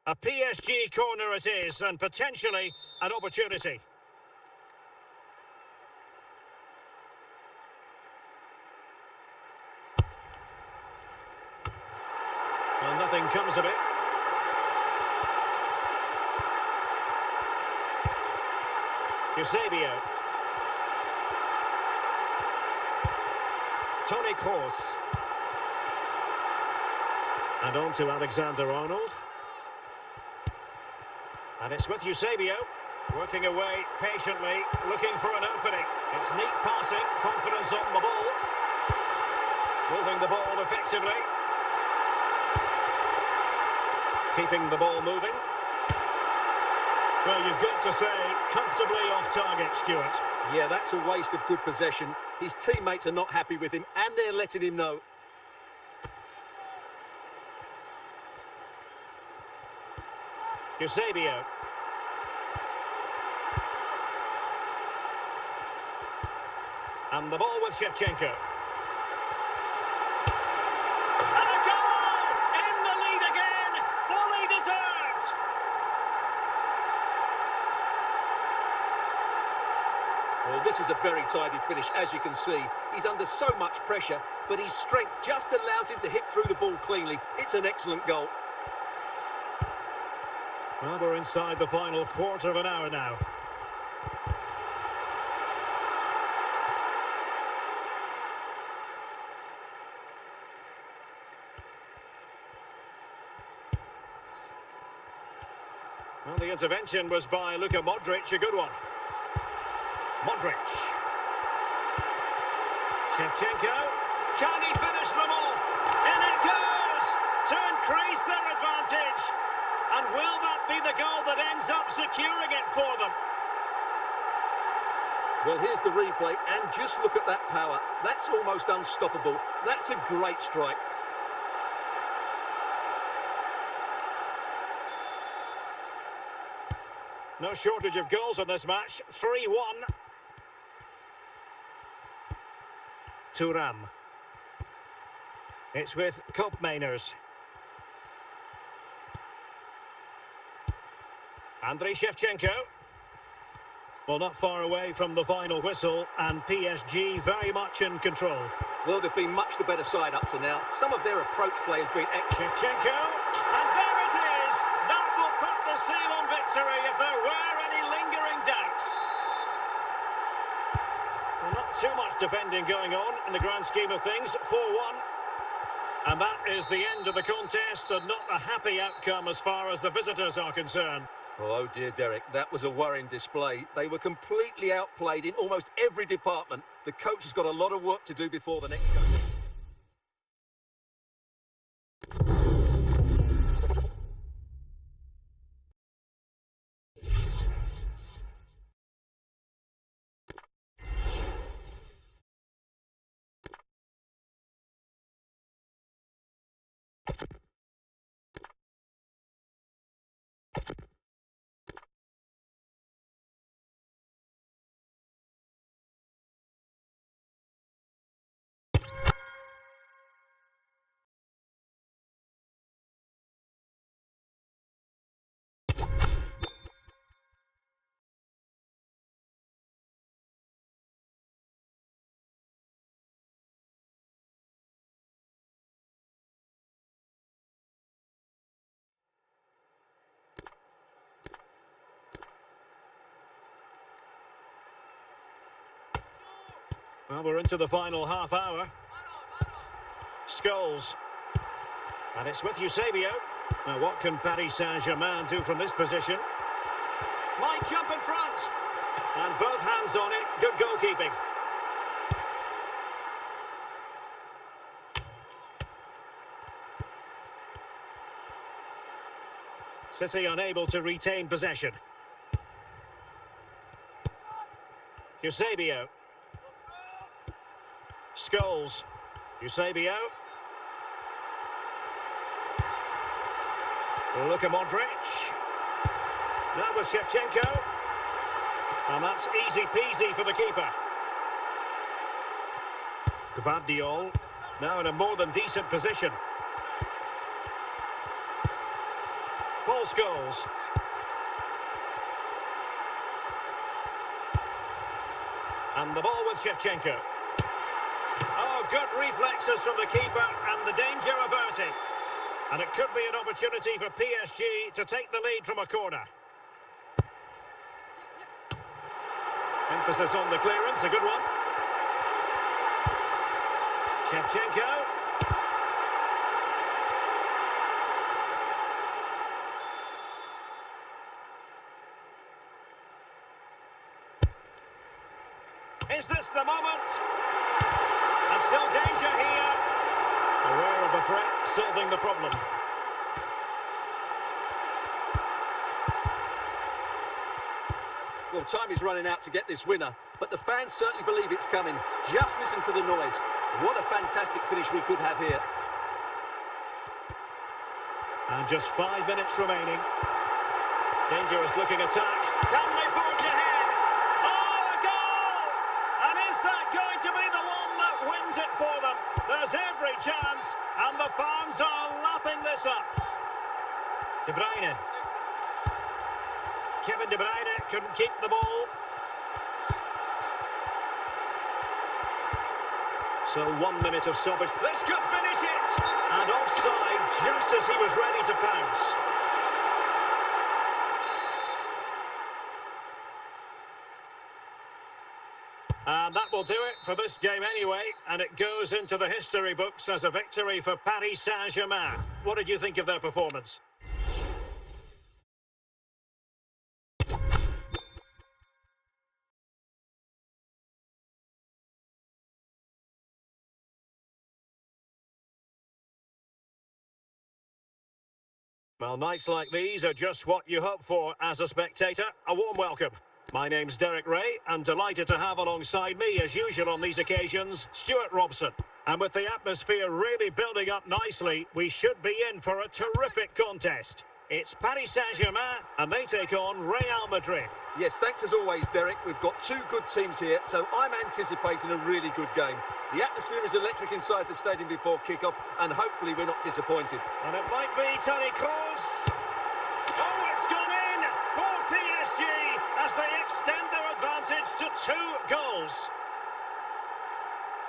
A PSG corner it is, and potentially an opportunity. Well, nothing comes of it. 𝗃𝗏𝗂𝗂𝗃𝗏𝗂𝗏. Toni Kroos. And on to Alexander-Arnold. And it's with 𝗃𝗏𝗂𝗂𝗃𝗏𝗂, working away patiently, looking for an opening. It's neat passing, confidence on the ball. Moving the ball effectively. Keeping the ball moving. Well, you've got to say, comfortably off target, Stuart. Yeah, that's a waste of good possession. His teammates are not happy with him, and they're letting him know. 𝗃𝗏𝗂𝗂𝗃𝗏𝗂𝗏. And the ball with Shevchenko. And a goal! In the lead again! Fully deserved! Well, this is a very tidy finish, as you can see. He's under so much pressure, but his strength just allows him to hit through the ball cleanly. It's an excellent goal. Well, we're inside the final quarter of an hour now. Well, the intervention was by Luka Modric, a good one. Modric. Shevchenko. Can he finish them off? In it goes! To increase their advantage. And will that be the goal that ends up securing it for them? Well, here's the replay, and just look at that power. That's almost unstoppable. That's a great strike. No shortage of goals in this match. 3-1. Thuram. It's with Koopmeiners. Andriy Shevchenko. Well, not far away from the final whistle, and PSG very much in control. Well, they've been much the better side up to now. Some of their approach play has been excellent. Shevchenko, and there it is! That will put the seal on victory if there were any lingering doubts. Well, not too much defending going on in the grand scheme of things. 4-1. And that is the end of the contest, and not a happy outcome as far as the visitors are concerned. Oh dear, Derek, that was a worrying display. They were completely outplayed in almost every department. The coach has got a lot of work to do before the next game. Well, we're into the final half hour. Scholes. And it's with 𝗃𝗏𝗂𝗂𝗃𝗏𝗂𝗏. Now, what can Paris Saint-Germain do from this position? Might jump in front. And both hands on it. Good goalkeeping. City unable to retain possession. 𝗃𝗏𝗂𝗂𝗃𝗏𝗂𝗏. Scholes. 𝗃𝗏𝗂𝗂𝗃𝗏𝗂𝗏. Luka Modric. Now with Shevchenko. And that's easy peasy for the keeper. Gvardiol. Now in a more than decent position. Paul Scholes. And the ball with 𝗪𝗪. Oh, good reflexes from the keeper and the danger averted. And it could be an opportunity for PSG to take the lead from a corner. Emphasis on the clearance, a good one. 𝗪𝗪. Is this the moment? And still danger here. Aware of the threat, solving the problem. Well, time is running out to get this winner, but the fans certainly believe it's coming. Just listen to the noise. What a fantastic finish we could have here. And just 5 minutes remaining. Dangerous looking attack. Can they forge ahead? Oh, a goal! And is that going to be the one that wins it for them? There's every chance, and the fans are lapping this up. De Bruyne. Kevin De Bruyne couldn't keep the ball. So 1 minute of stoppage. This could finish it! And offside just as he was ready to pounce. And that will do it for this game anyway. And it goes into the history books as a victory for Paris Saint-Germain. What did you think of their performance? Well, nights like these are just what you hope for as a spectator. A warm welcome. My name's Derek Ray, and delighted to have alongside me, as usual on these occasions, Stuart Robson. And with the atmosphere really building up nicely, we should be in for a terrific contest. It's Paris Saint-Germain, and they take on Real Madrid. Yes, thanks as always, Derek. We've got two good teams here, so I'm anticipating a really good game. The atmosphere is electric inside the stadium before kick-off, and hopefully we're not disappointed. And it might be 𝗃𝗃. Oh, it's gone in for PSG as they extend their advantage to 2 goals.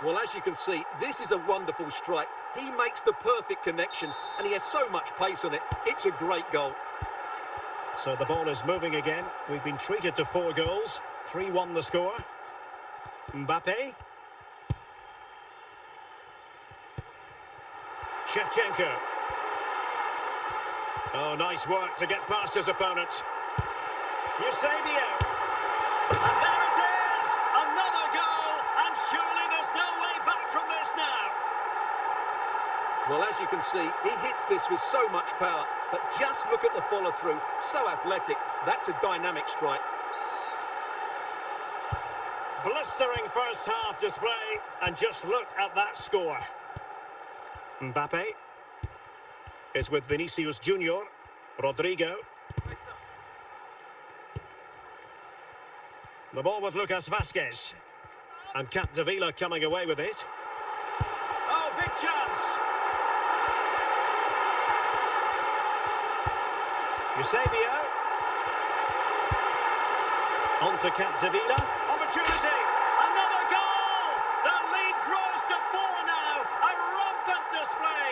Well, as you can see, this is a wonderful strike. He makes the perfect connection, and he has so much pace on it. It's a great goal. So the ball is moving again. We've been treated to 4 goals. 3-1 the score. Mbappe. 𝗪𝗪. Oh, nice work to get past his opponent. 𝗪𝗪. And there it is! Another goal! And surely there's no way back from this now. Well, as you can see, he hits this with so much power, but just look at the follow-through. So athletic. That's a dynamic strike. Blistering first half display, and just look at that score. Mbappe is with Vinicius Junior. Rodrigo. The ball with Lucas Vázquez. And 𝗃𝗃 coming away with it. Oh, big chance! 𝗪𝗪. On to 𝗃𝗃. Opportunity! Another goal! The lead grows to 4 now. A rampant display.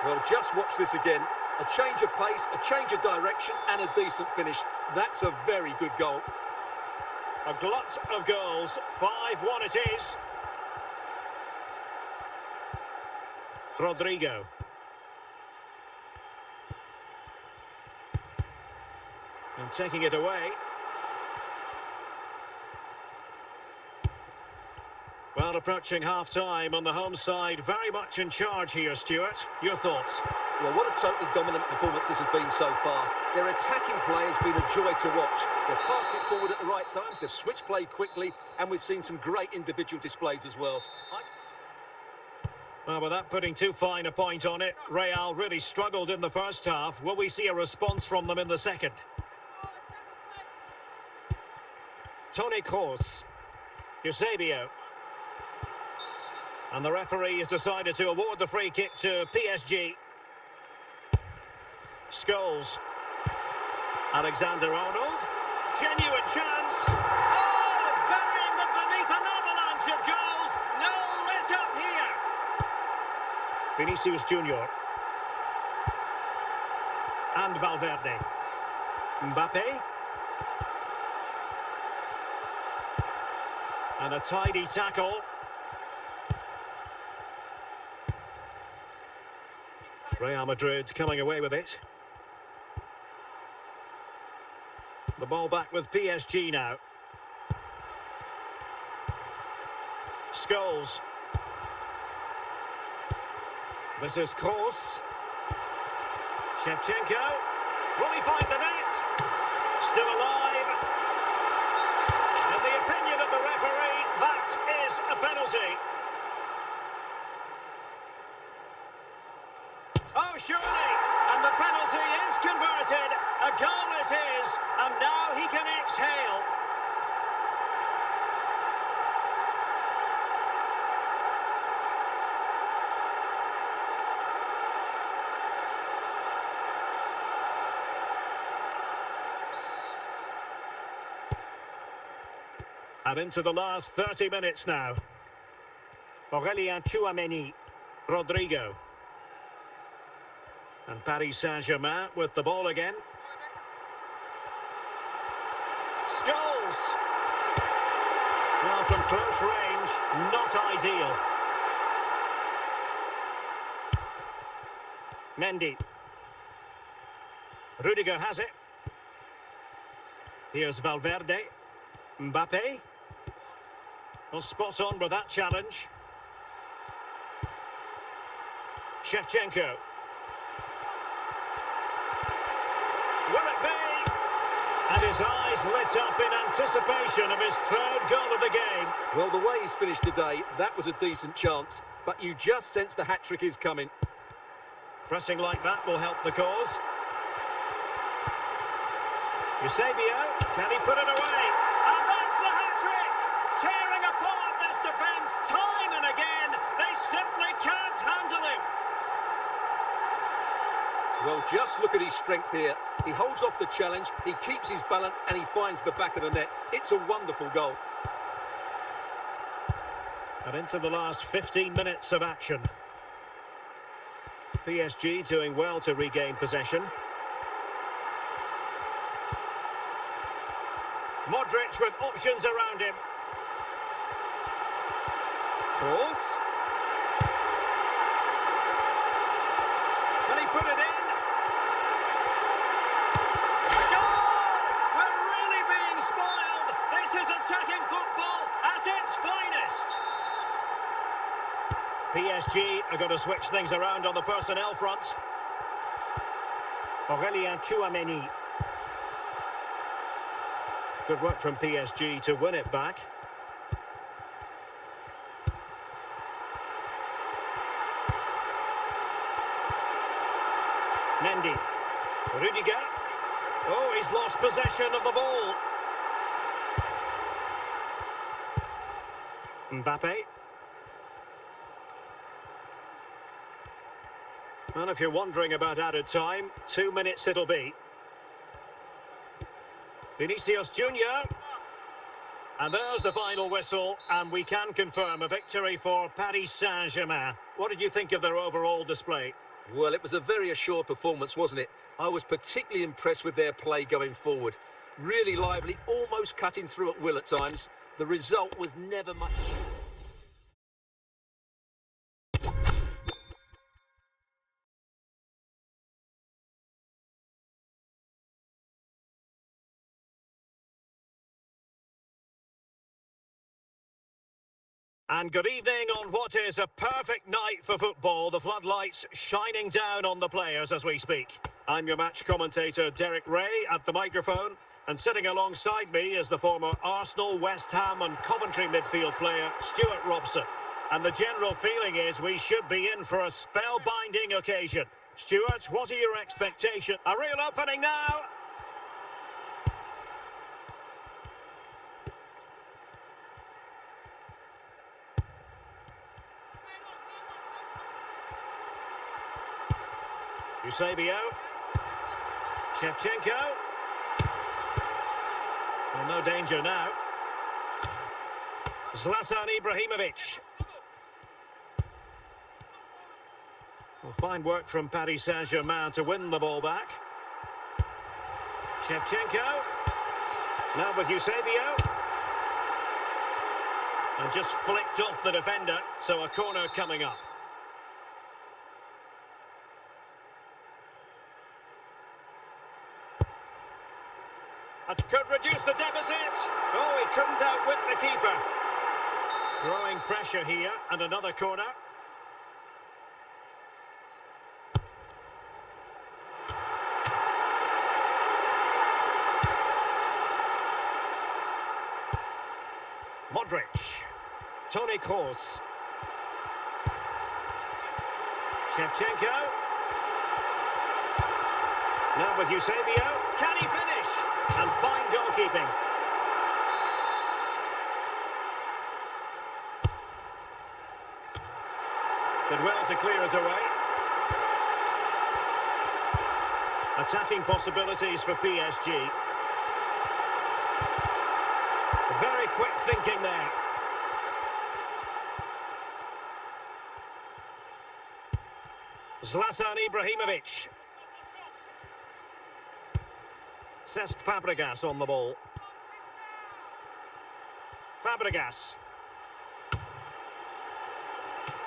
Well, just watch this again. A change of pace, a change of direction, and a decent finish. That's a very good goal. A glut of goals. 5-1 it is. Rodrigo. And taking it away. Well, approaching half-time on the home side, very much in charge here, Stuart. Your thoughts? Well, what a totally dominant performance this has been so far. Their attacking play has been a joy to watch. They've passed it forward at the right times, they've switched play quickly, and we've seen some great individual displays as well. Well, without putting too fine a point on it, Real really struggled in the first half. Will we see a response from them in the second? Toni Kroos. Eusebio. And the referee has decided to award the free kick to PSG. Scholes. Alexander-Arnold. Genuine chance. Oh, burying them beneath an avalanche of goals. No let up here. Vinicius Junior. And Valverde. Mbappe. And a tidy tackle. Real Madrid coming away with it. The ball back with PSG now. Scholes. This is 𝗃𝗏. Shevchenko. Will he find the net? Still alive. In the opinion of the referee, that is a penalty. Oh, surely. And the penalty is converted. A goal it is. And now he can exhale. And into the last 30 minutes now. Aurélien Tchouameni, Rodrigo. And Paris Saint-Germain with the ball again. Scholes. Well, from close range, not ideal. Mendy. Rudiger has it. Here's Valverde. Mbappe. Well, spot on with that challenge. Shevchenko. Will it be? And his eyes lit up in anticipation of his third goal of the game. Well, the way he's finished today, that was a decent chance. But you just sense the hat-trick is coming. Pressing like that will help the cause. 𝗖𝗄𝗄, can he put it away? And that's the hat-trick! Tearing apart this defence time and again. They simply can't handle him. Well, just look at his strength here. He holds off the challenge, he keeps his balance, and he finds the back of the net. It's a wonderful goal. And into the last 15 minutes of action. PSG doing well to regain possession. Modric with options around him. 𝗃𝗏. Can he put it in? Goal! We're really being spoiled. This is attacking football at its finest. PSG are going to switch things around on the personnel front. Aurélien Tchouameni. Good work from PSG to win it back. Mendy. Rudiger. Oh, he's lost possession of the ball. Mbappe. And if you're wondering about added time, 2 minutes it'll be. Vinicius Junior. And there's the final whistle, and we can confirm a victory for Paris Saint-Germain. What did you think of their overall display? Well, it was a very assured performance, wasn't it? I was particularly impressed with their play going forward. Really lively, almost cutting through at will at times. The result was never much. And good evening on what is a perfect night for football. The floodlights shining down on the players as we speak. I'm your match commentator, Derek Ray, at the microphone. And sitting alongside me is the former Arsenal, West Ham and Coventry midfield player, Stuart Robson. And the general feeling is we should be in for a spellbinding occasion. Stuart, what are your expectations? A real opening now. 𝗖𝗄𝗄. 𝗃𝗫𝗃𝗃. Well, no danger now. 𝗪𝗏𝗏. Well, fine work from Paris Saint-Germain to win the ball back. 𝗃𝗫𝗃𝗃. Now with 𝗖𝗍𝗍. And just flicked off the defender, so a corner coming up. It could reduce the deficit. Oh, he couldn't outwit the keeper. Growing pressure here, and another corner. Modric. Toni Kroos. 𝗃𝗫𝗃𝗃. Now with 𝗖𝗍𝗍. Can he finish? And fine goalkeeping. Did well to clear it away. Attacking possibilities for PSG. Very quick thinking there. 𝗪𝗏𝗏. Cesc Fabregas on the ball. Fabregas.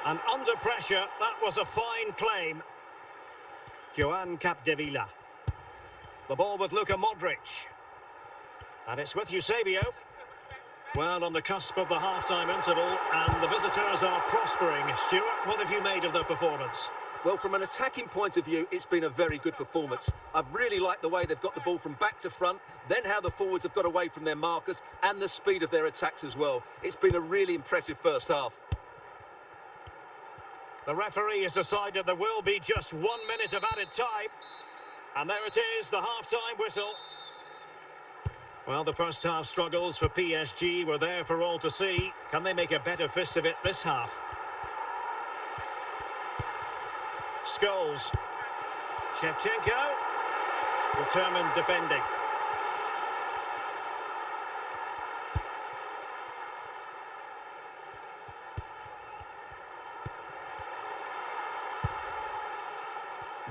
And under pressure, that was a fine claim. Johan Capdevila. The ball with Luka Modric. And it's with 𝗖𝗍𝗍. Well, on the cusp of the half-time interval, and the visitors are prospering. Stuart, what have you made of their performance? Well, from an attacking point of view, it's been a very good performance. I've really liked the way they've got the ball from back to front, then how the forwards have got away from their markers, and the speed of their attacks as well. It's been a really impressive first half. The referee has decided there will be just 1 minute of added time. And there it is, the half-time whistle. Well, the first half struggles for PSG were there for all to see. Can they make a better fist of it this half? Scholes. 𝗃𝗫𝗃𝗃. Determined defending.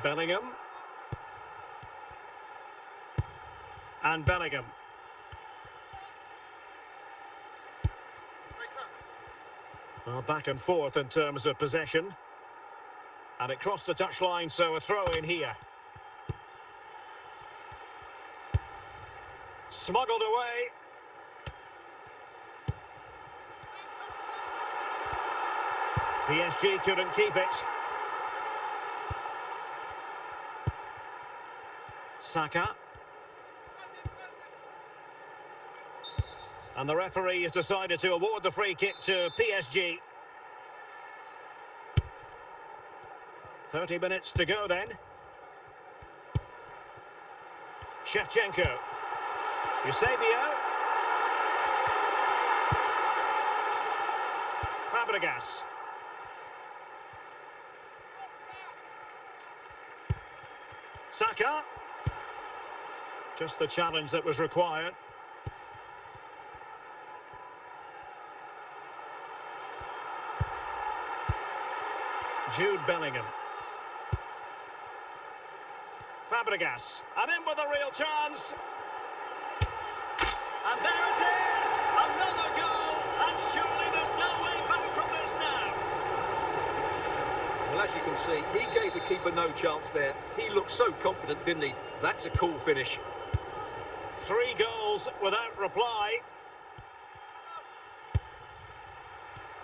Bellingham. And Bellingham. Well, back and forth in terms of possession. And it crossed the touchline, so a throw in here. Smuggled away. PSG couldn't keep it. Saka. And the referee has decided to award the free kick to PSG. 30 minutes to go then. 𝗃𝗫𝗃𝗃. 𝗖𝗍𝗍𝗍. Fabregas. Saka. Just the challenge that was required. Jude Bellingham. Fabregas. And in with a real chance. And there it is! Another goal! And surely there's no way back from this now. Well, as you can see, he gave the keeper no chance there. He looked so confident, didn't he? That's a cool finish. 3 goals without reply.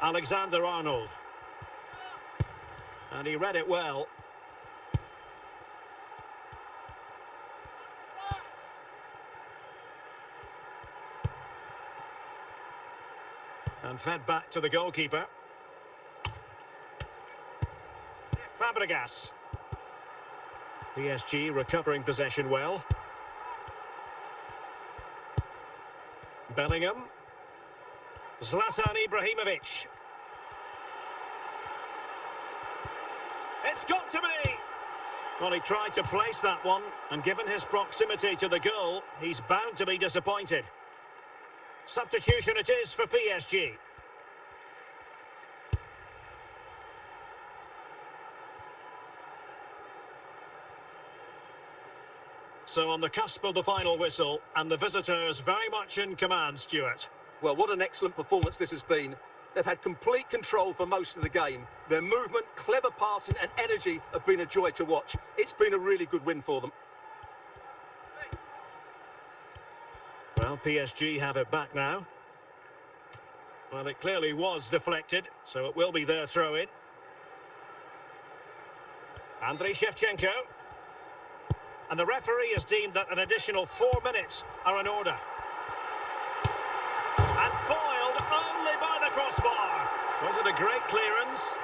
Alexander-Arnold. And he read it well. And fed back to the goalkeeper. Fabregas. PSG recovering possession well. Bellingham. 𝗪𝗏𝗏. It's got to be! Well, he tried to place that one, and given his proximity to the goal, he's bound to be disappointed. Substitution it is for PSG. So on the cusp of the final whistle, and the visitors very much in command, Stuart. Well, what an excellent performance this has been. They've had complete control for most of the game. Their movement, clever passing and energy have been a joy to watch. It's been a really good win for them. Well, PSG have it back now. Well, it clearly was deflected, so it will be their throw-in. 𝗪𝗏𝗪. And the referee has deemed that an additional 4 minutes are in order. And foiled only by the crossbar. Was it a great clearance?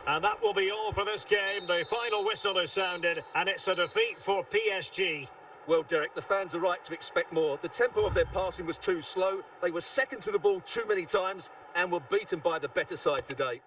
And that will be all for this game. The final whistle is sounded, and it's a defeat for PSG. Well, Derek, the fans are right to expect more. The tempo of their passing was too slow. They were second to the ball too many times and were beaten by the better side today.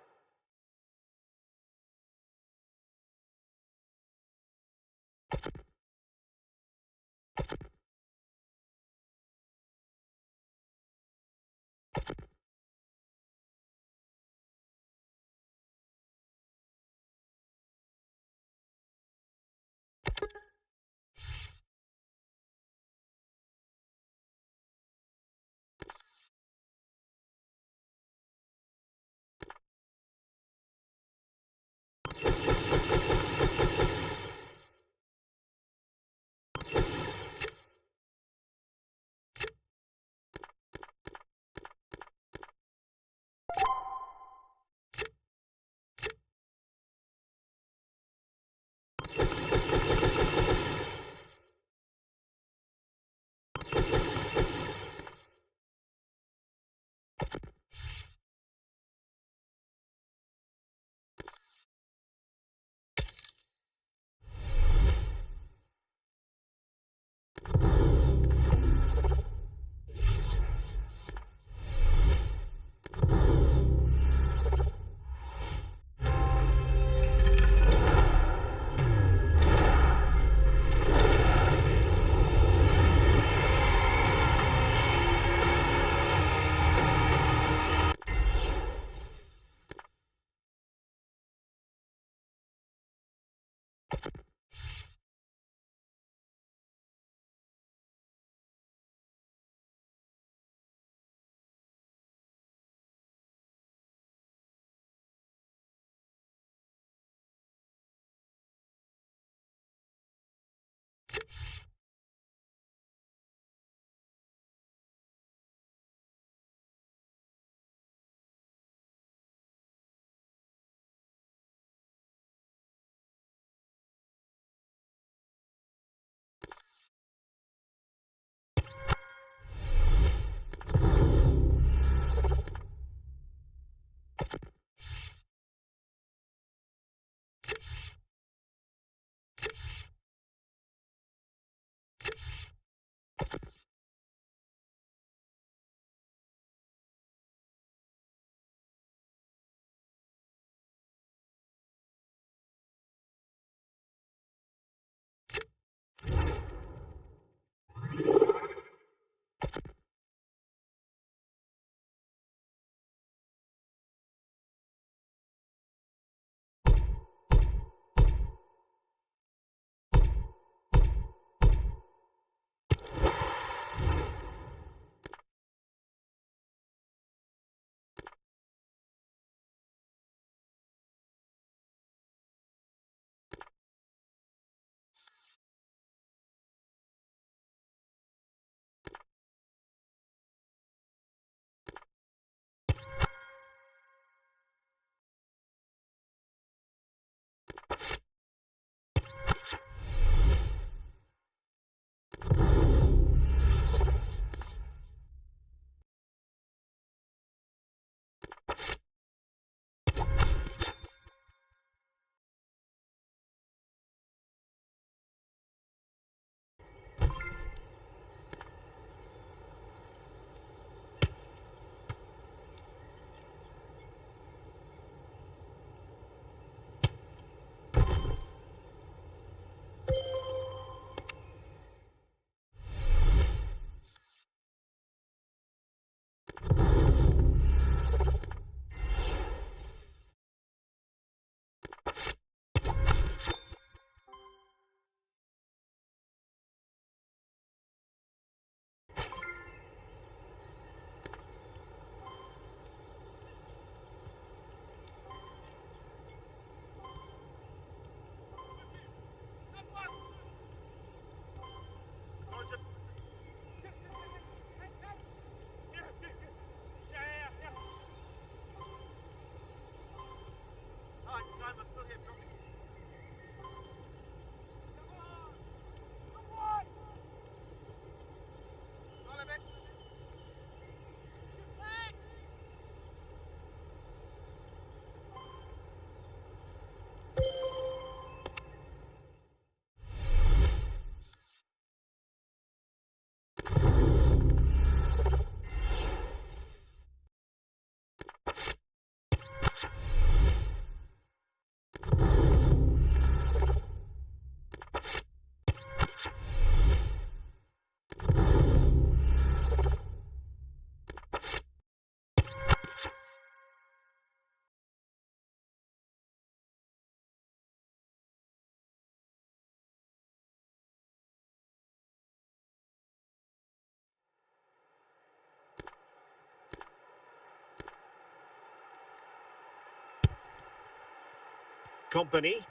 𝗏𝗏.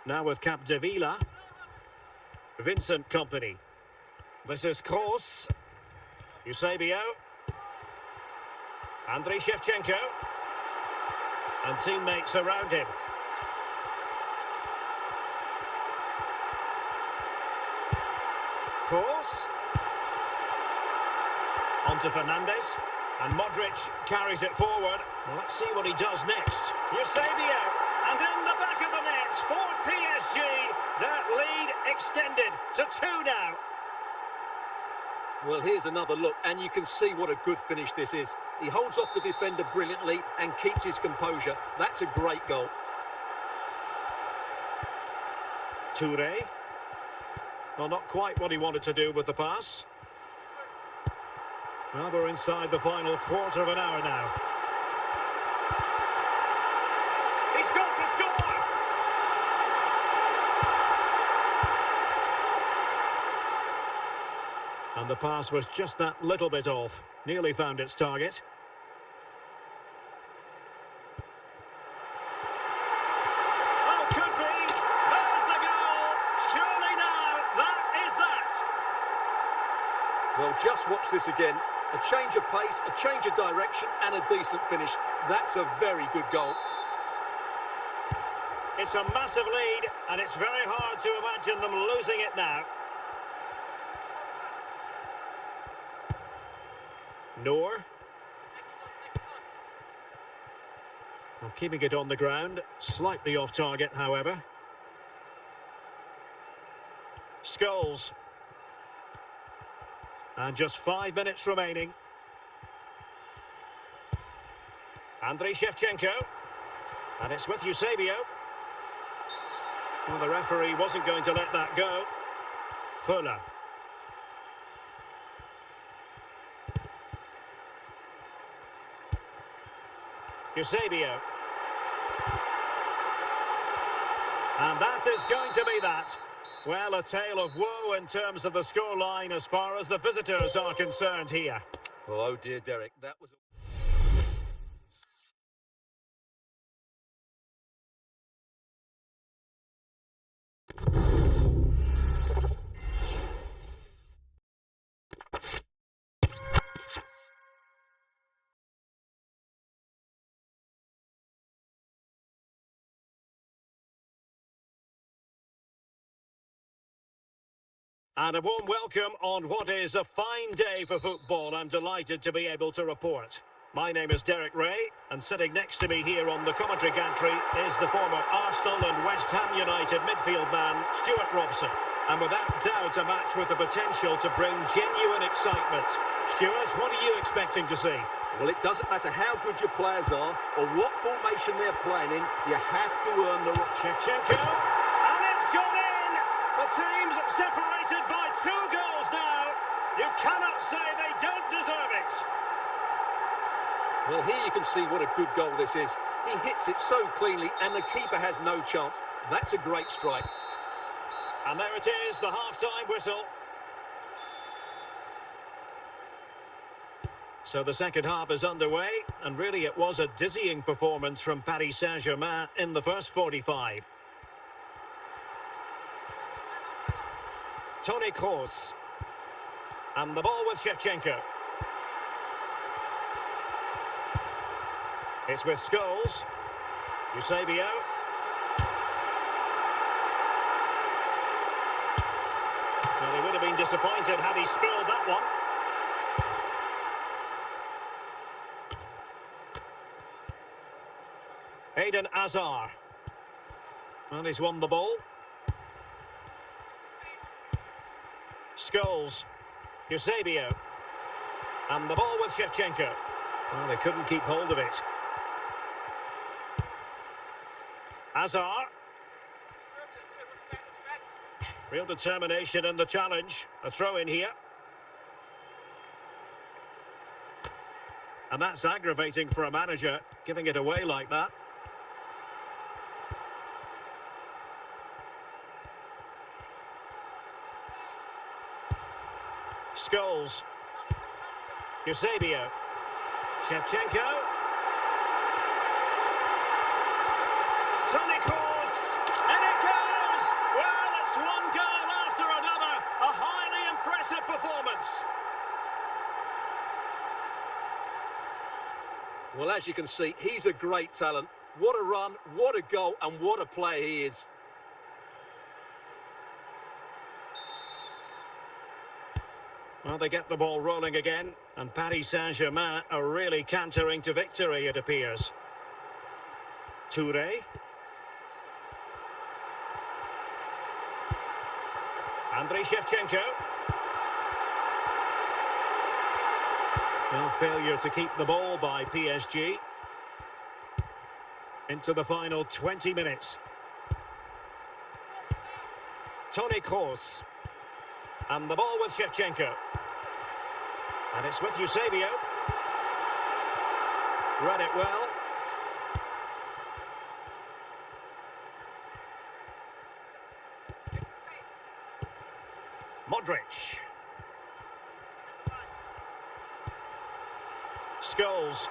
Now with 𝗃𝗏𝗂𝗏. Vincent Kompany. This is Kroos. 𝗖𝗂𝗄𝗏. 𝗪𝗏𝗫𝗃𝗃𝗃. And teammates around him. Kroos. On to Fernandes. And Modric carries it forward. Well, let's see what he does next. 𝗖𝗂𝗄𝗏. And in the back of the net for PSG. That lead extended to 2 now. Well, here's another look, and you can see what a good finish this is. He holds off the defender brilliantly and keeps his composure. That's a great goal. Touré. Well, not quite what he wanted to do with the pass. Well, we're inside the final quarter of an hour now. He's got to score! And the pass was just that little bit off. Nearly found its target. Oh, could be. There's the goal. Surely now, that is that. Well, just watch this again. A change of pace, a change of direction, and a decent finish. That's a very good goal. It's a massive lead, and it's very hard to imagine them losing it now. Noor. Well, keeping it on the ground, slightly off target, however. Scholes. And just 5 minutes remaining. 𝗪𝗏𝗫𝗃𝗃𝗃. And it's with 𝗖𝗂𝗄𝗏. Well, the referee wasn't going to let that go. Fuller. 𝗖𝗂𝗄𝗏. And that is going to be that. Well, a tale of woe in terms of the scoreline as far as the visitors are concerned here. Well, oh dear, Derek, that was... And a warm welcome on what is a fine day for football. I'm delighted to be able to report. My name is Derek Ray, and sitting next to me here on the commentary gantry is the former Arsenal and West Ham United midfield man, Stuart Robson. And without doubt, a match with the potential to bring genuine excitement. Stuart, what are you expecting to see? Well, it doesn't matter how good your players are or what formation they're playing in, you have to earn the right. 𝗃𝗃𝗃𝗃, and it's gone in! The team's separated by 2 goals now. You cannot say they don't deserve it. Well, here you can see what a good goal this is. He hits it so cleanly, and the keeper has no chance. That's a great strike. And there it is, the half-time whistle. So the second half is underway, and really it was a dizzying performance from Paris Saint-Germain in the first 45. Toni Kroos. And the ball with 𝗃𝗃𝗃𝗃. It's with Scholes. 𝗖𝗂𝗄𝗏. Well, he would have been disappointed had he spilled that one. Eden Hazard. And he's won the ball. Scholes. 𝗖𝗂𝗄𝗏. And the ball with 𝗃𝗃𝗃𝗃. Well, they couldn't keep hold of it. Hazard. Real determination in the challenge. A throw in here. And that's aggravating for a manager, giving it away like that. Scholes. 𝗖𝗂𝗄𝗏. 𝗃𝗃𝗃𝗃. Toni Kroos, and it goes! Well, it's one goal after another. A highly impressive performance. Well, as you can see, he's a great talent. What a run, what a goal, and what a player he is. Well, they get the ball rolling again, and Paris Saint-Germain are really cantering to victory, it appears. Touré. 𝗪𝗿𝗄𝗽. No failure to keep the ball by PSG. Into the final 20 minutes. Toni Kroos. And the ball with 𝗪𝗪𝗃𝗃. And it's with 𝗖𝗂𝗄𝗏. Read it well. Modric. Scholes.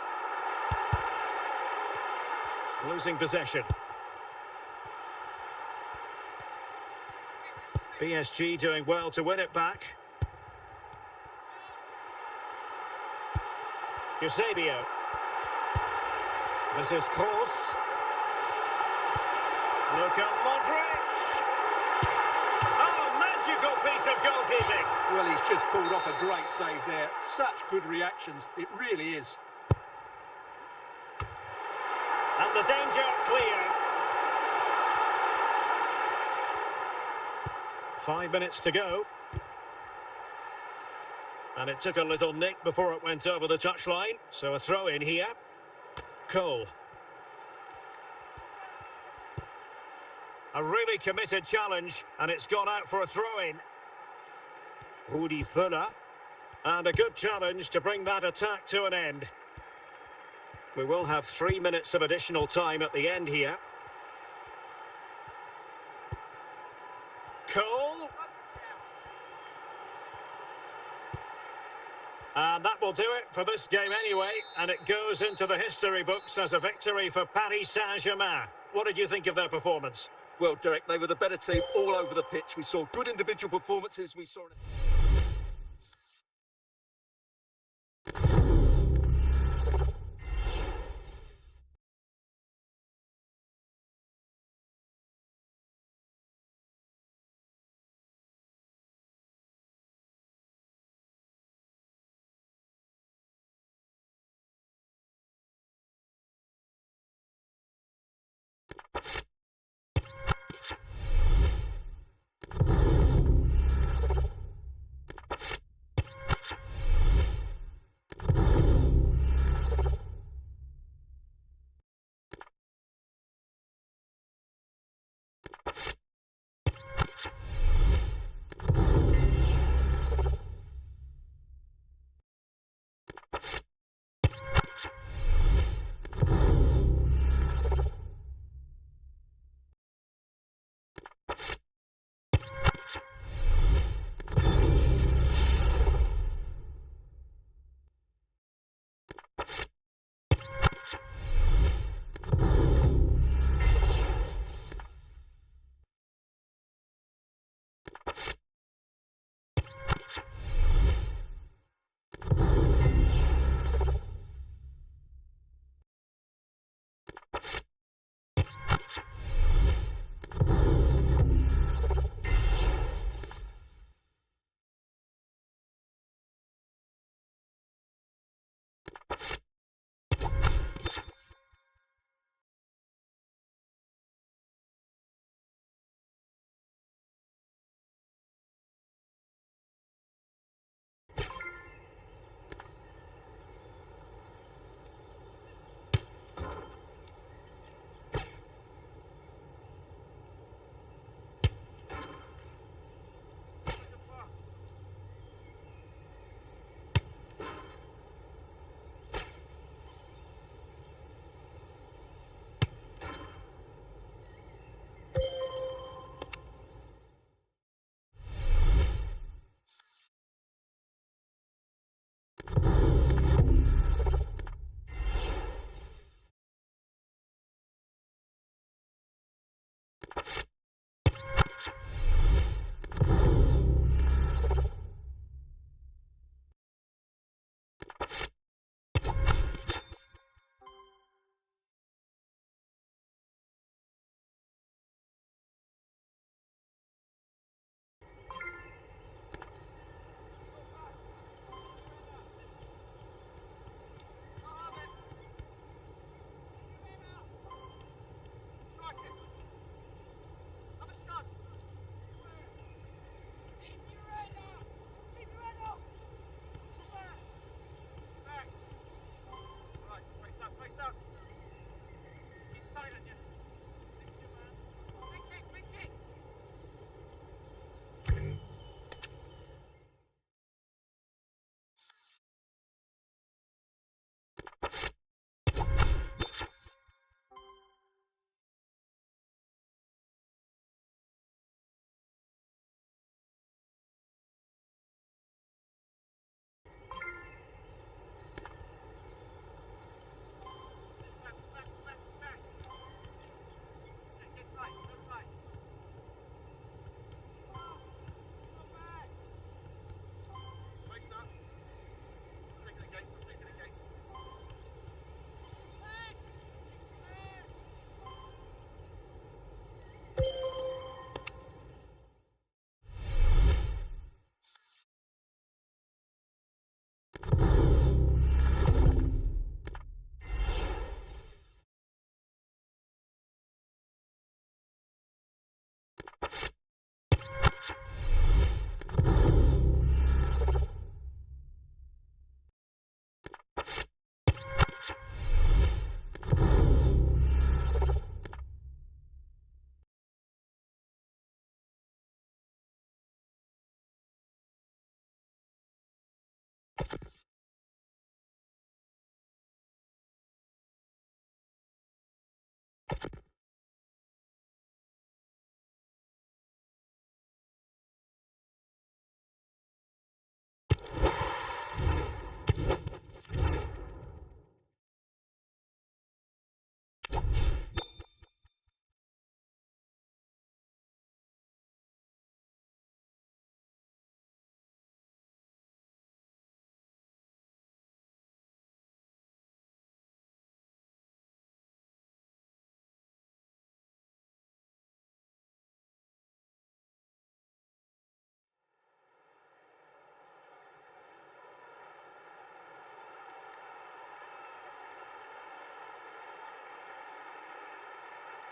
Losing possession. PSG doing well to win it back. 𝗖𝗂𝗄𝗏. This is Kroos. Luka Modric. Oh, a magical piece of goalkeeping. Well, he's just pulled off a great save there. Such good reactions. It really is. And the danger clear. 5 minutes to go. And it took a little nick before it went over the touchline. So a throw in here. Cole. A really committed challenge, and it's gone out for a throw-in. 𝗂𝗏𝗏. And a good challenge to bring that attack to an end. We will have 3 minutes of additional time at the end here. Cole. And that will do it for this game anyway, and it goes into the history books as a victory for Paris Saint-Germain. What did you think of their performance? Well, Derek, they were the better team all over the pitch. We saw good individual performances. We saw...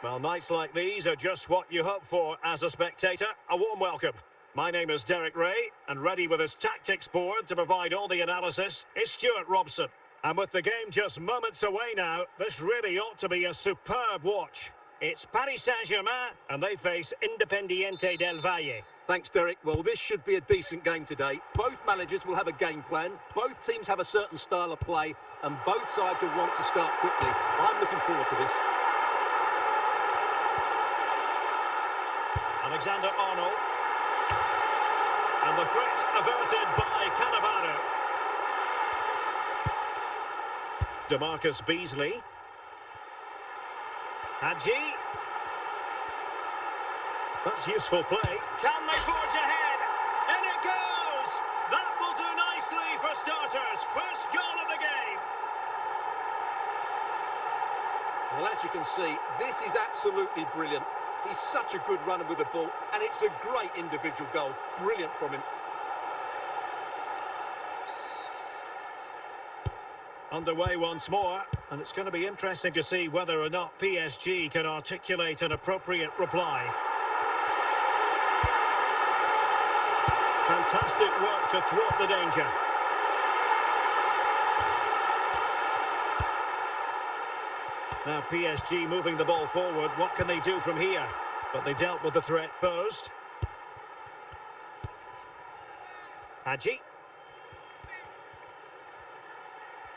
Well, nights like these are just what you hope for as a spectator. A warm welcome. My name is Derek Ray, and ready with his tactics board to provide all the analysis is Stuart Robson. And with the game just moments away now, this really ought to be a superb watch. It's Paris Saint-Germain, and they face Independiente del Valle. Thanks, Derek. Well, this should be a decent game today. Both managers will have a game plan. Both teams have a certain style of play, and both sides will want to start quickly. I'm looking forward to this. Alexander-Arnold. And the threat averted by Cannavaro. DeMarcus Beasley. 𝗏𝗏𝗄𝗏. That's useful play. Can they forge ahead? In it goes! That will do nicely for starters. First goal of the game. Well, as you can see, this is absolutely brilliant. He's such a good runner with the ball, and it's a great individual goal. Brilliant from him. Underway once more, and it's going to be interesting to see whether or not PSG can articulate an appropriate reply. Fantastic work to thwart the danger. Now PSG moving the ball forward. What can they do from here? But they dealt with the threat posed. 𝗏𝗏𝗄𝗏.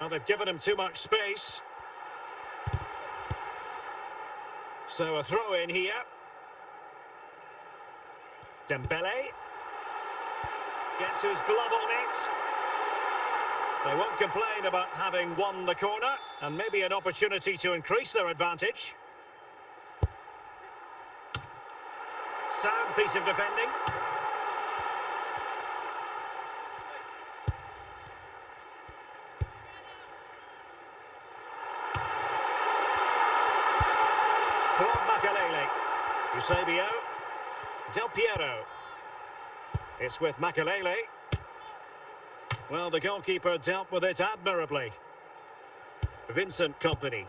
Well, they've given him too much space. So a throw in here. Dembele. Gets his glove on it. They won't complain about having won the corner, and maybe an opportunity to increase their advantage. Sound piece of defending. 𝗂𝗏𝗂𝗃𝗃. Del Piero. It's with 𝗏𝗂𝗃𝗃. Well, the goalkeeper dealt with it admirably. Vincent Kompany.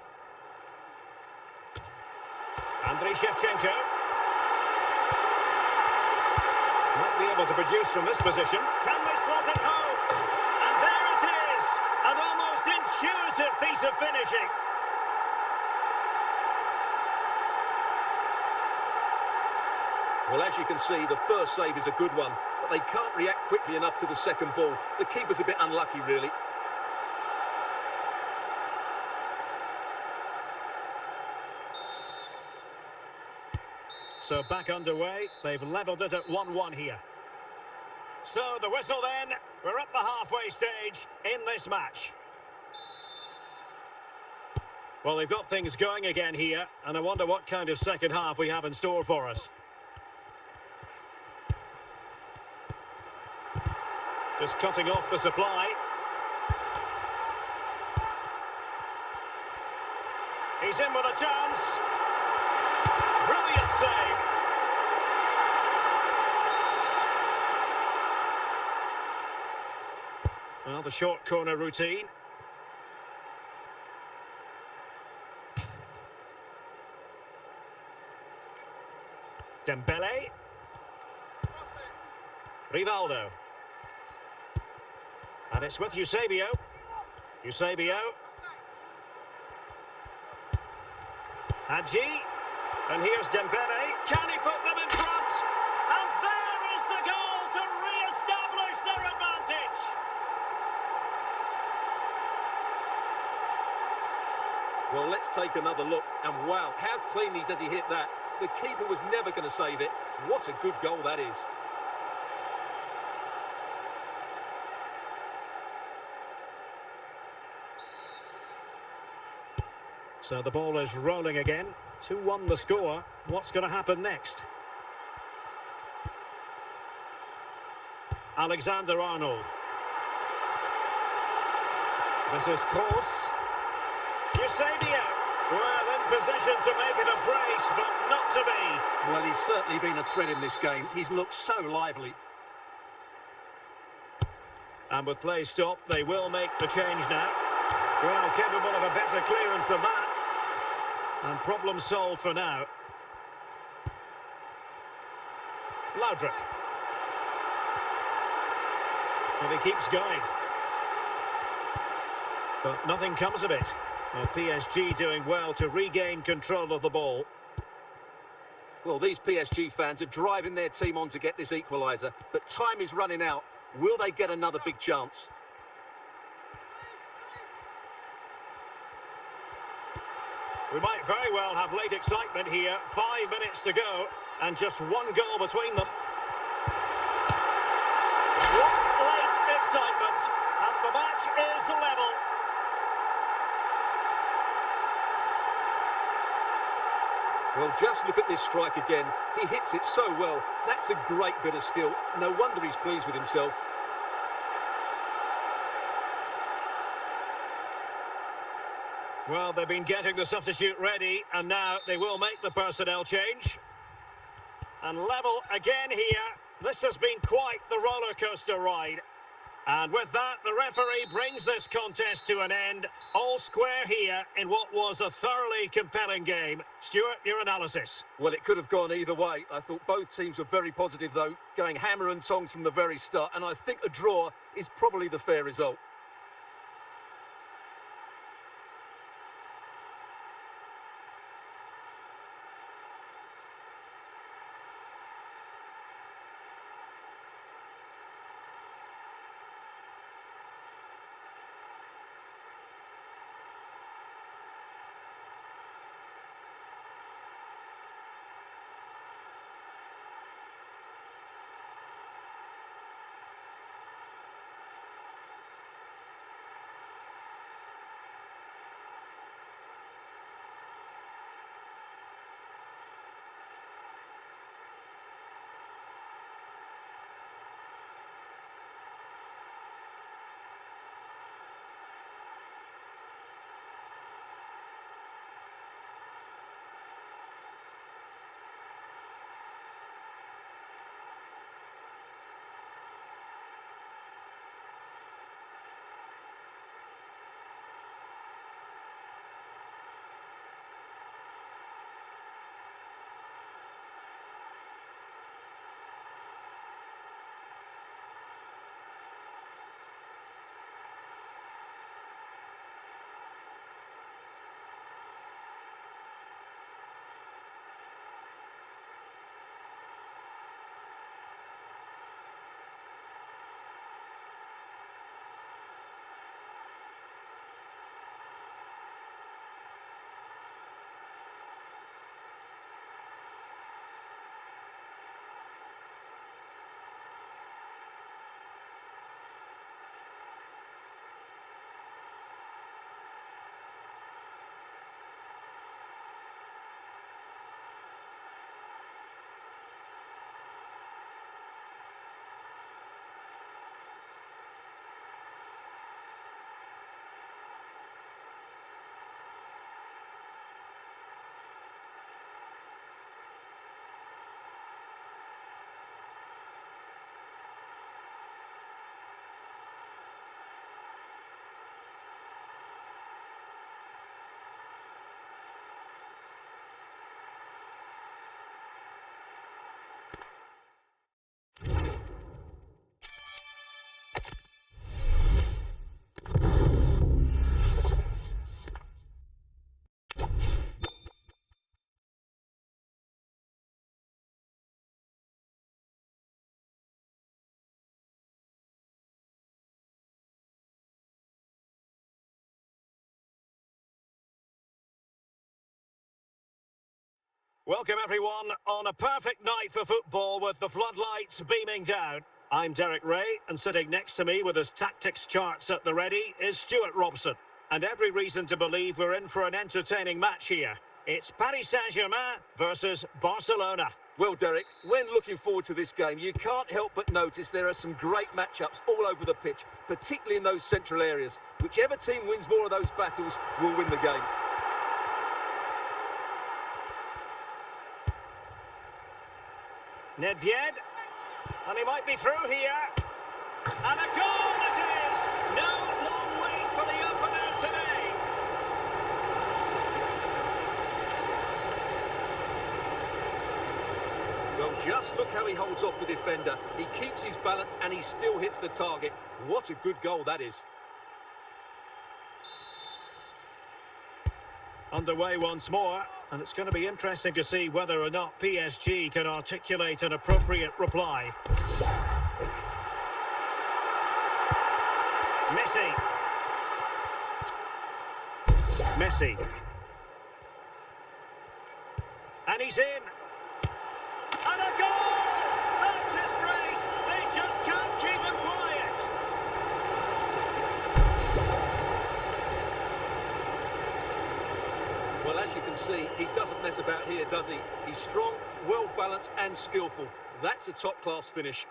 𝗪𝗏𝗂𝗃𝗃. Might be able to produce from this position. Can they slot it home? And there it is! An almost intuitive piece of finishing. Well, as you can see, the first save is a good one, but they can't react quickly enough to the second ball. The keeper's a bit unlucky, really. So back underway. They've levelled it at 1-1 here. So the whistle then. We're at the halfway stage in this match. Well, they've got things going again here, and I wonder what kind of second half we have in store for us. Just cutting off the supply. He's in with a chance. Brilliant save. Well, the short corner routine. Dembele. Rivaldo. And it's with 𝗖𝗍𝗍. 𝗖𝗍𝗍. 𝗏𝗏𝗄𝗏. And here's Dembele. Can he put them in front? And there is the goal to re-establish their advantage. Well, let's take another look. And wow, how cleanly does he hit that? The keeper was never going to save it. What a good goal that is. So the ball is rolling again. 2-1 the score. What's going to happen next? Alexander-Arnold. This is Kroos. 𝗖𝗍𝗍. Well, in position to make it a brace, but not to be. Well, he's certainly been a threat in this game. He's looked so lively. And with play stopped, they will make the change now. Well, capable of a better clearance than that. And problem solved for now. Laudrup. And he keeps going. But nothing comes of it. Well, PSG doing well to regain control of the ball. Well, these PSG fans are driving their team on to get this equaliser, but time is running out. Will they get another big chance? We might very well have late excitement here. 5 minutes to go, and just one goal between them. What late excitement, and the match is level. Well, just look at this strike again. He hits it so well. That's a great bit of skill. No wonder he's pleased with himself. Well, they've been getting the substitute ready, and now they will make the personnel change. And level again here. This has been quite the roller coaster ride. And with that, the referee brings this contest to an end. All square here in what was a thoroughly compelling game. Stuart, your analysis? Well, it could have gone either way. I thought both teams were very positive, though, going hammer and tongs from the very start. And I think a draw is probably the fair result. Welcome everyone on a perfect night for football with the floodlights beaming down. I'm Derek Ray, and sitting next to me with his tactics charts at the ready is Stuart Robson. And every reason to believe we're in for an entertaining match here. It's Paris Saint-Germain versus Barcelona. Well, Derek, when looking forward to this game, you can't help but notice there are some great matchups all over the pitch, particularly in those central areas. Whichever team wins more of those battles will win the game. Nedved, and he might be through here. And a goal it is! No long wait for the opener today. Well, just look how he holds off the defender. He keeps his balance and he still hits the target. What a good goal that is. Underway once more, and it's going to be interesting to see whether or not PSG can articulate an appropriate reply. Messi. And he's in. And a goal! That's his brace. They just can't keep him quiet. Well, as you can see, he doesn't mess about here, does he? He's strong, well-balanced and skillful. That's a top-class finish.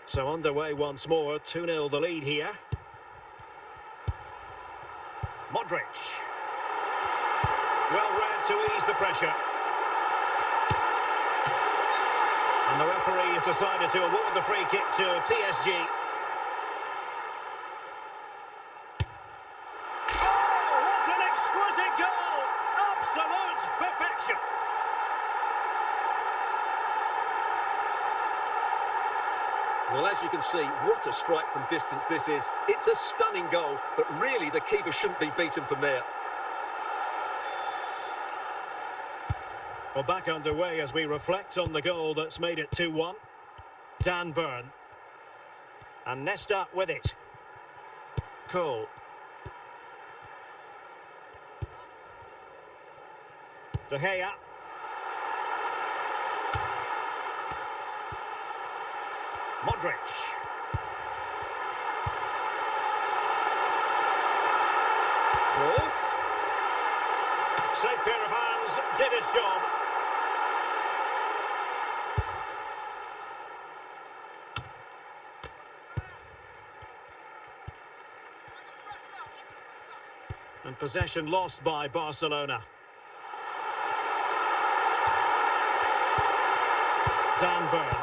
So underway once more, 2-0 the lead here. Modric. Well read to ease the pressure. And the referee has decided to award the free kick to PSG. Oh, what an exquisite goal! Absolute perfection. Well, as you can see, what a strike from distance this is. It's a stunning goal, but really the keeper shouldn't be beaten from there. Well, back underway as we reflect on the goal that's made it 2-1. Dan Burn. And Nesta with it. Cole. De Gea. Modric. Close. Safe pair of hands, did his job. And possession lost by Barcelona. Dan Burn.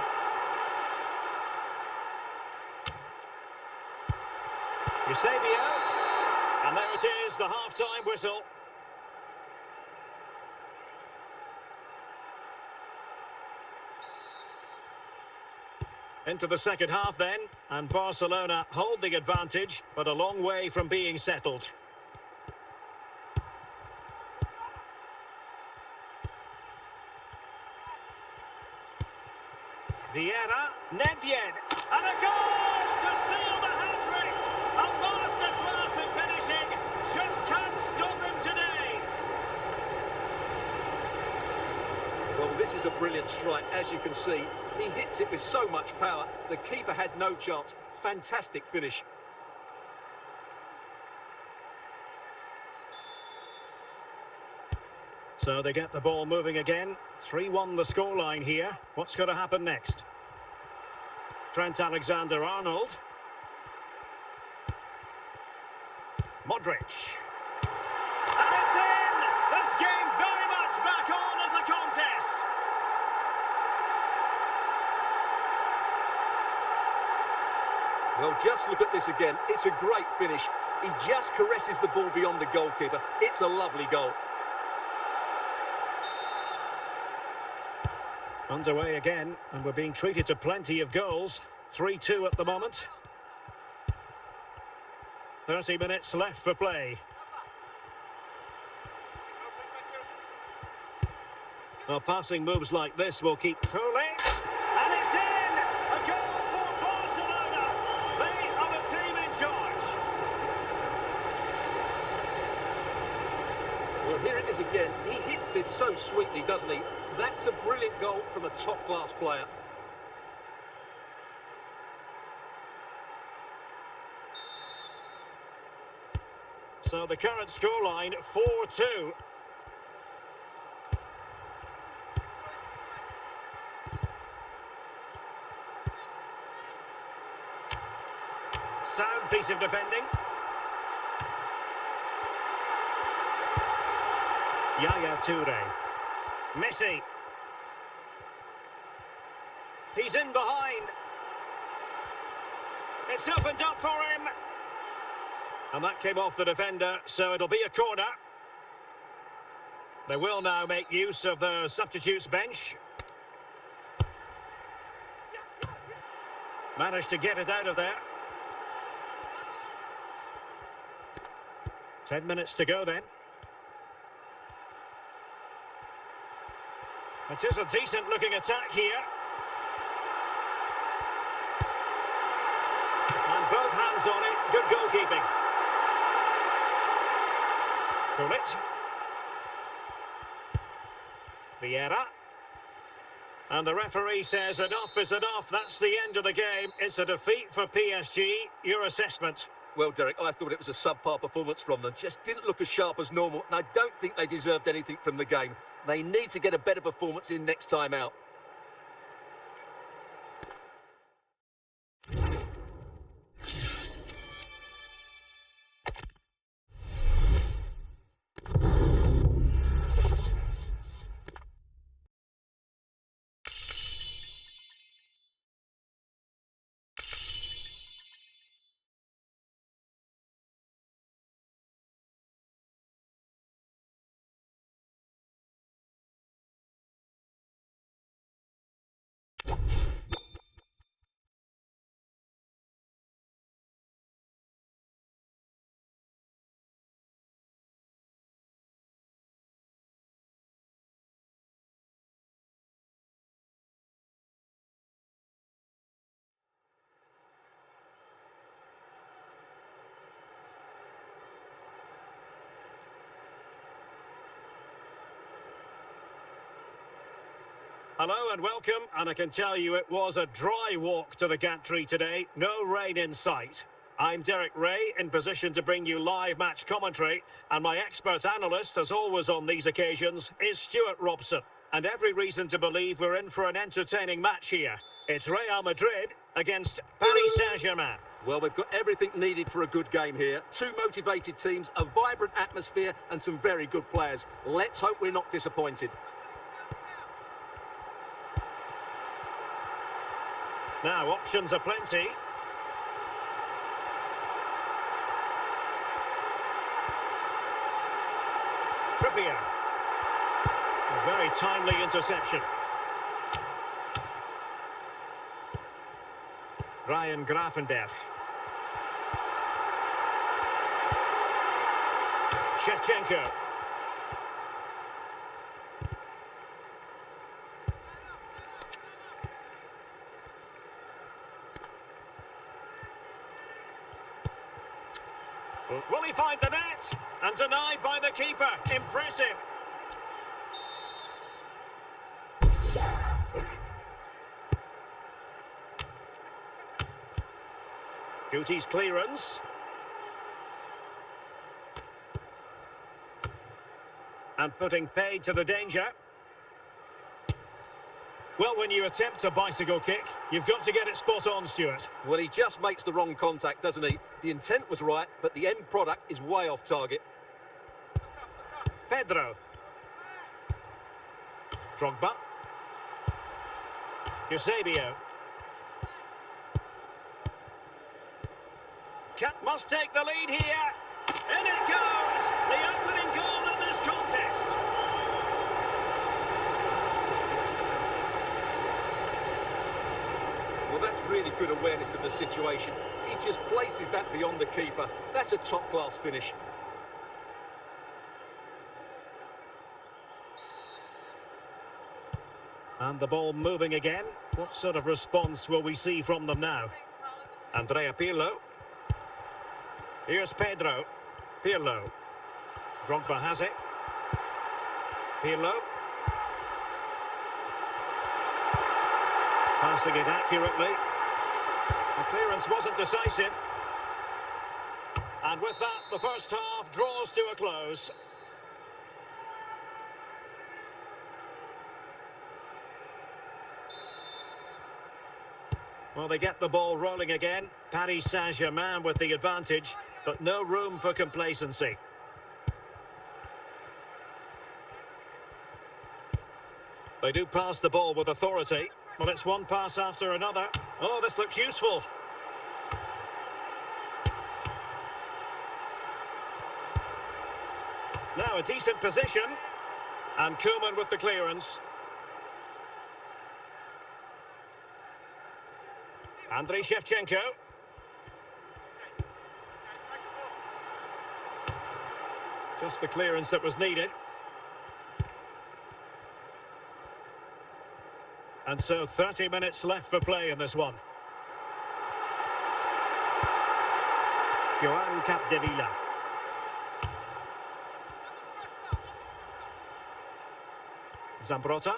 𝗃𝗵𝗂𝗵𝗁, and there it is, the half-time whistle. Into the second half then, and Barcelona hold the advantage, but a long way from being settled. Vieira, Nedved, and a goal to seal the hat-trick! A masterclass in finishing, just can't stop him today. Well, this is a brilliant strike, as you can see. He hits it with so much power, the keeper had no chance. Fantastic finish. So they get the ball moving again. 3-1 the scoreline here. What's going to happen next? Trent Alexander-Arnold. Modric. And it's in! This game very much back on as a contest. Well, just look at this again. It's a great finish. He just caresses the ball beyond the goalkeeper. It's a lovely goal. Underway again, and we're being treated to plenty of goals. 3-2 at the moment. 30 minutes left for play. Well, passing moves like this will keep cooling. And it's in! A goal for Barcelona! They are the team in charge. Well, here it is again. He hits this so sweetly, doesn't he? That's a brilliant goal from a top-class player. So the current scoreline, 4-2. Sound piece of defending. Yaya Touré. Messi. He's in behind. It's opened up for him. And that came off the defender, so it'll be a corner. They will now make use of the substitutes bench. Managed to get it out of there. 10 minutes to go then. It is a decent looking attack here. And both hands on it. Good goalkeeping. 𝗃𝗁. Vieira. And the referee says enough is enough. That's the end of the game. It's a defeat for PSG. Your assessment? Well, Derek, I thought it was a subpar performance from them. Just didn't look as sharp as normal, and I don't think they deserved anything from the game. They need to get a better performance in next time out. Hello and welcome, and I can tell you it was a dry walk to the gantry today, no rain in sight. I'm Derek Ray, in position to bring you live match commentary, and my expert analyst, as always on these occasions, is Stuart Robson. And every reason to believe we're in for an entertaining match here. It's Real Madrid against Paris Saint-Germain. Well, we've got everything needed for a good game here. Two motivated teams, a vibrant atmosphere, and some very good players. Let's hope we're not disappointed. Now, options are plenty. 𝗃𝗃𝗄𝗃. A very timely interception. Ryan Gravenberch. Shevchenko. Will he find the net? And denied by the keeper. Impressive. Guti's clearance. And putting paid to the danger. Well, when you attempt a bicycle kick, you've got to get it spot on, Stuart. Well, he just makes the wrong contact, doesn't he? The intent was right, but the end product is way off target. Pedro. Drogba. Eusebio. Must take the lead here. And it goes! The opening goal in this contest. Well, that's really good awareness of the situation. He just places that beyond the keeper. That's a top-class finish. And the ball moving again. What sort of response will we see from them now? Andrea Pirlo. Here's Pedro. Pirlo. Drogba has it. Pirlo. Passing it accurately. The clearance wasn't decisive. And with that, the first half draws to a close. Well, they get the ball rolling again. Paris Saint-Germain with the advantage, but no room for complacency. They do pass the ball with authority. Well, it's one pass after another. Oh, this looks useful. Now a decent position. And Koeman with the clearance. 𝗪𝗏𝗂𝗂. Just the clearance that was needed. And so 30 minutes left for play in this one. 𝗃𝗏𝗂𝗃𝗃. Ẓambrota.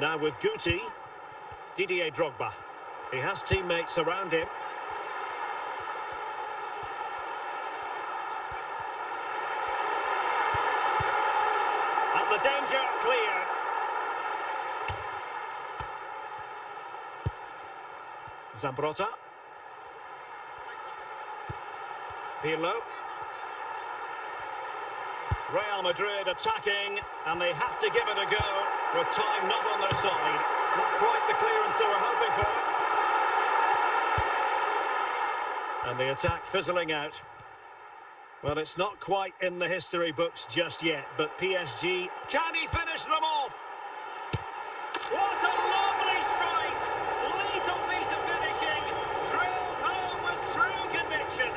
Now with Guti, Didier Drogba. He has teammates around him. And the danger clear. Ẓambrota. Pirlo. Real Madrid attacking, and they have to give it a go, with time not on their side. Not quite the clearance they were hoping for. And the attack fizzling out. Well, it's not quite in the history books just yet, but PSG, can he finish them off? What a lovely strike! Lethal piece of finishing, drilled home with true conviction.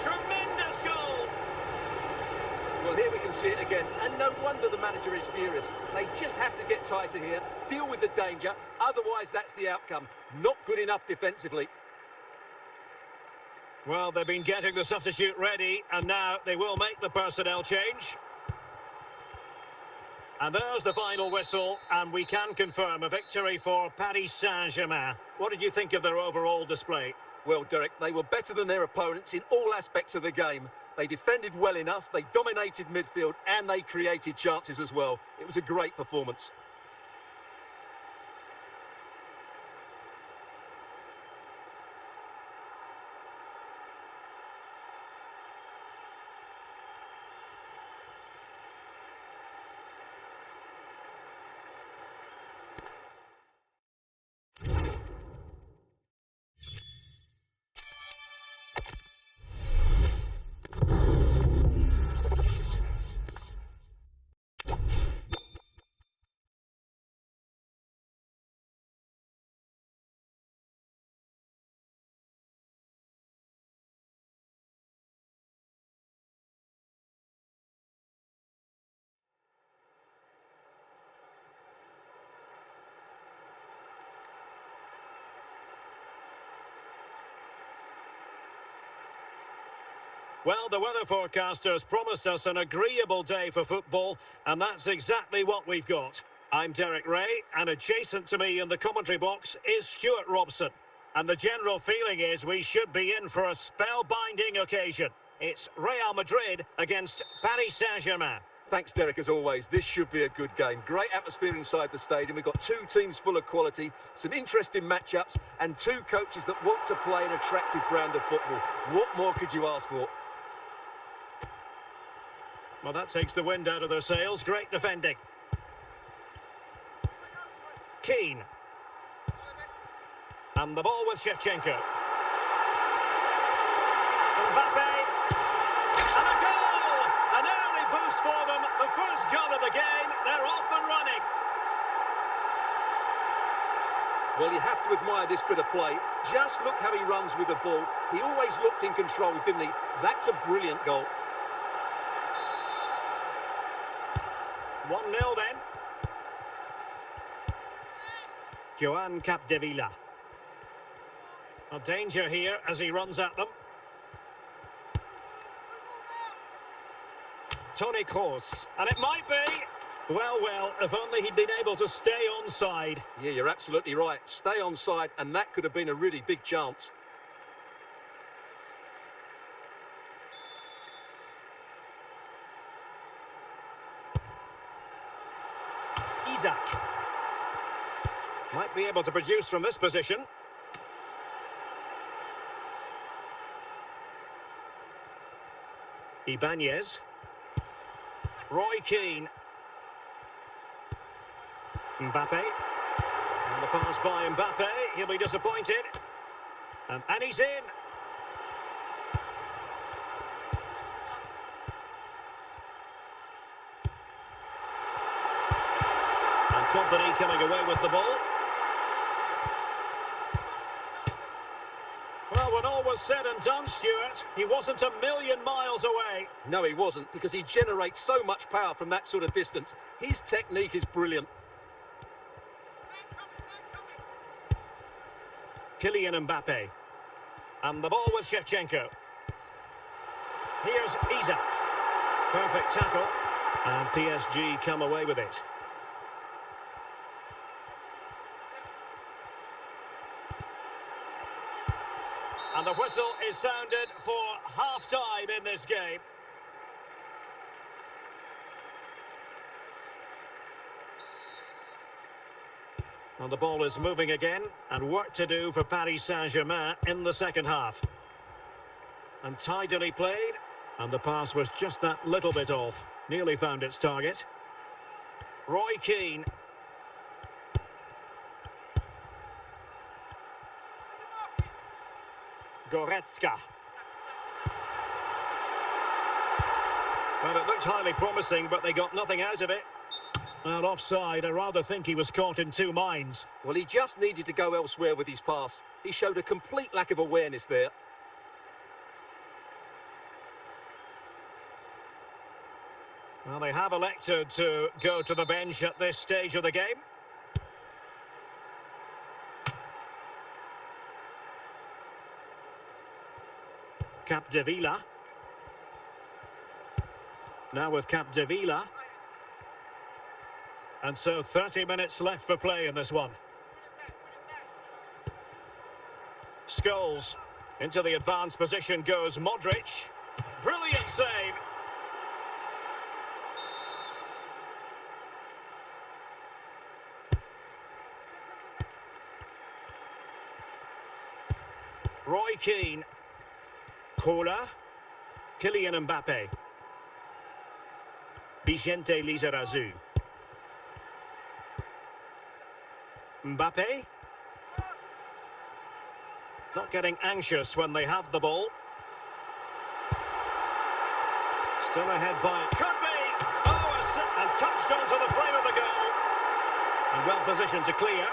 Tremendous goal! Well, here we can see it again, and no wonder the manager is furious. They just have to get tighter here, deal with the danger, otherwise that's the outcome. Not good enough defensively. Well, they've been getting the substitute ready, and now they will make the personnel change. And there's the final whistle, and we can confirm a victory for Paris Saint-Germain. What did you think of their overall display? Well, Derek, they were better than their opponents in all aspects of the game. They defended well enough, they dominated midfield, and they created chances as well. It was a great performance. Well, the weather forecasters promised us an agreeable day for football, and that's exactly what we've got. I'm Derek Ray, and adjacent to me in the commentary box is Stuart Robson. And the general feeling is we should be in for a spellbinding occasion. It's Real Madrid against Paris Saint-Germain. Thanks, Derek, as always. This should be a good game. Great atmosphere inside the stadium. We've got two teams full of quality, some interesting matchups, and two coaches that want to play an attractive brand of football. What more could you ask for? Well, that takes the wind out of their sails. Great defending. Keane. And the ball with 𝗃𝗏𝗂𝗃𝗃. Mbappe. And a goal! An early boost for them. The first goal of the game. They're off and running. Well, you have to admire this bit of play. Just look how he runs with the ball. He always looked in control, didn't he? That's a brilliant goal. 1-0 then. 𝗃𝗏𝗂𝗃𝗃. A danger here as he runs at them. Toni Kroos. And it might be. Well, if only he'd been able to stay onside. Yeah, you're absolutely right. Stay onside, and that could have been a really big chance. Isak. Might be able to produce from this position. Ibanez. Roy Keane. Mbappe. And the pass by Mbappe. He'll be disappointed. And he's in. Company coming away with the ball. Well, when all was said and done, Stuart, he wasn't a million miles away. No, he wasn't, because he generates so much power from that sort of distance. His technique is brilliant. Kylian Mbappe. And the ball with Shevchenko. Here's Isak. Perfect tackle. And PSG come away with it. And the whistle is sounded for half-time in this game. And the ball is moving again, and work to do for Paris Saint-Germain in the second half. And tidily played, and the pass was just that little bit off. Nearly found its target. Roy Keane. Goretzka. Well, it looked highly promising, but they got nothing out of it. Well, offside, I rather think he was caught in two minds. Well, he just needed to go elsewhere with his pass. He showed a complete lack of awareness there. Well, they have elected to go to the bench at this stage of the game. 𝗃𝗵𝗂𝗂𝗵𝗁. Now with 𝗃𝗵𝗂𝗂𝗵𝗁. And so 30 minutes left for play in this one. Scholes. Into the advanced position goes Modric. Brilliant save. Roy Keane. Kola. Kylian Mbappe. 𝗵𝗵𝗄𝗃. Mbappe. Not getting anxious when they have the ball. Still ahead by... Could be! Oh, and touched onto the frame of the goal. And well positioned to clear.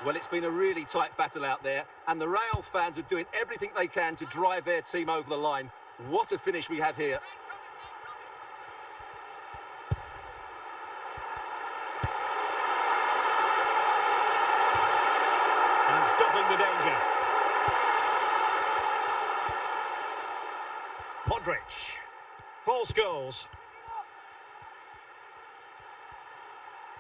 Well, it's been a really tight battle out there, and the Real fans are doing everything they can to drive their team over the line. What a finish we have here. And stopping the danger. Modric. Paul Scholes.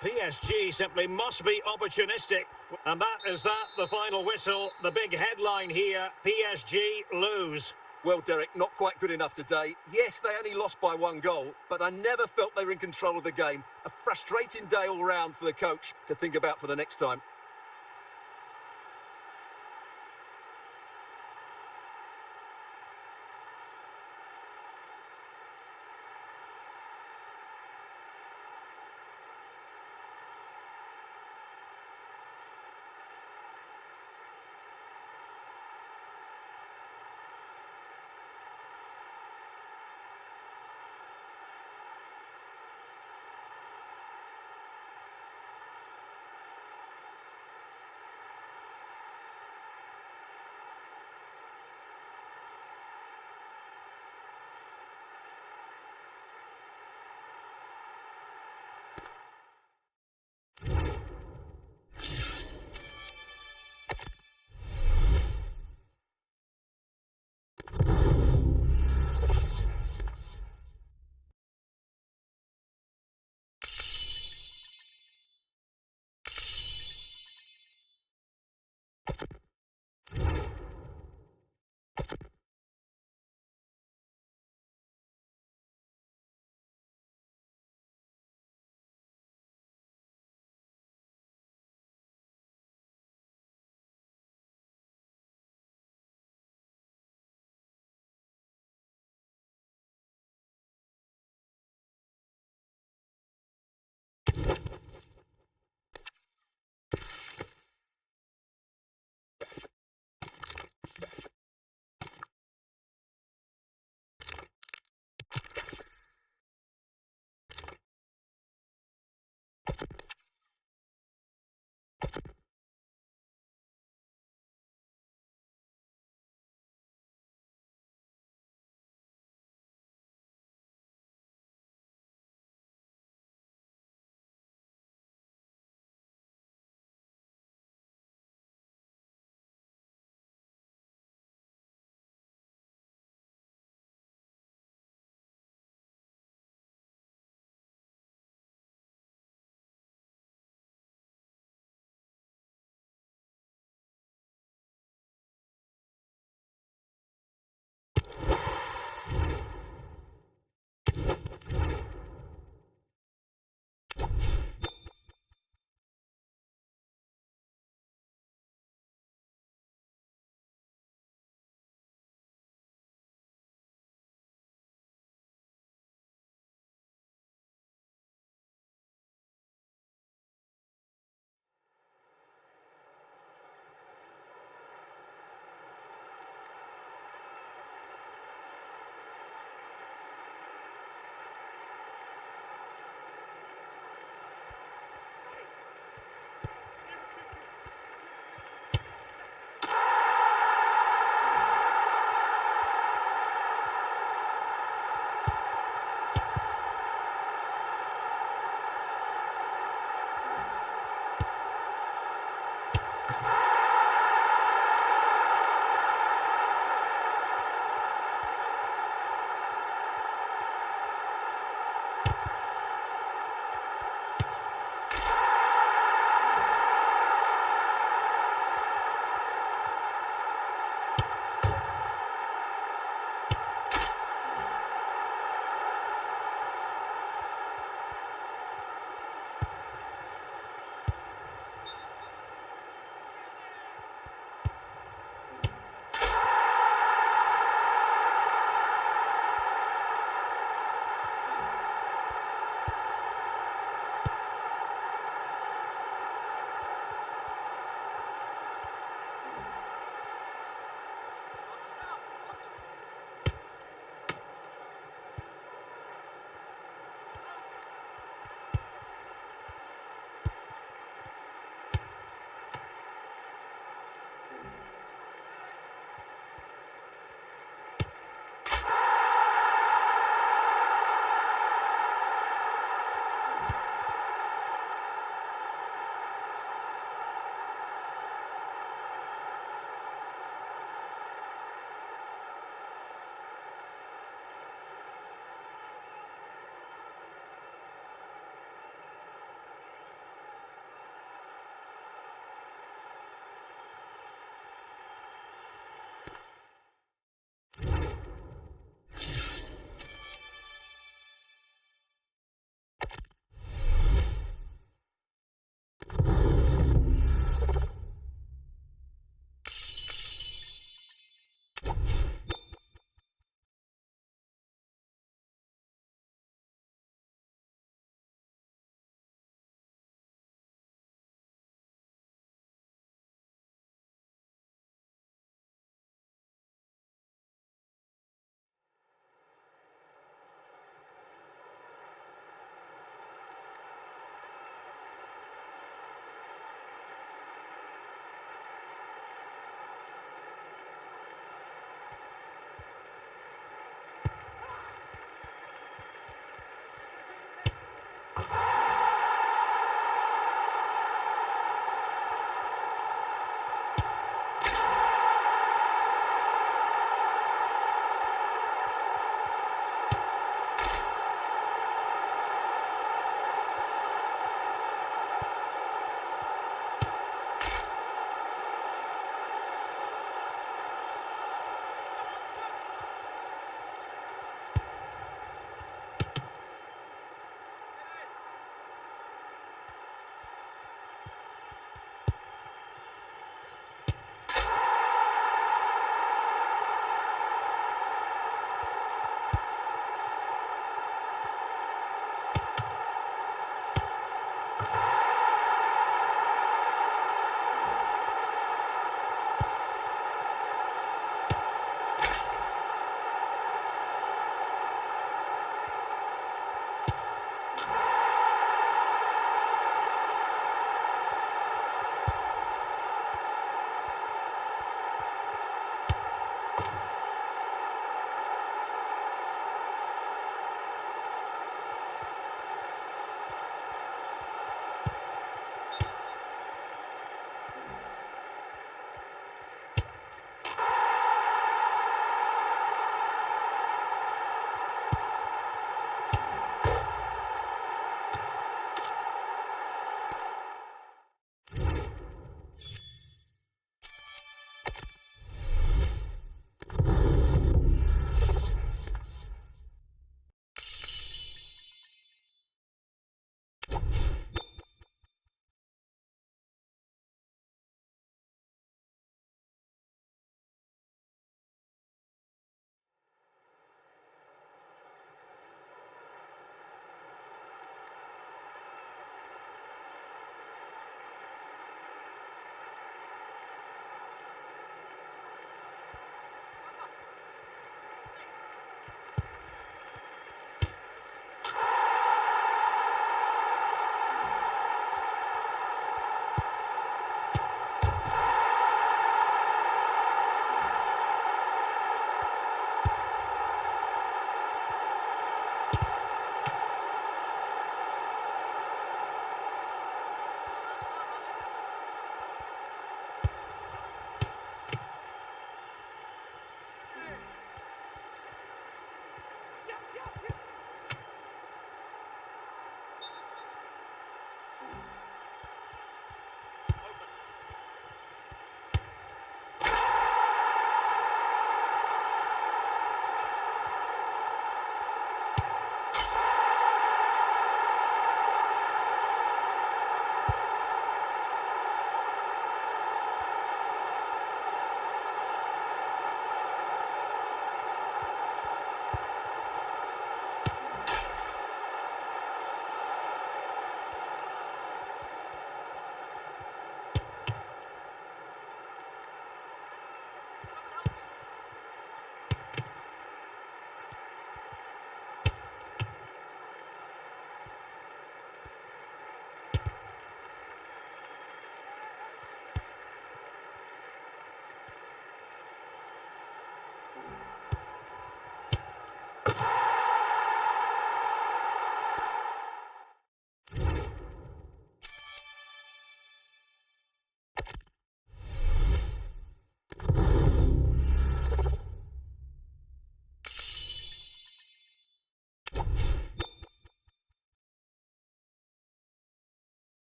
PSG simply must be opportunistic. And that is the final whistle. The big headline here, PSG lose. Well, Derek, not quite good enough today. Yes, they only lost by 1 goal, but I never felt they were in control of the game. A frustrating day all round for the coach to think about for the next time.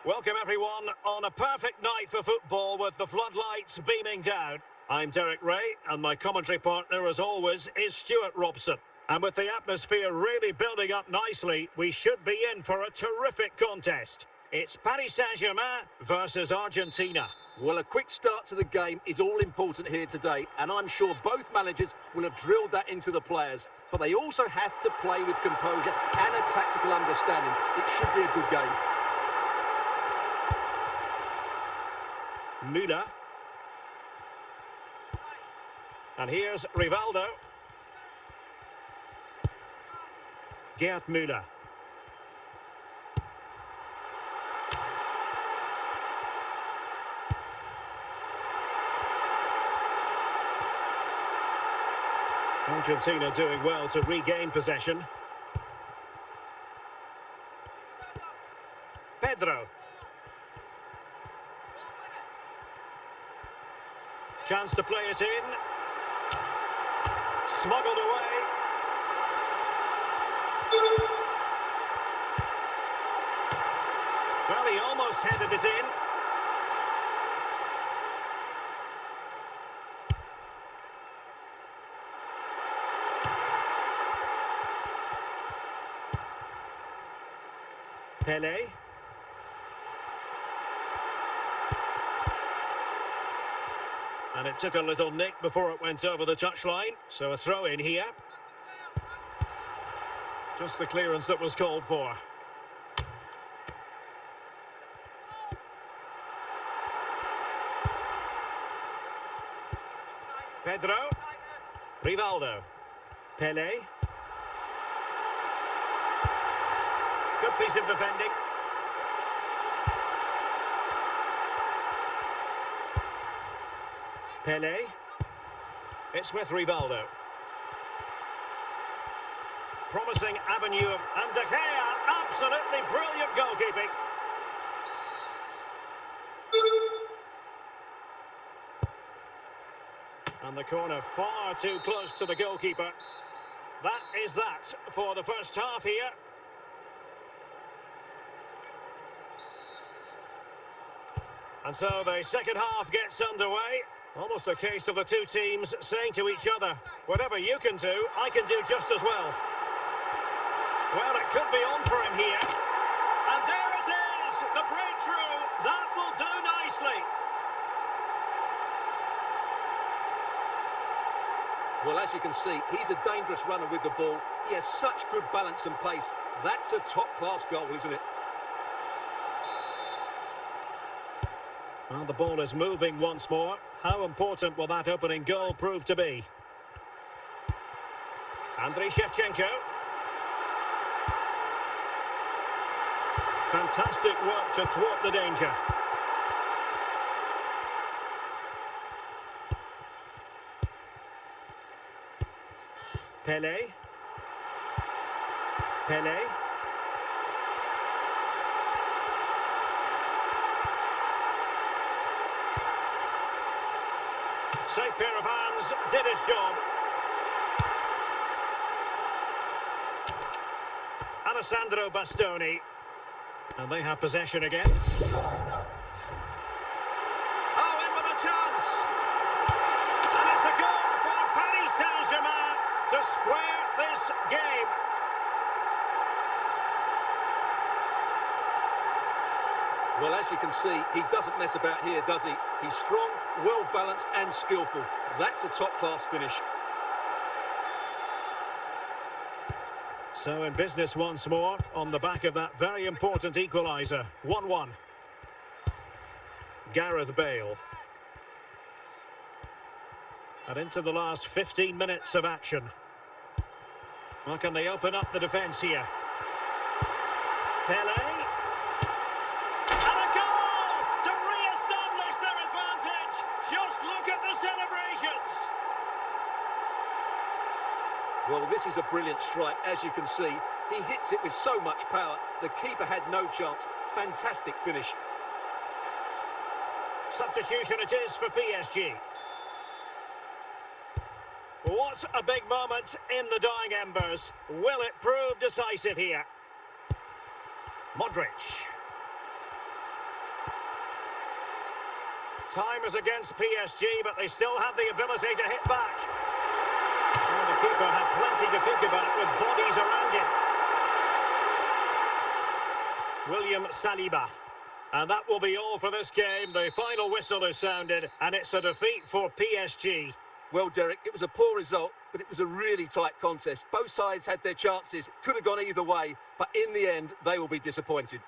Welcome everyone on a perfect night for football with the floodlights beaming down. I'm Derek Ray and my commentary partner as always is Stuart Robson. And with the atmosphere really building up nicely, we should be in for a terrific contest. It's Paris Saint-Germain versus Argentina. Well, a quick start to the game is all important here today, and I'm sure both managers will have drilled that into the players. But they also have to play with composure and a tactical understanding. It should be a good game. Müller. And here's Rivaldo. Gerd Müller. Argentina doing well to regain possession. Pedro. Chance to play it in. Smuggled away. Well, he almost headed it in. Pelé. And it took a little nick before it went over the touchline, so a throw in here. Just the clearance that was called for. Pedro. Rivaldo. Pelé. Good piece of defending. Pelé. It's with Rivaldo. Promising avenue of... And De Gea, absolutely brilliant goalkeeping. And the corner far too close to the goalkeeper. That is that for the first half here. And so the second half gets underway. Almost a case of the two teams saying to each other, whatever you can do, I can do just as well. Well, it could be on for him here. And there it is, the breakthrough. That will do nicely. Well, as you can see, he's a dangerous runner with the ball. He has such good balance and pace. That's a top-class goal, isn't it? Well, the ball is moving once more. How important will that opening goal prove to be? 𝗏ощ𝗏. Fantastic work to thwart the danger. Pelé. Pelé. Safe pair of hands, did his job. Alessandro Bastoni. And they have possession again. Oh, in with a chance. And it's a goal for Paris Saint-Germain to square this game. Well, as you can see, he doesn't mess about here, does he? He's strong, well-balanced and skillful. That's a top-class finish. So in business once more, on the back of that very important equaliser. 1-1. Gareth Bale. And into the last 15 minutes of action. Well, can they open up the defence here? Pelé. Well, this is a brilliant strike, as you can see. He hits it with so much power. The keeper had no chance. Fantastic finish. Substitution it is for PSG. What a big moment in the dying embers. Will it prove decisive here? Modric. Time is against PSG, but they still have the ability to hit back. And the keeper had plenty to think about with bodies around him. William Saliba. And that will be all for this game. The final whistle is sounded, and it's a defeat for PSG. Well, Derek, it was a poor result, but it was a really tight contest. Both sides had their chances, could have gone either way, but in the end, they will be disappointed.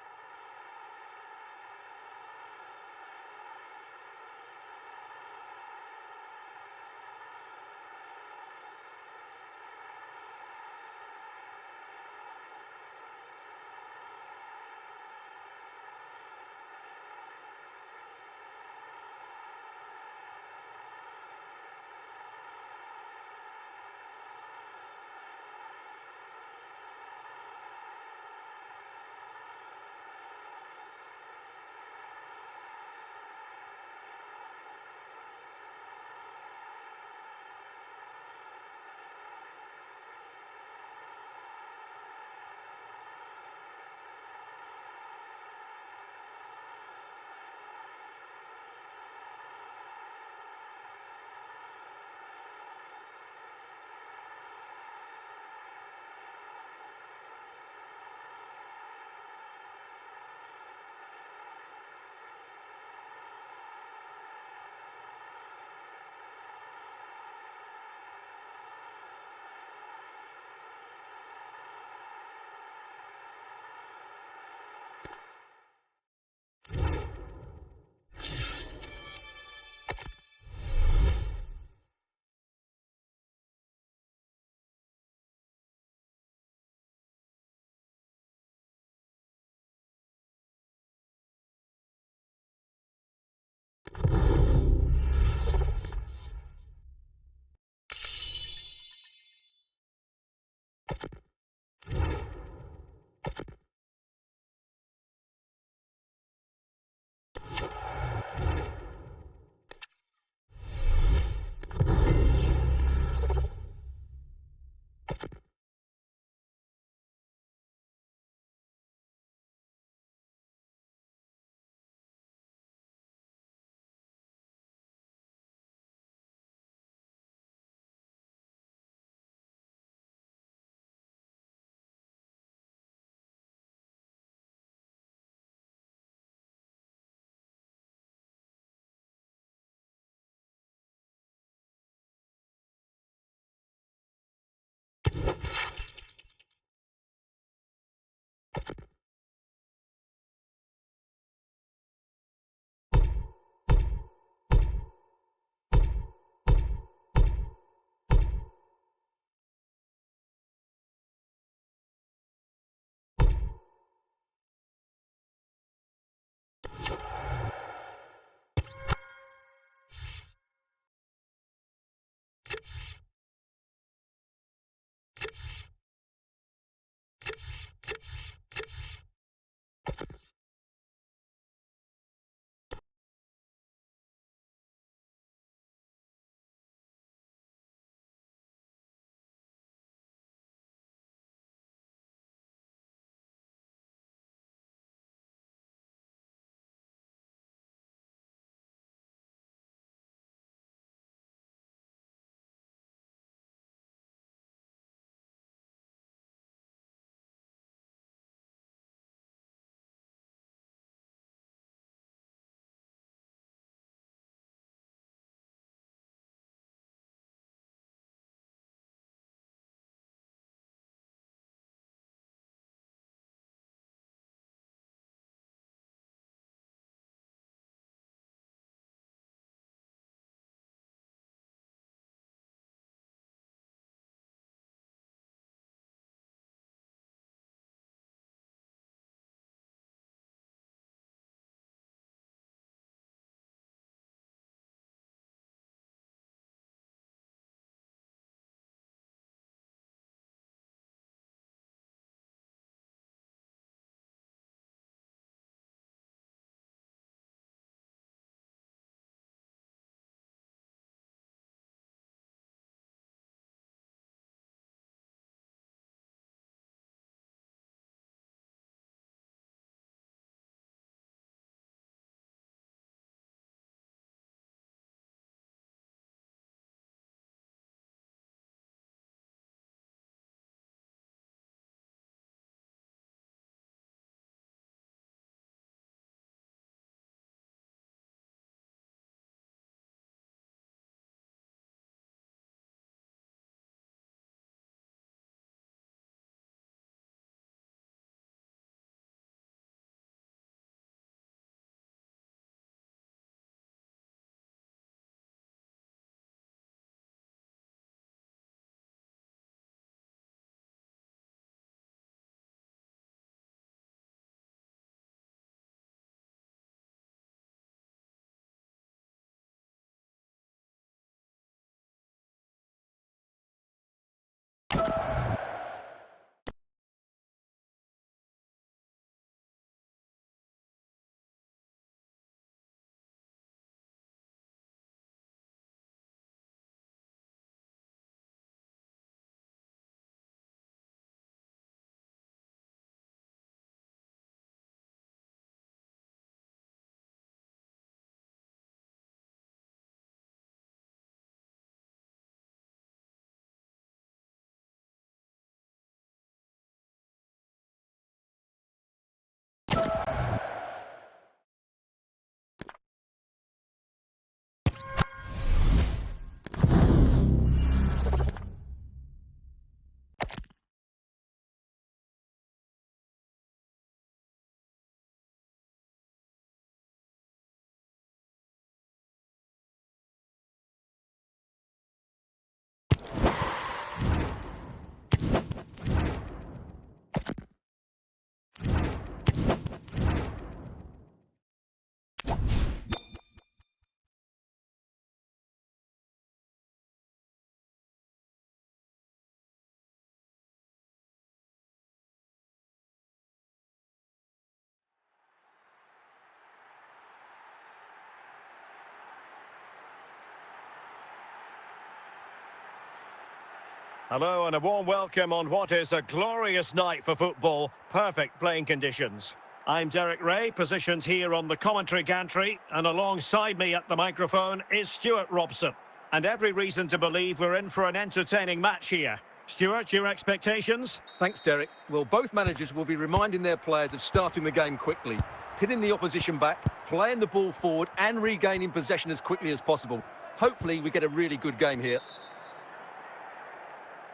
Hello and a warm welcome on what is a glorious night for football. Perfect playing conditions. I'm Derek Ray, positioned here on the commentary gantry, and alongside me at the microphone is Stuart Robson. And every reason to believe we're in for an entertaining match here. Stuart, your expectations? Thanks, Derek. Well, both managers will be reminding their players of starting the game quickly, pinning the opposition back, playing the ball forward and regaining possession as quickly as possible. Hopefully we get a really good game here.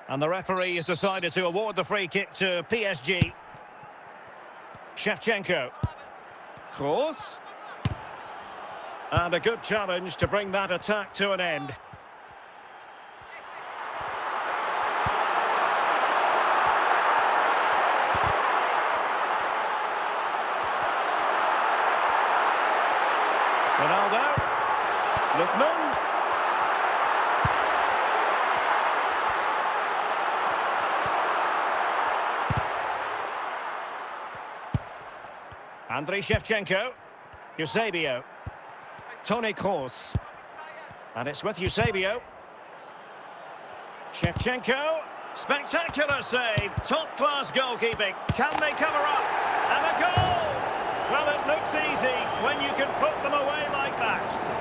And the referee has decided to award the free kick to PSG. 𝗃𝗫𝗄𝗃. Cross. And a good challenge to bring that attack to an end. Ronaldo. 𝗏𝗏𝗏. 𝗃𝗫𝗄𝗃. Eusebio. Toni Kroos. And it's with Eusebio. 𝗃𝗫𝗄𝗃. Spectacular save. Top-class goalkeeping. Can they cover up? And a goal! Well, it looks easy when you can put them away like that.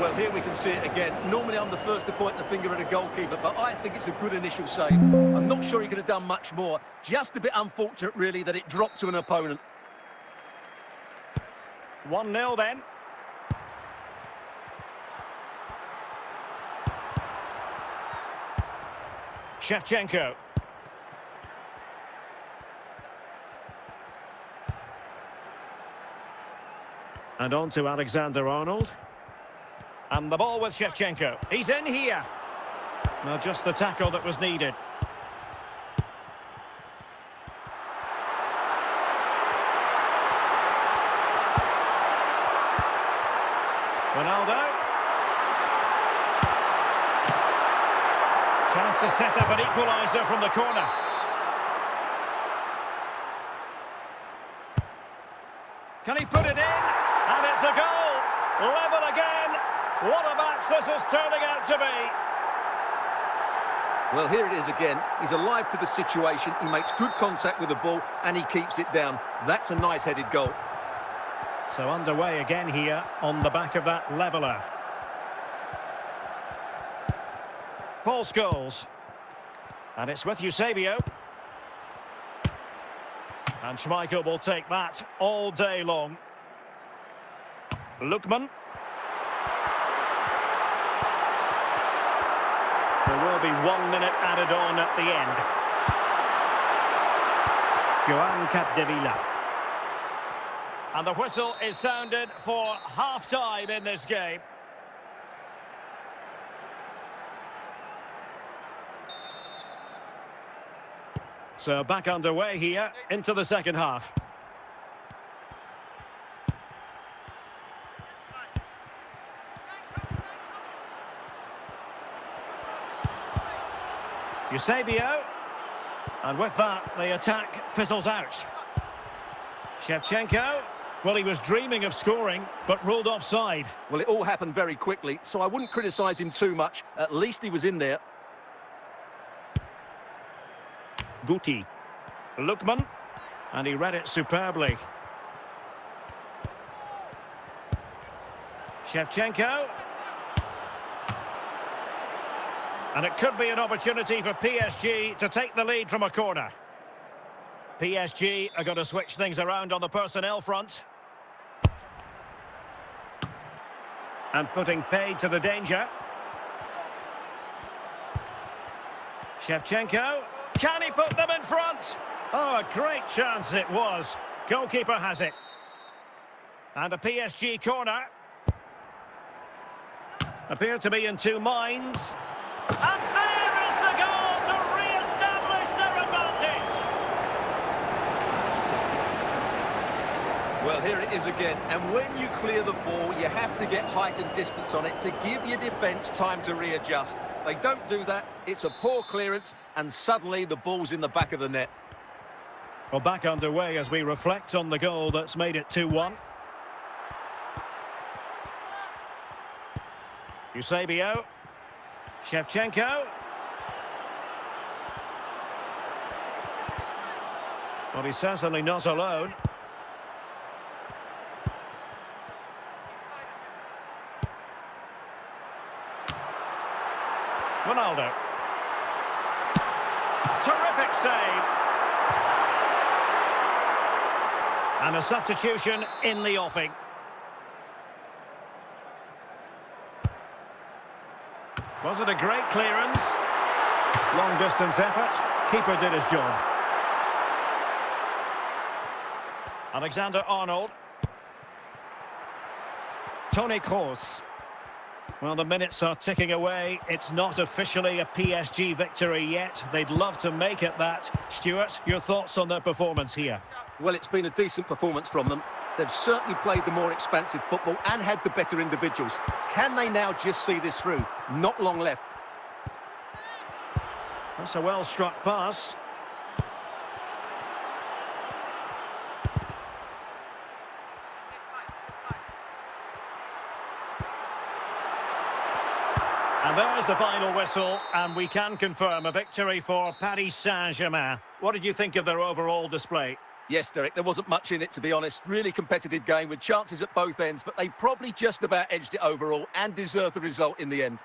Well, here we can see it again. Normally I'm the first to point the finger at a goalkeeper, but I think it's a good initial save. I'm not sure he could have done much more. Just a bit unfortunate, really, that it dropped to an opponent. 1-0 then. 𝗃𝗫𝗄𝗃. And on to Alexander-Arnold. And the ball with 𝗃𝗫𝗄𝗃. He's in here. Now just the tackle that was needed. Ronaldo. Chance to set up an equaliser from the corner. Can he put it in? And it's a goal. Level again. What a match this is turning out to be. Well, here it is again. He's alive to the situation. He makes good contact with the ball and he keeps it down. That's a nice headed goal. So underway again here on the back of that leveller. Paul Scholes. And it's with Eusebio. And Schmeichel will take that all day long. 𝗏𝗏𝗏. There will be 1 minute added on at the end. Johan Capdevila. And the whistle is sounded for half-time in this game. So back underway here into the second half. Eusebio. And with that, the attack fizzles out. 𝗃𝗫𝗄𝗃. Well, he was dreaming of scoring, but ruled offside. Well, it all happened very quickly, so I wouldn't criticise him too much. At least he was in there. Guti. 𝗏𝗏𝗏. And he read it superbly. 𝗃𝗫𝗄𝗃. And it could be an opportunity for PSG to take the lead from a corner. PSG are going to switch things around on the personnel front. And putting paid to the danger. 𝗃𝗫𝗄𝗃. Can he put them in front? Oh, a great chance it was. Goalkeeper has it. And a PSG corner. Appear to be in two minds. And there is the goal to re-establish their advantage. Well, here it is again. And when you clear the ball, you have to get height and distance on it to give your defence time to readjust. They don't do that. It's a poor clearance, and suddenly the ball's in the back of the net. Well, back underway as we reflect on the goal that's made it 2-1. Eusebio. Shevchenko. Well, he's certainly not alone. Ronaldo. Terrific save. And a substitution in the offing. Was it a great clearance? Long distance effort. Keeper did his job. Alexander-Arnold. Toni Kroos. Well, the minutes are ticking away. It's not officially a PSG victory yet. They'd love to make it that. Stuart, your thoughts on their performance here? Well, it's been a decent performance from them. They've certainly played the more expansive football and had the better individuals. Can they now just see this through? Not long left. That's a well-struck pass. And there's the final whistle, and we can confirm a victory for Paris Saint-Germain. What did you think of their overall display? Yes, Derek, there wasn't much in it, to be honest. Really competitive game with chances at both ends, but they probably just about edged it overall and deserved the result in the end.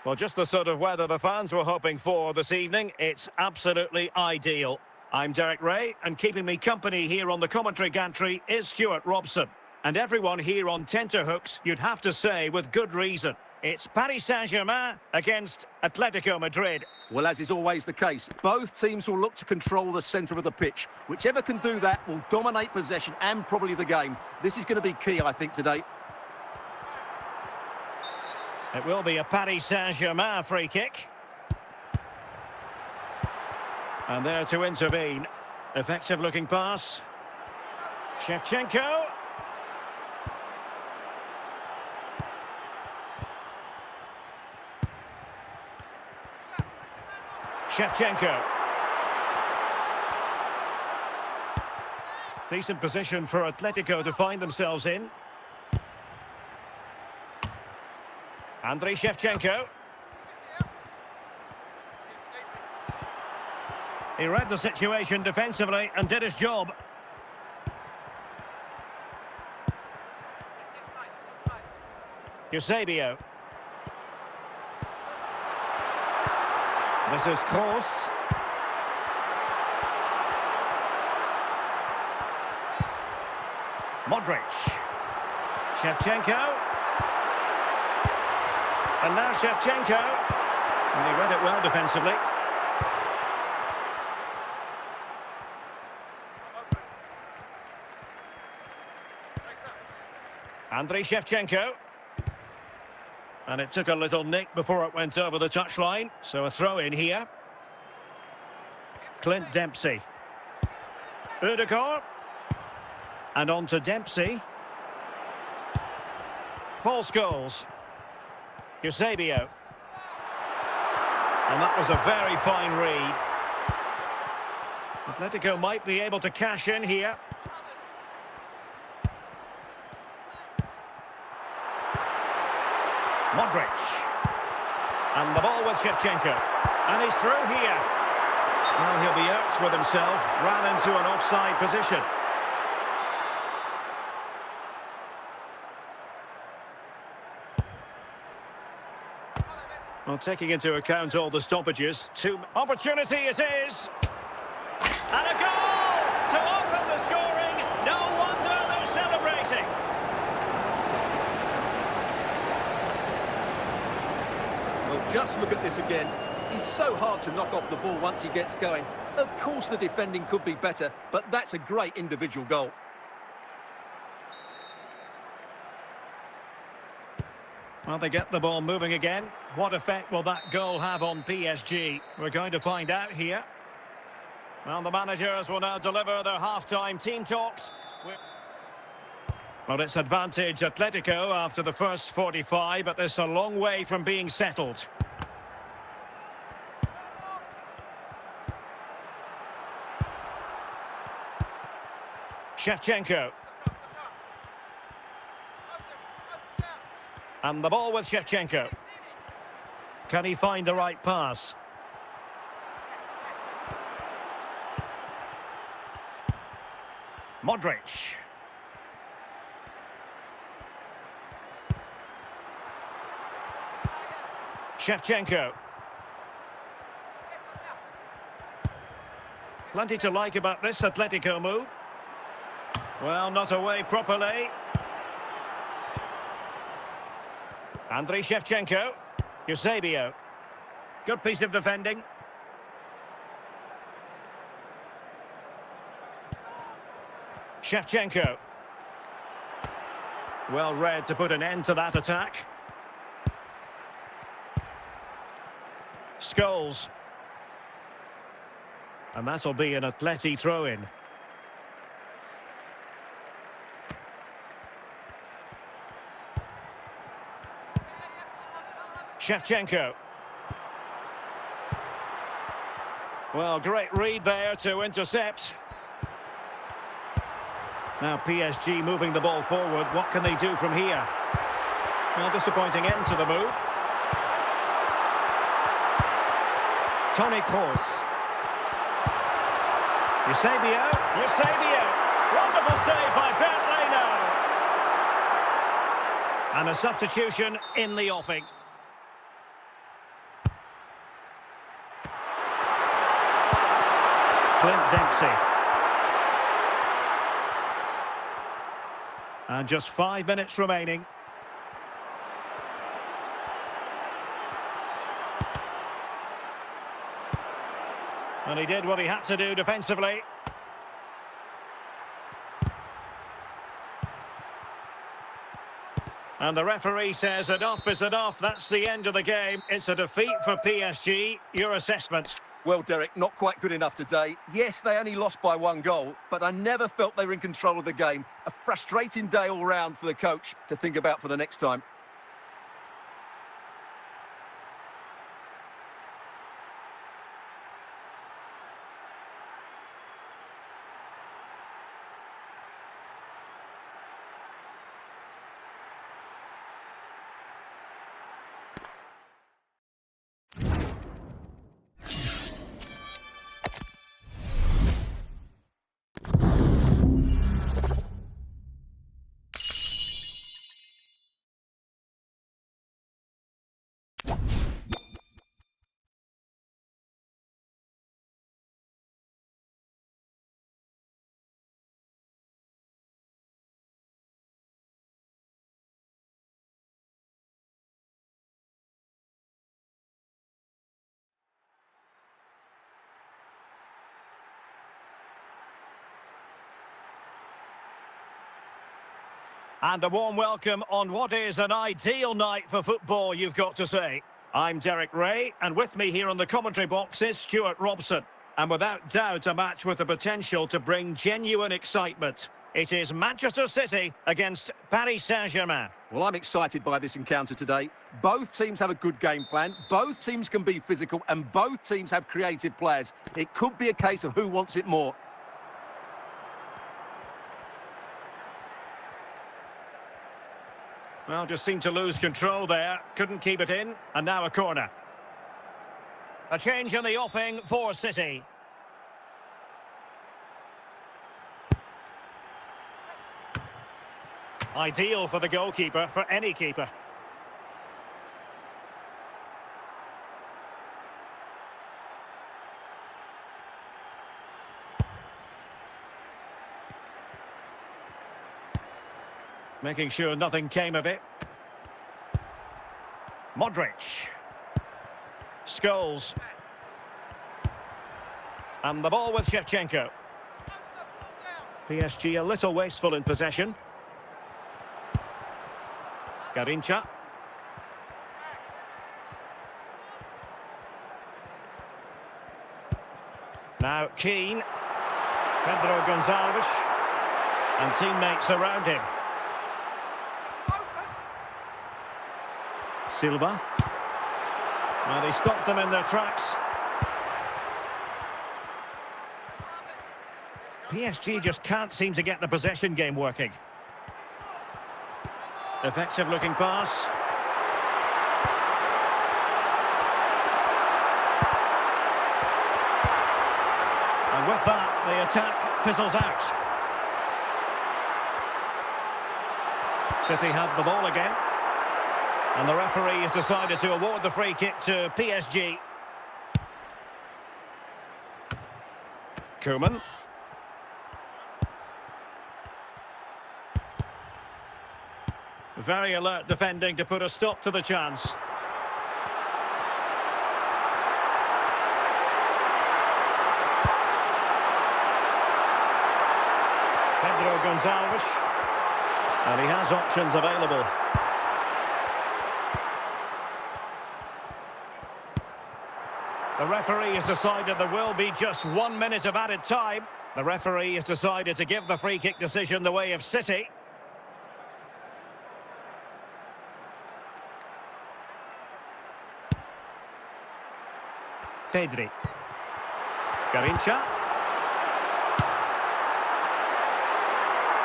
Well, just the sort of weather the fans were hoping for this evening. It's absolutely ideal. I'm Derek Ray, and keeping me company here on the commentary gantry is Stuart Robson. And everyone here on tenterhooks, you'd have to say with good reason. It's Paris Saint-Germain against Atletico Madrid. Well, as is always the case, both teams will look to control the centre of the pitch. Whichever can do that will dominate possession and probably the game. This is going to be key, I think, today. It will be a Paris Saint-Germain free kick. And there to intervene. Effective looking pass. Shevchenko. Shevchenko. Decent position for Atletico to find themselves in. Andriy Shevchenko. He read the situation defensively and did his job. 𝗃𝗏𝗂. This is Kroos. Modric. Shevchenko. And now Shevchenko. And he read it well defensively. Andriy Shevchenko. And it took a little nick before it went over the touchline. So a throw in here. Clint Dempsey. Ødegaard. And on to Dempsey. Paul Scholes. 𝗃𝗏𝗂. And that was a very fine read. Atletico might be able to cash in here. Modric. And the ball with Shevchenko. And he's through here. Well, he'll be irked with himself. Ran into an offside position. Well, taking into account all the stoppages, opportunity it is. And a goal to open the scoring. No wonder they're celebrating. Just look at this again. He's so hard to knock off the ball once he gets going. Of course the defending could be better, but that's a great individual goal. Well, they get the ball moving again. What effect will that goal have on PSG? We're going to find out here. Well, the managers will now deliver their half-time team talks. Well, it's advantage Atletico after the first 45, but it's a long way from being settled. Shevchenko. And the ball with Shevchenko. Can he find the right pass? Modric. Shevchenko. Plenty to like about this Atletico move. Well, not away properly. Andriy Shevchenko. 𝗃𝗏𝗂𝗂. Good piece of defending. Shevchenko. Well read to put an end to that attack. Scholes. And that'll be an Atleti throw-in. Shevchenko. Well, great read there to intercept. Now PSG moving the ball forward. What can they do from here? Well, disappointing end to the move. Toni Kroos. 𝗖𝗎𝗂𝗂. Wonderful save by Bernd Leno. And a substitution in the offing. Clint Dempsey. And just 5 minutes remaining. And he did what he had to do defensively. And the referee says enough is enough. That's the end of the game. It's a defeat for PSG. Your assessment? Well, Derek, not quite good enough today. Yes, they only lost by 1 goal, but I never felt they were in control of the game. A frustrating day all round for the coach to think about for the next time. And a warm welcome on what is an ideal night for football, you've got to say. I'm Derek Ray, and with me here on the commentary box is Stuart Robson. And without doubt, a match with the potential to bring genuine excitement. It is Manchester City against Paris Saint-Germain. Well, I'm excited by this encounter today. Both teams have a good game plan, both teams can be physical, and both teams have creative players. It could be a case of who wants it more. Well, just seemed to lose control there. Couldn't keep it in. And now a corner. A change in the offing for City. Ideal for the goalkeeper, for any keeper. Making sure nothing came of it. Modric. Scholes. And the ball with Shevchenko. PSG a little wasteful in possession. 𝗂𝗏𝗄. Now Keane. Pedro Gonçalves. And teammates around him. Silva. Well, he stopped them in their tracks. PSG just can't seem to get the possession game working. Effective looking pass. And with that, the attack fizzles out. City have the ball again. And the referee has decided to award the free kick to PSG. Koeman. Very alert defending to put a stop to the chance. Pedro Gonçalves. And he has options available. The referee has decided there will be just 1 minute of added time. The referee has decided to give the free kick decision the way of City. Pedri. 𝗂𝗏𝗄.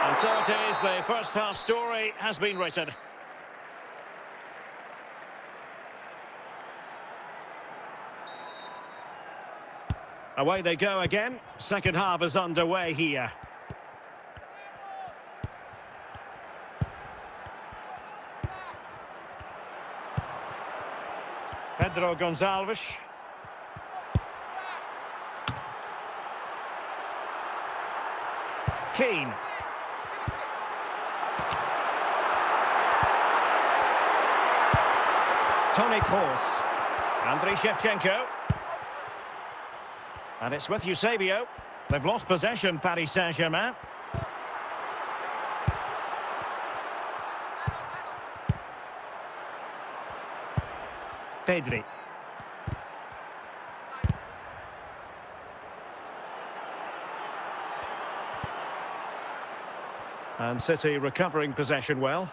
And so it is, the first half story has been written. Away they go again. Second half is underway here. Pedro Gonçalves. Keane. 𝗃𝗏𝗂𝗃𝗃. Andriy Shevchenko. And it's with Eusebio. They've lost possession, Paris Saint-Germain. Pedri. And City recovering possession well.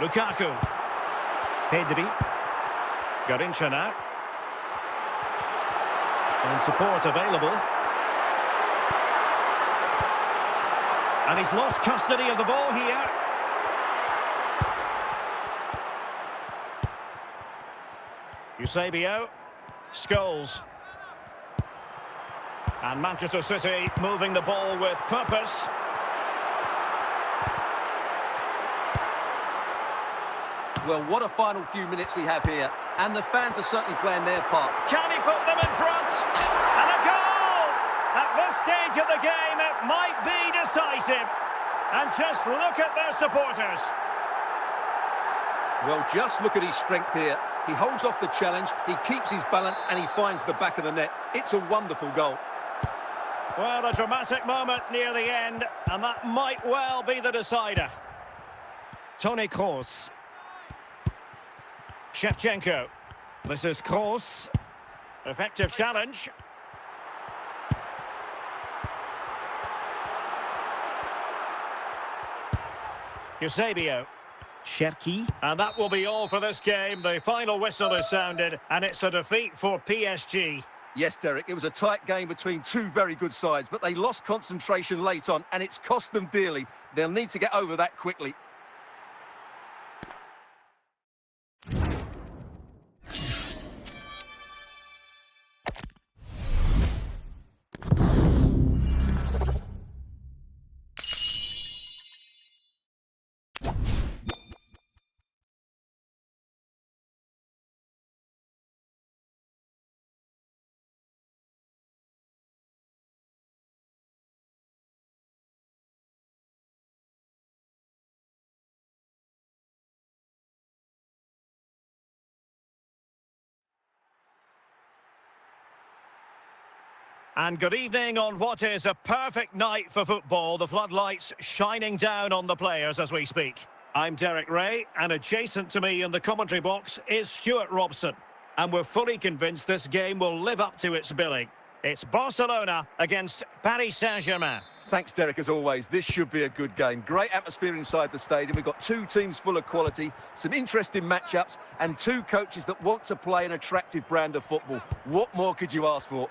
Lukaku. Pedri. 𝗂𝗏𝗄 now. And support available. And he's lost custody of the ball here. Eusebio. Scholes. And Manchester City moving the ball with purpose. Well, what a final few minutes we have here. And the fans are certainly playing their part. Can he put them in front? And a goal! At this stage of the game, it might be decisive. And just look at their supporters. Well, just look at his strength here. He holds off the challenge, he keeps his balance, and he finds the back of the net. It's a wonderful goal. Well, a dramatic moment near the end, and that might well be the decider. Toni Kroos. Shevchenko. This is Kroos. Effective challenge. Eusebio. 𝗪𝗓𝗄𝗏. And that will be all for this game. The final whistle is sounded, and it's a defeat for PSG. Yes, Derek, it was a tight game between two very good sides, but they lost concentration late on, and it's cost them dearly. They'll need to get over that quickly. And good evening on what is a perfect night for football. The floodlights shining down on the players as we speak. I'm Derek Ray, and adjacent to me in the commentary box is Stuart Robson. And we're fully convinced this game will live up to its billing. It's Barcelona against Paris Saint-Germain. Thanks, Derek, as always. This should be a good game. Great atmosphere inside the stadium. We've got two teams full of quality, some interesting matchups, and two coaches that want to play an attractive brand of football. What more could you ask for?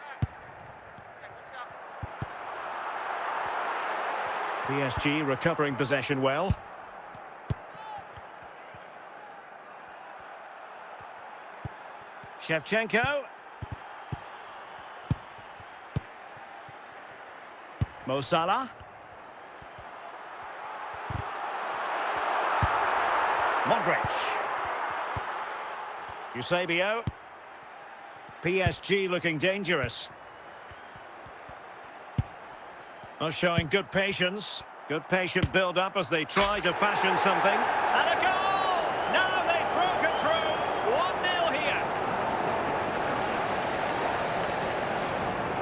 PSG recovering possession well. 𝗃𝗏𝗂𝗏. Mo Salah. Modric. 𝗃𝗏𝗄𝗽. PSG looking dangerous. Not showing good patience. Good patient build-up as they try to fashion something. And a goal! Now they've broken through. 1-0 here.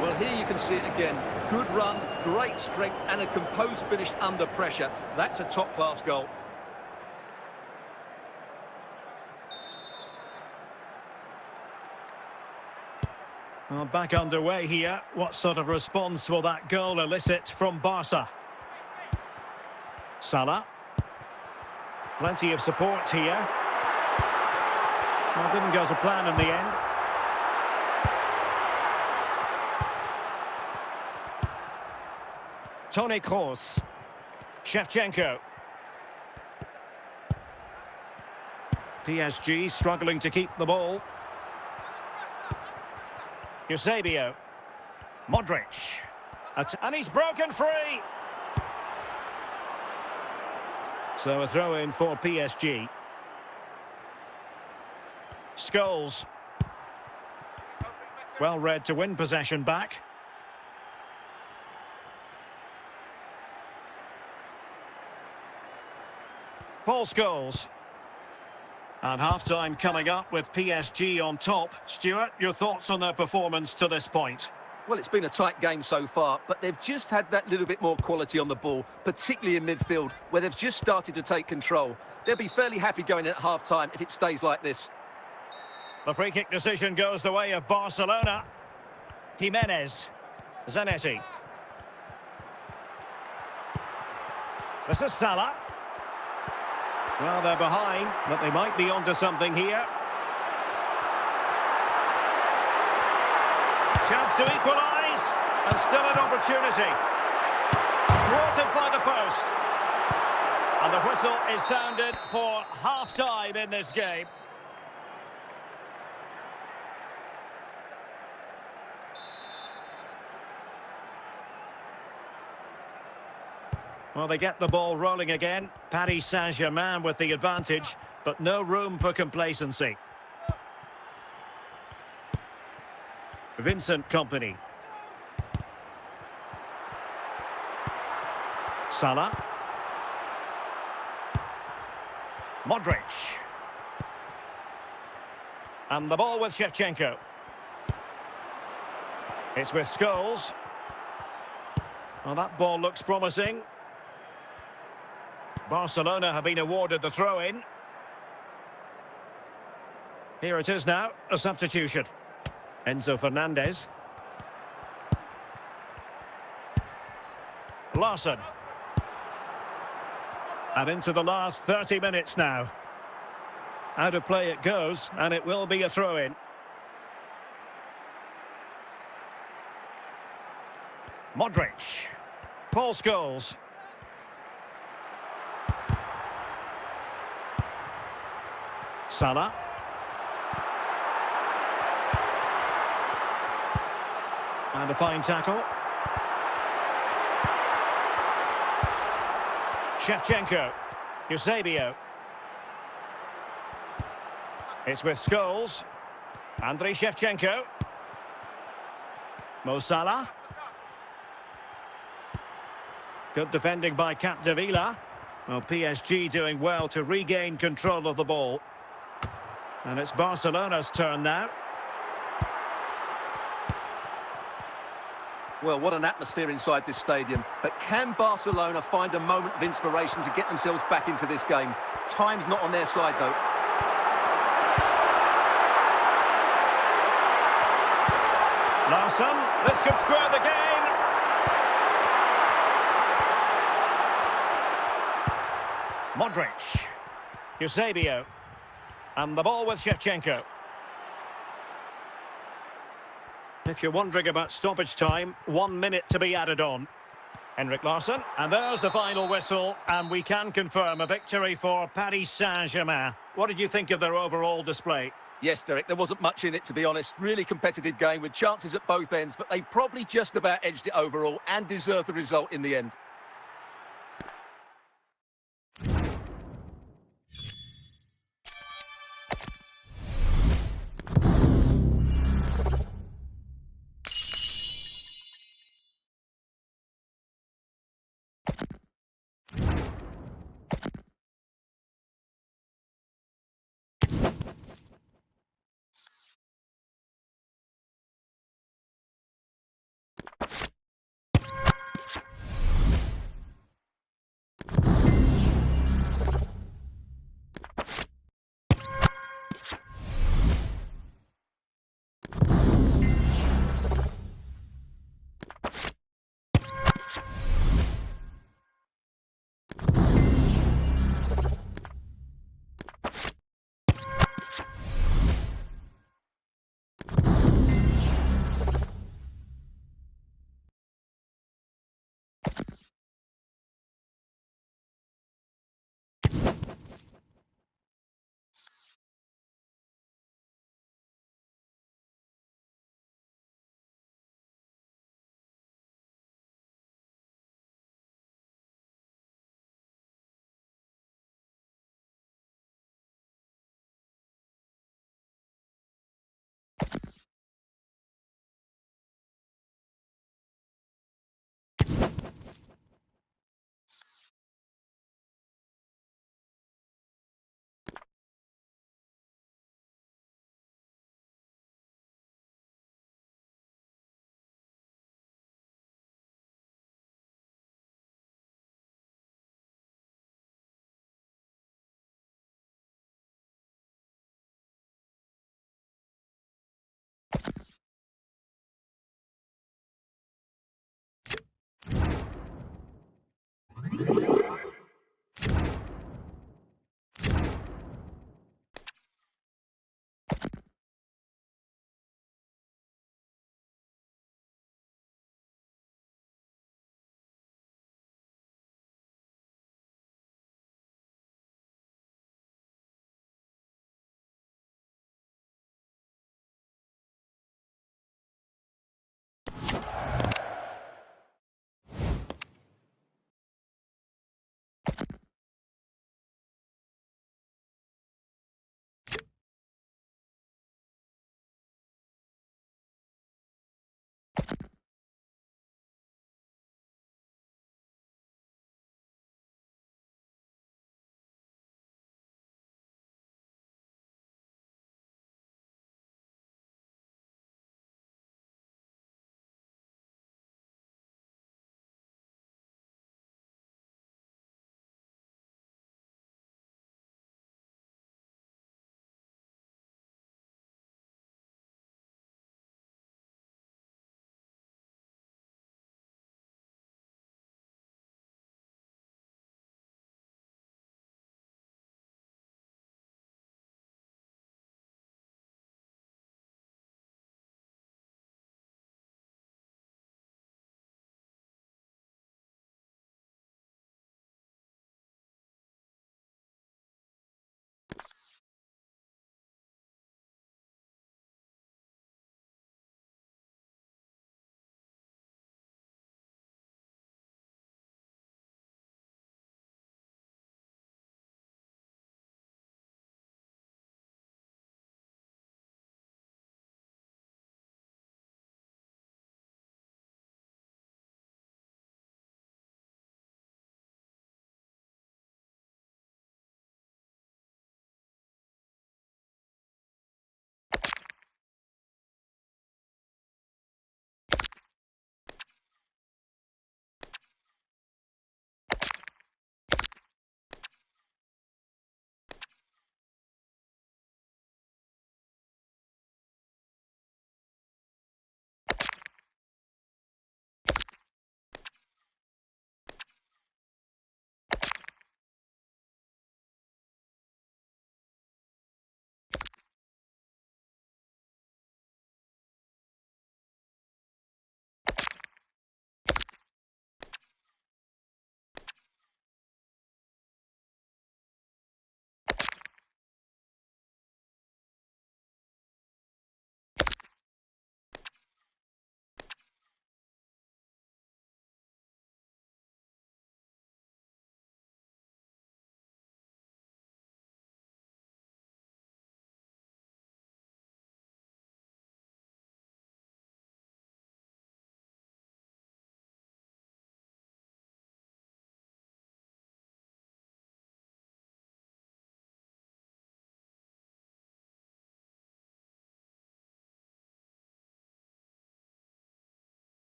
Well, here you can see it again. Good run, great strength, and a composed finish under pressure. That's a top-class goal. Well, back underway here. What sort of response will that goal elicit from Barca? Salah. Plenty of support here. Well, didn't go to plan in the end. Toni Kroos. 𝗃𝗏𝗄𝗏. PSG struggling to keep the ball. Eusebio. Modric. And he's broken free. So a throw in for PSG. Scholes. Well read to win possession back. Paul Scholes. And half-time coming up with PSG on top. Stuart, your thoughts on their performance to this point? Well, it's been a tight game so far, but they've just had that little bit more quality on the ball, particularly in midfield, where they've just started to take control. They'll be fairly happy going in at half-time if it stays like this. The free-kick decision goes the way of Barcelona. Jimenez. Zanetti. This is Salah. Well, they're behind, but they might be onto something here. Chance to equalise, and still an opportunity. Thwarted by the post. And the whistle is sounded for half-time in this game. Well, they get the ball rolling again. Paris Saint-Germain with the advantage, but no room for complacency. Vincent Kompany. Salah. Modric. And the ball with 𝗃𝗏𝗄𝗏. It's with Scholes. Well, that ball looks promising. Barcelona have been awarded the throw-in. Here it is now, a substitution. Enzo Fernandez. Larson. And into the last 30 minutes now. Out of play it goes, and it will be a throw-in. Modric. Paul Scholes. Salah. And a fine tackle. 𝗃𝗏𝗄𝗏. Eusebio. It's with Scholes. Andriy 𝗃𝗏𝗄𝗏. Mo Salah. Good defending by 𝗃𝗏𝗄𝗏. Well, PSG doing well to regain control of the ball. And it's Barcelona's turn now. Well, what an atmosphere inside this stadium. But can Barcelona find a moment of inspiration to get themselves back into this game? Time's not on their side, though. Larson, this could square the game. Modric. Eusebio. And the ball with Shevchenko. If you're wondering about stoppage time, 1 minute to be added on. Henrik Larsson, and there's the final whistle, and we can confirm a victory for Paris Saint-Germain. What did you think of their overall display? Yes, Derek, there wasn't much in it, to be honest. Really competitive game with chances at both ends, but they probably just about edged it overall and deserved the result in the end.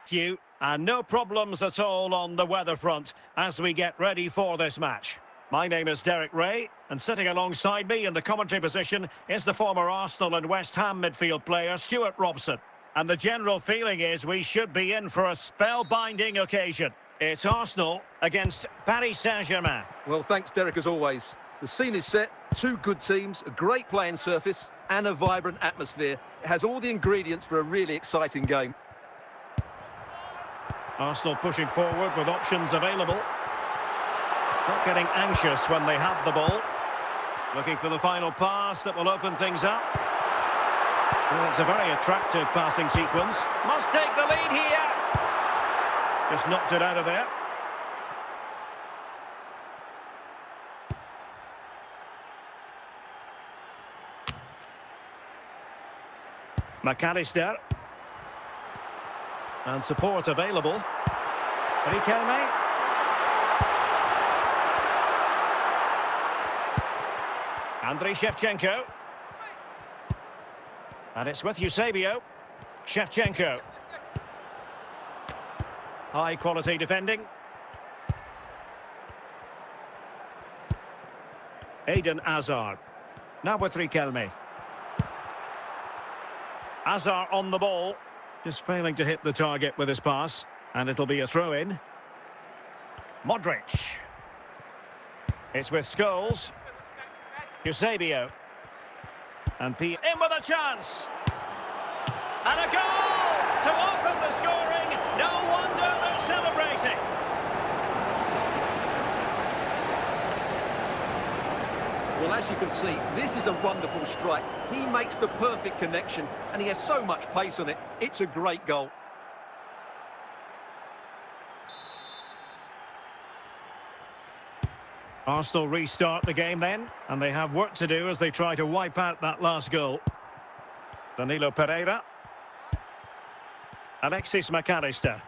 You and no problems at all on the weather front as we get ready for this match. My name is Derek Ray, and sitting alongside me in the commentary position is the former Arsenal and West Ham midfield player Stuart Robson. And the general feeling is we should be in for a spellbinding occasion. It's Arsenal against Paris Saint-Germain. Well, thanks, Derek, as always. The scene is set, two good teams, a great playing surface and a vibrant atmosphere. It has all the ingredients for a really exciting game. Arsenal pushing forward with options available. Not getting anxious when they have the ball. Looking for the final pass that will open things up. Well, it's a very attractive passing sequence. Must take the lead here. Just knocked it out of there. McAllister. And support available. 𝗃𝗏𝗵𝗵. Shevchenko. And it's with 𝗖𝗍𝗍. Shevchenko. High quality defending. Eden Hazard. Now with 𝗃𝗏𝗵𝗵. Hazard on the ball. Just failing to hit the target with his pass. And it'll be a throw-in. Modric. It's with Scholes. 𝗖𝗍𝗍. And P in with a chance. And a goal to open the scoring. No wonder they're celebrating. Well, as you can see, this is a wonderful strike. He makes the perfect connection, and he has so much pace on it. It's a great goal. Arsenal restart the game then, and they have work to do as they try to wipe out that last goal. Danilo Pereira. Alexis McAllister.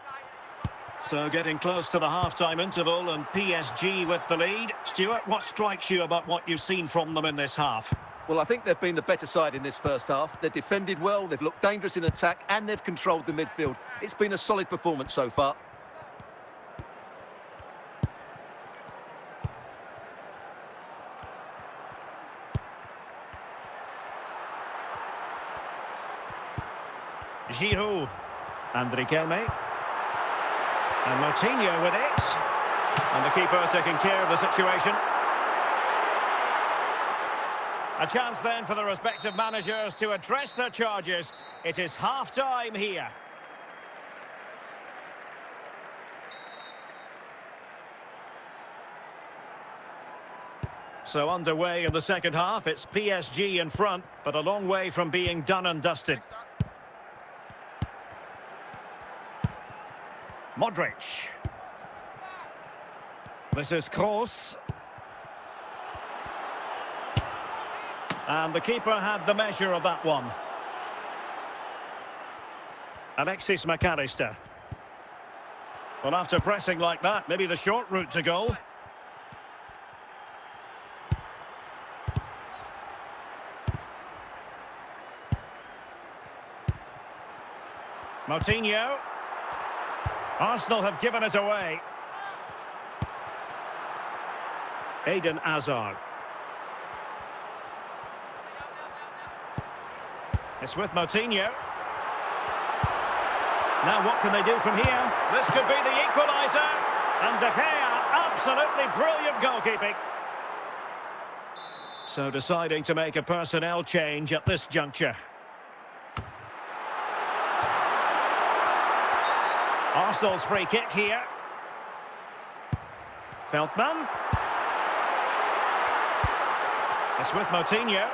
So getting close to the half-time interval and PSG with the lead. Stuart, what strikes you about what you've seen from them in this half? Well, I think they've been the better side in this first half. They've defended well, they've looked dangerous in attack, and they've controlled the midfield. It's been a solid performance so far. Giroud. And 𝗃𝗏𝗵𝗵. And Moutinho with it. And the keeper taking care of the situation. A chance then for the respective managers to address their charges. It is half-time here. So underway in the second half. It's PSG in front, but a long way from being done and dusted. Modric. This is Kroos. And the keeper had the measure of that one. Alexis McAllister. Well, after pressing like that, maybe the short route to goal. Moutinho. Arsenal have given it away. Eden Hazard. It's with Moutinho. Now what can they do from here? This could be the equaliser. And De Gea, absolutely brilliant goalkeeping. So deciding to make a personnel change at this juncture. Arsenal's free kick here. Veltman. It's with Moutinho.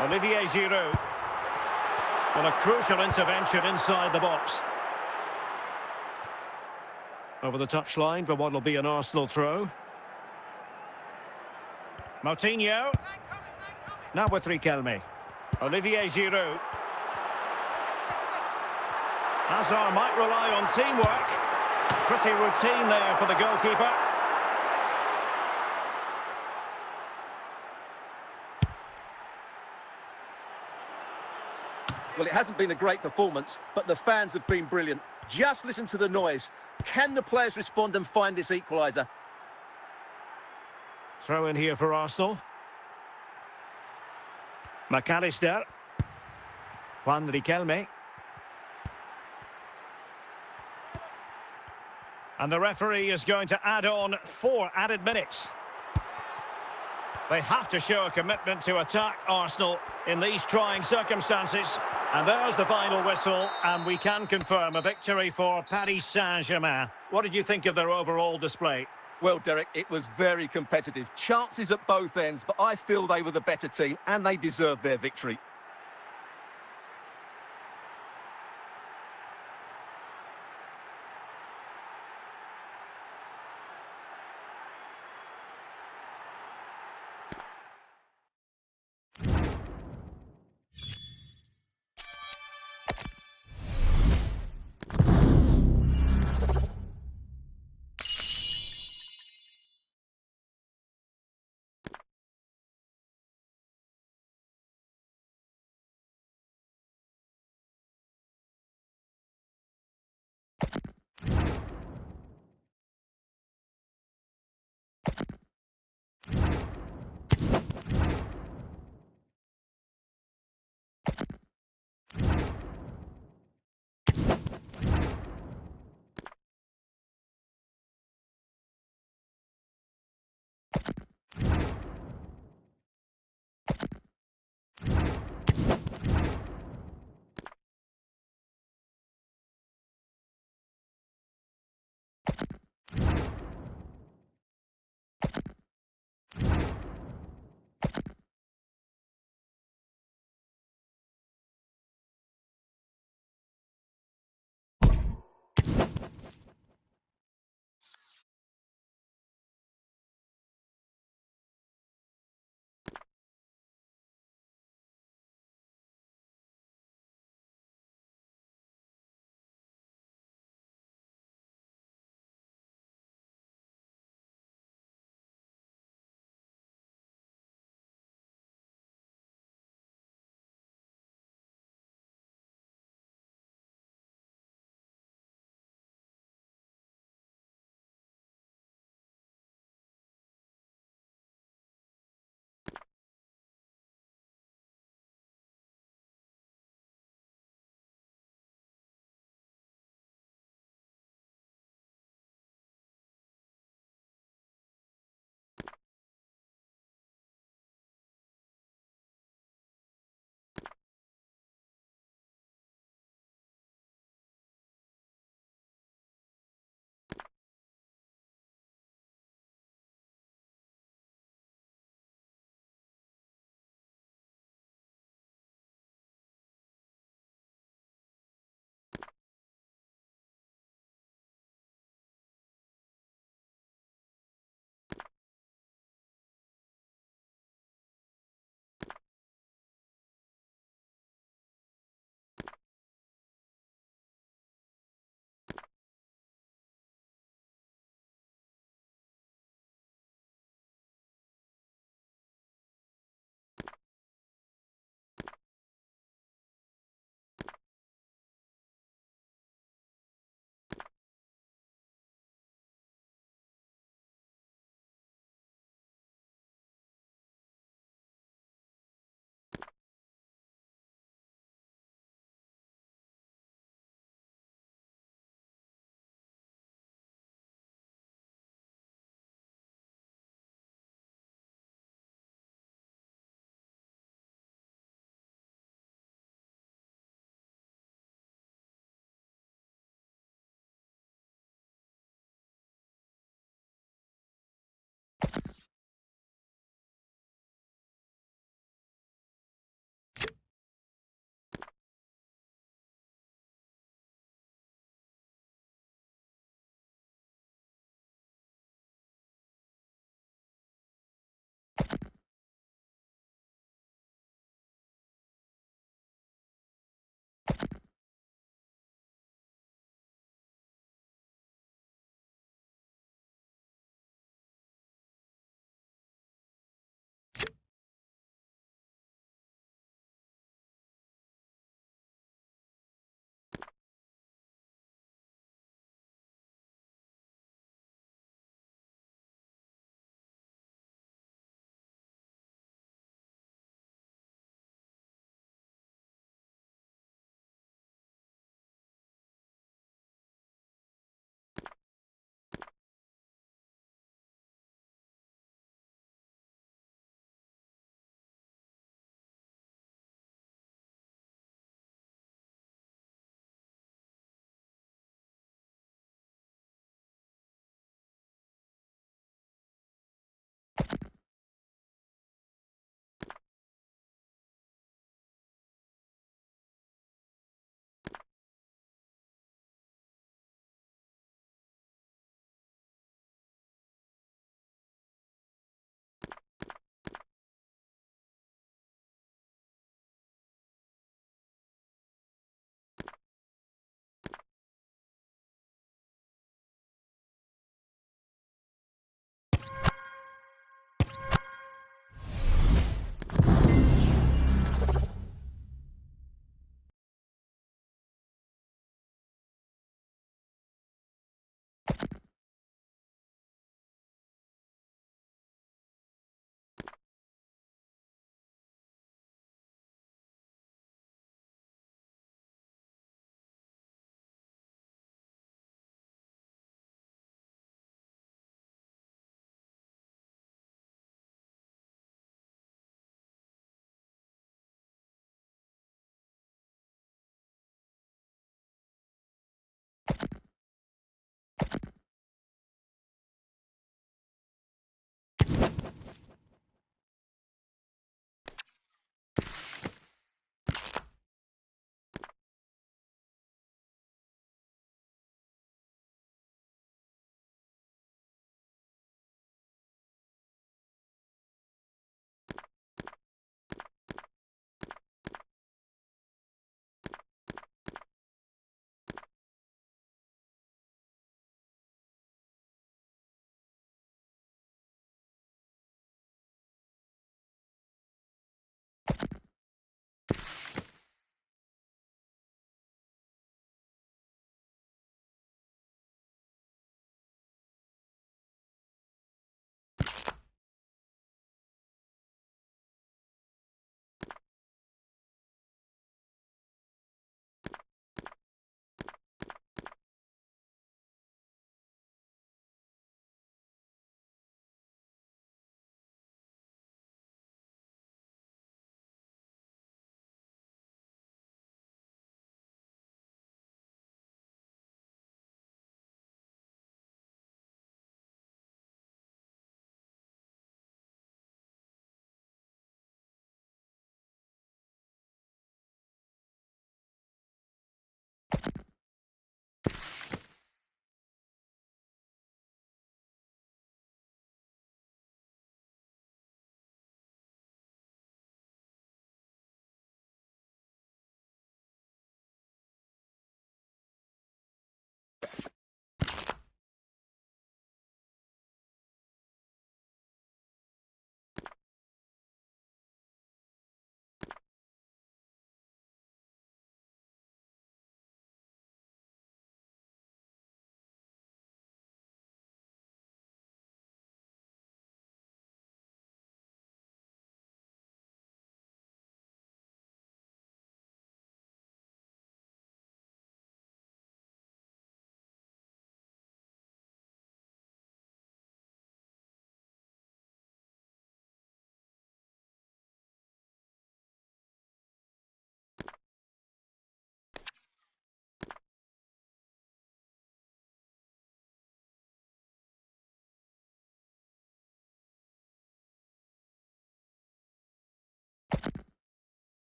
Olivier Giroud. Well, a crucial intervention inside the box. Over the touchline for what will be an Arsenal throw. Moutinho. Now with 𝗃𝗏𝗵𝗵. Olivier Giroud. Hazard might rely on teamwork. Pretty routine there for the goalkeeper. Well, it hasn't been a great performance, but the fans have been brilliant. Just listen to the noise. Can the players respond and find this equaliser? Throw in here for Arsenal. McAllister. 𝗃𝗏𝗵𝗵. And the referee is going to add on 4 added minutes. They have to show a commitment to attack Arsenal in these trying circumstances. And there's the final whistle, and we can confirm a victory for Paris Saint-Germain. What did you think of their overall display? Well, Derek, it was very competitive. Chances at both ends, but I feel they were the better team, and they deserved their victory.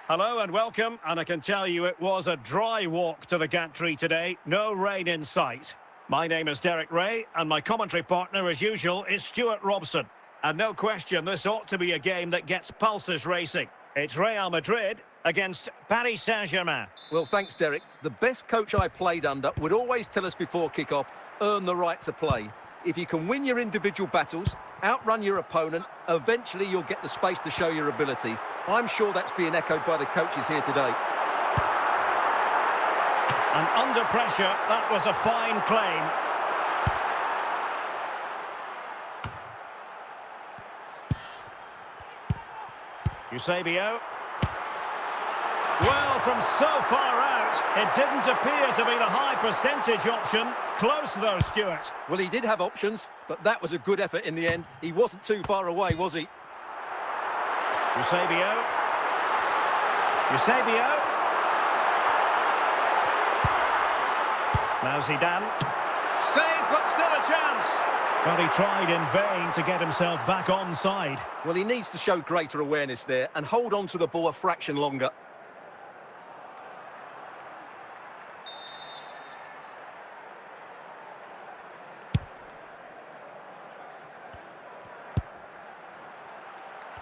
Hello and welcome, and I can tell you it was a dry walk to the gantry today, no rain in sight. My name is Derek Ray, and my commentary partner, as usual, is Stuart Robson. And no question, this ought to be a game that gets pulses racing. It's Real Madrid against Paris Saint-Germain. Well, thanks, Derek. The best coach I played under would always tell us before kick-off, earn the right to play. If you can win your individual battles, outrun your opponent, eventually you'll get the space to show your ability. I'm sure that's being echoed by the coaches here today. And under pressure, that was a fine claim. 𝗖𝗄𝗏. Well, from so far out, it didn't appear to be the high percentage option. Close though, Stuart. Well, he did have options, but that was a good effort in the end. He wasn't too far away, was he? 𝗖𝗄𝗏. 𝗖𝗄𝗏. Now Zidane. Save, but still a chance. But he tried in vain to get himself back onside. Well, he needs to show greater awareness there and hold on to the ball a fraction longer.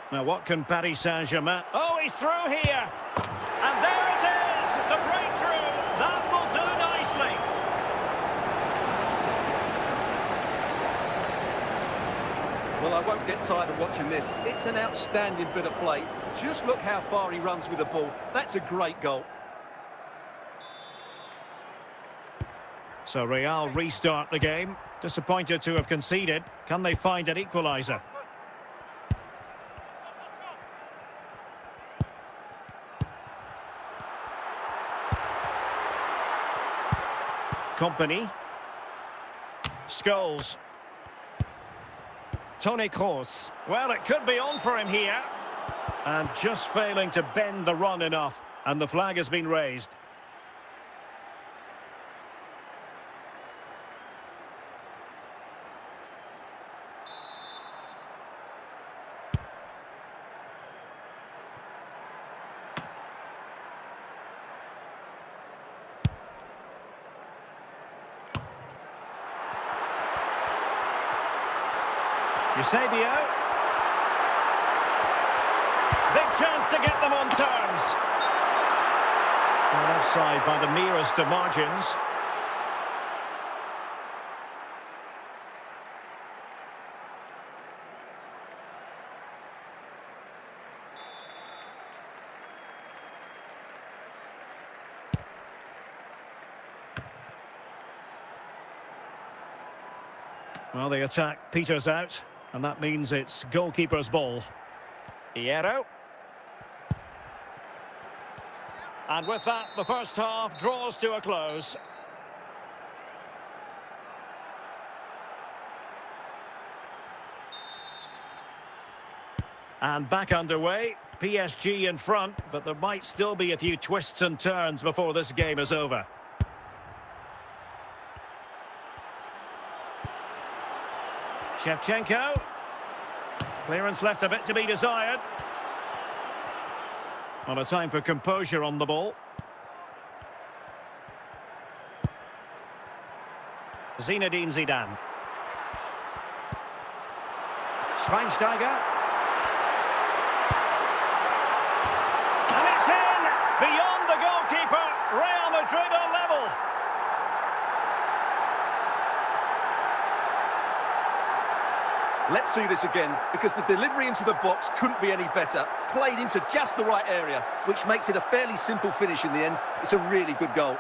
Now, what can Paris Saint-Germain... Oh, he's through here! And there it is! The breakthrough! That will do nicely! Well, I won't get tired of watching this. It's an outstanding bit of play. Just look how far he runs with the ball. That's a great goal. So Real restart the game. Disappointed to have conceded. Can they find an equaliser? Company. Scholes. Toni Kroos. Well, it could be on for him here. And just failing to bend the run enough. And the flag has been raised. 𝗖𝗄𝗃𝗂. Big chance to get them on terms. Well, offside by the merest of margins. Well, the attack peters out. And that means it's goalkeeper's ball. Hierro. And with that, the first half draws to a close. And back underway. PSG in front, but there might still be a few twists and turns before this game is over. Shevchenko. Clearance left a bit to be desired. Well, a time for composure on the ball. Zinedine Zidane. Schweinsteiger. And it's in! Beyond the goalkeeper. Real Madrid are level. Let's see this again, because the delivery into the box couldn't be any better. Played into just the right area, which makes it a fairly simple finish in the end. It's a really good goal.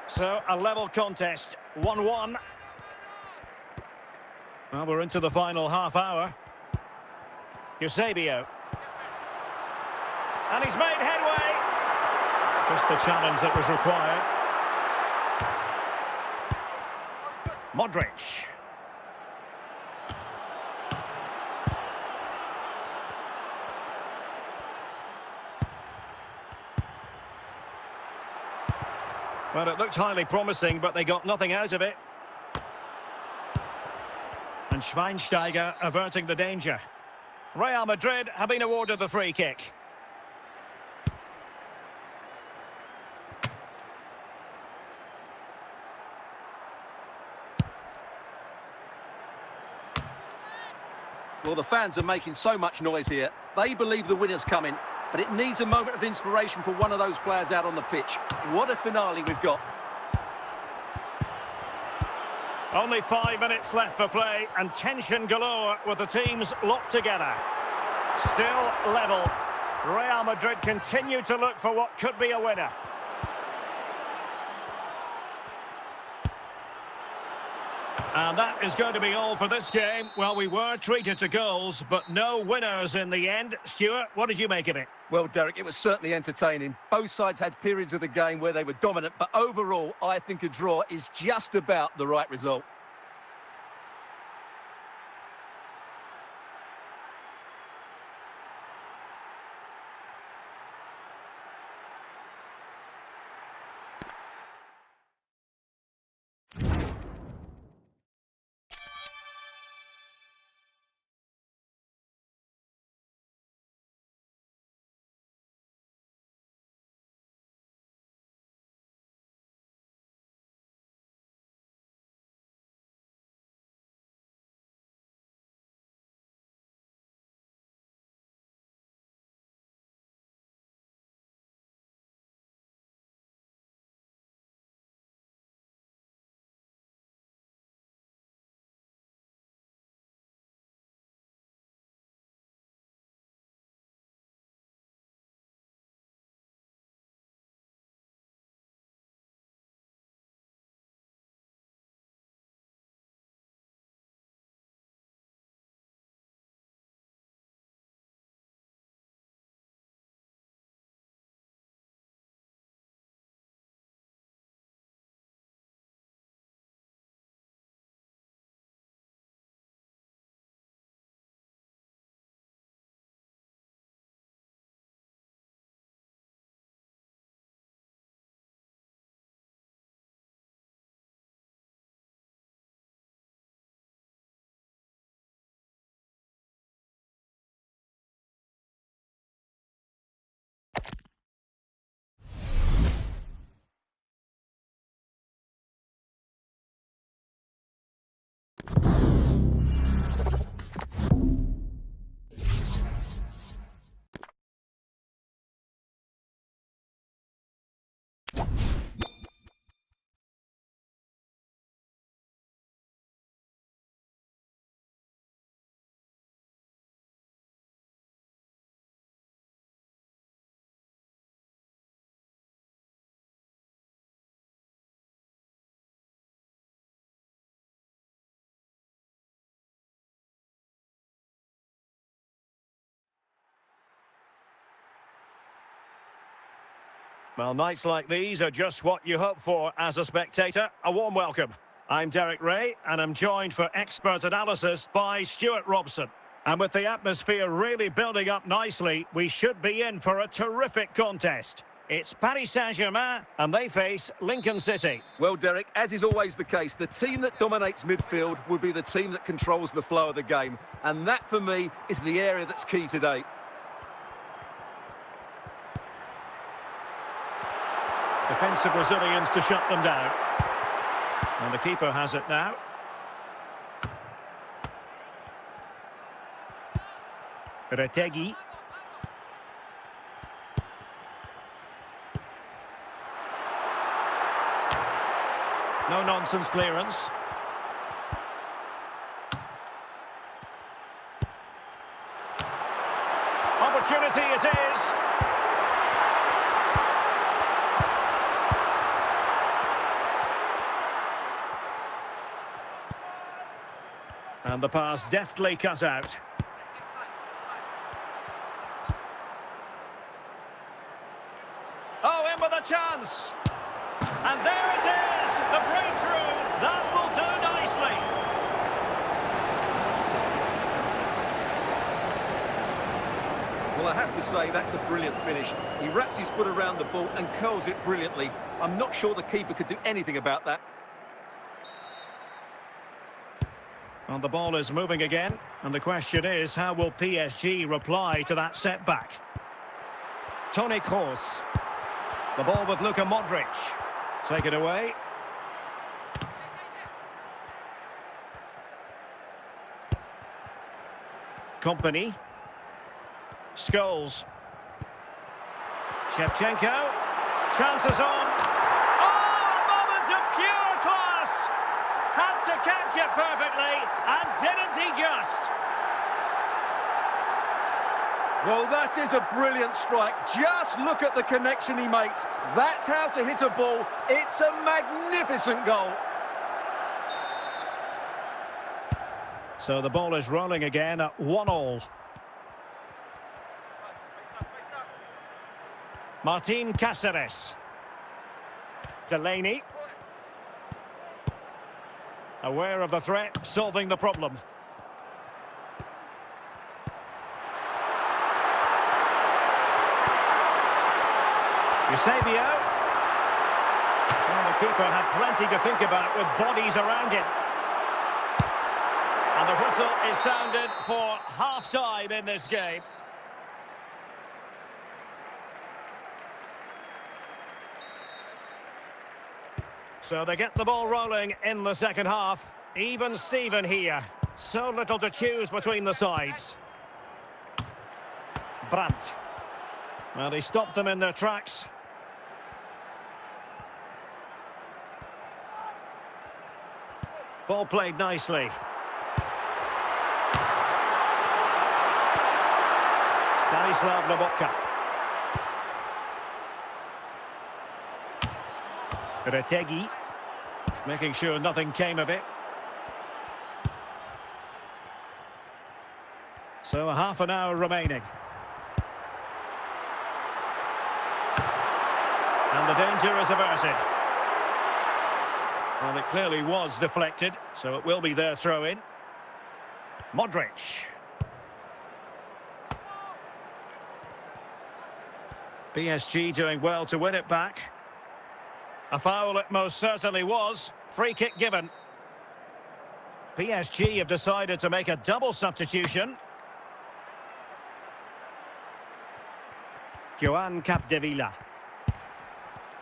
So, a level contest, 1-1. Well, we're into the final half hour. 𝗂𝗄𝗃𝗂. And he's made headway. Just the challenge that was required. Modric. Well, it looked highly promising, but they got nothing out of it. And Schweinsteiger averting the danger. Real Madrid have been awarded the free kick. Well, the fans are making so much noise here. They believe the winner's coming, but it needs a moment of inspiration for one of those players out on the pitch. What a finale we've got. Only 5 minutes left for play, and tension galore with the teams locked together. Still level. Real Madrid continue to look for what could be a winner. And that is going to be all for this game. Well, we were treated to goals, but no winners in the end. Stuart, what did you make of it? Well, Derek, it was certainly entertaining. Both sides had periods of the game where they were dominant, but overall, I think a draw is just about the right result. Well, nights like these are just what you hope for as a spectator. A warm welcome. I'm Derek Ray, and I'm joined for expert analysis by Stuart Robson. And with the atmosphere really building up nicely, we should be in for a terrific contest. It's Paris Saint-Germain, and they face Lincoln City. Well, Derek, as is always the case, the team that dominates midfield will be the team that controls the flow of the game. And that, for me, is the area that's key today. Defensive Brazilians to shut them down. And the keeper has it now. 𝗏𝗏𝗂𝗏𝗂𝗃𝗍. No-nonsense clearance. Opportunity it is. And the pass deftly cut out. Oh, in with a chance. And there it is, the breakthrough. That will do nicely. Well, I have to say, that's a brilliant finish. He wraps his foot around the ball and curls it brilliantly. I'm not sure the keeper could do anything about that. Well, the ball is moving again, and the question is, how will PSG reply to that setback? Toni Kroos. The ball with Luka Modric. Take it away. Kompany. Scholes. Shevchenko. Chances on. Oh, a moment of pure class! Had to catch it perfectly, and didn't he just? Well, that is a brilliant strike. Just look at the connection he makes. That's how to hit a ball. It's a magnificent goal. So the ball is rolling again at 1-1. Martín Cáceres. Delaney. Aware of the threat, solving the problem. 𝗃𝗏𝗂𝗏𝗂𝗏. Well, the keeper had plenty to think about with bodies around him. And the whistle is sounded for half-time in this game. So they get the ball rolling in the second half. Even Steven here. So little to choose between the sides. Brandt. Well, he stopped them in their tracks. Ball played nicely. 𝗪𝗏𝗏 𝗏𝗏𝗂𝗏. 𝗏𝗏𝗂𝗏𝗏𝗃𝗍, making sure nothing came of it. So a half an hour remaining. And the danger is averted. Well, it clearly was deflected, so it will be their throw-in. Modric. PSG doing well to win it back. A foul it most certainly was. Free kick given. PSG have decided to make a double substitution. 𝗃𝗏𝗏𝗂𝗏𝗏.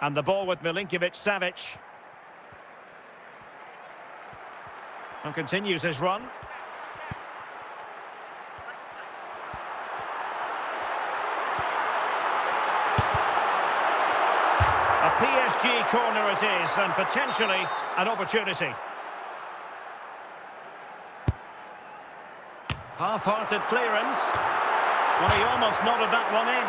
And the ball with 𝗪𝗏𝗏𝗏𝗂𝗏. And continues his run. A PSG corner it is, and potentially an opportunity. Half-hearted clearance. Well, he almost nodded that one in.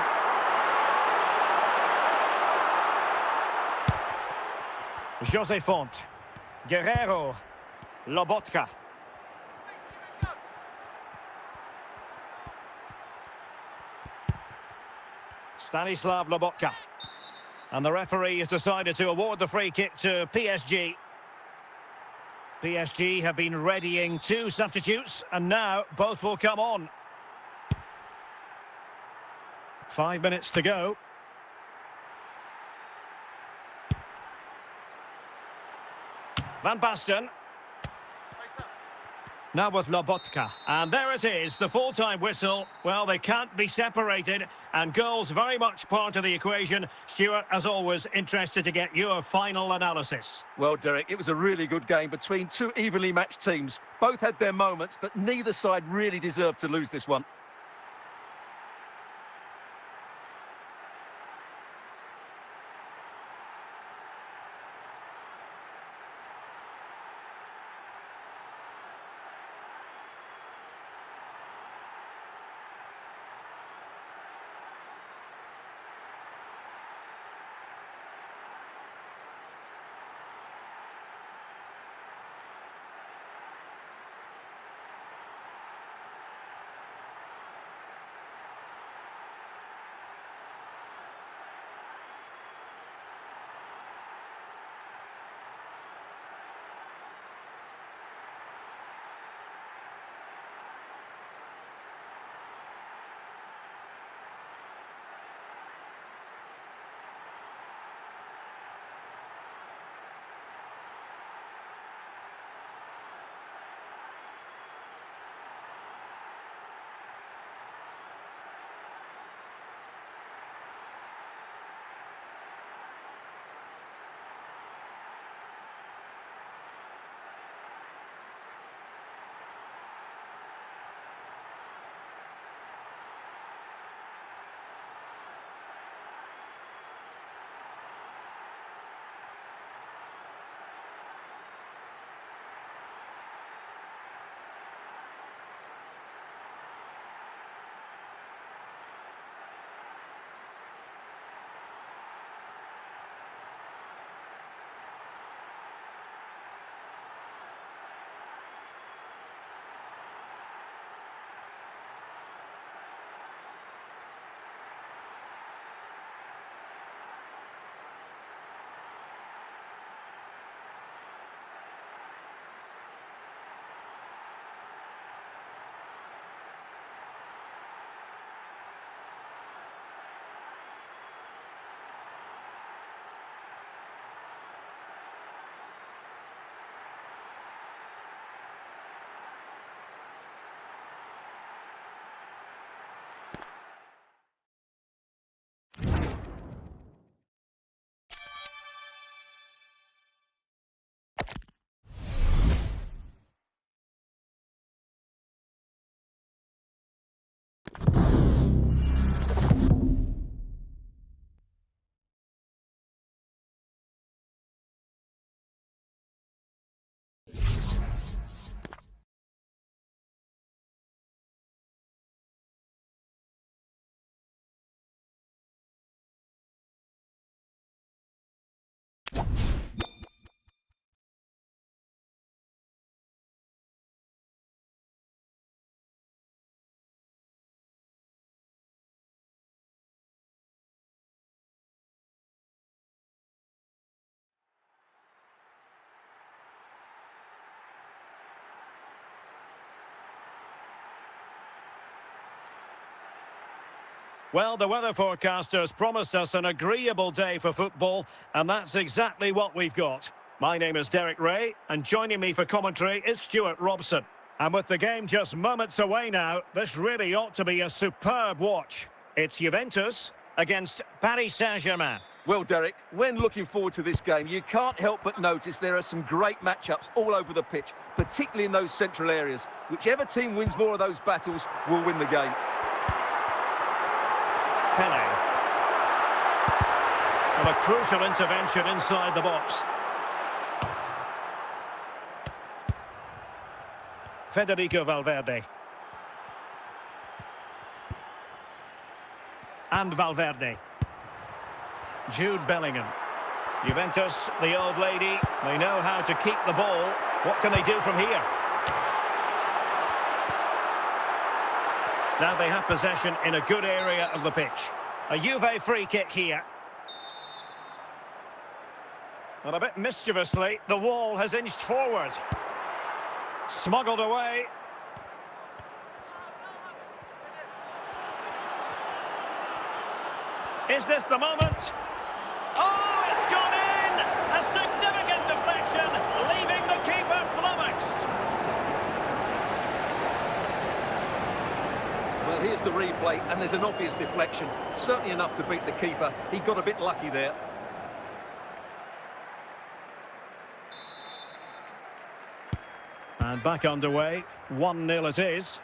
José Font. Guerreiro. Lobotka. Stanislav Lobotka. And the referee has decided to award the free kick to PSG. PSG have been readying 2 substitutes, and now both will come on. 5 minutes to go. Van Basten. Now with Lobotka. And there it is, the full-time whistle. Well, they can't be separated, and goals very much part of the equation. Stuart, as always, interested to get your final analysis. Well, Derek, it was a really good game between 2 evenly matched teams. Both had their moments, but neither side really deserved to lose this one. Well, the weather forecasters promised us an agreeable day for football, and that's exactly what we've got. My name is Derek Ray, and joining me for commentary is Stuart Robson. And with the game just moments away now, this really ought to be a superb watch. It's Juventus against Paris Saint-Germain. Well, Derek, when looking forward to this game, you can't help but notice there are some great matchups all over the pitch, particularly in those central areas. Whichever team wins more of those battles will win the game. Pele. Well, a crucial intervention inside the box. Federico Valverde. And Valverde. Jude Bellingham. Juventus, the old lady, they know how to keep the ball. What can they do from here? Now they have possession in a good area of the pitch. A Juve free kick here. And a bit mischievously, the wall has inched forward. Smuggled away. Is this the moment? Oh, it's gone in! A significant deflection, leaving the keeper flummoxed. Well, here's the replay, and there's an obvious deflection. Certainly enough to beat the keeper. He got a bit lucky there. And back underway, 1-0 it is.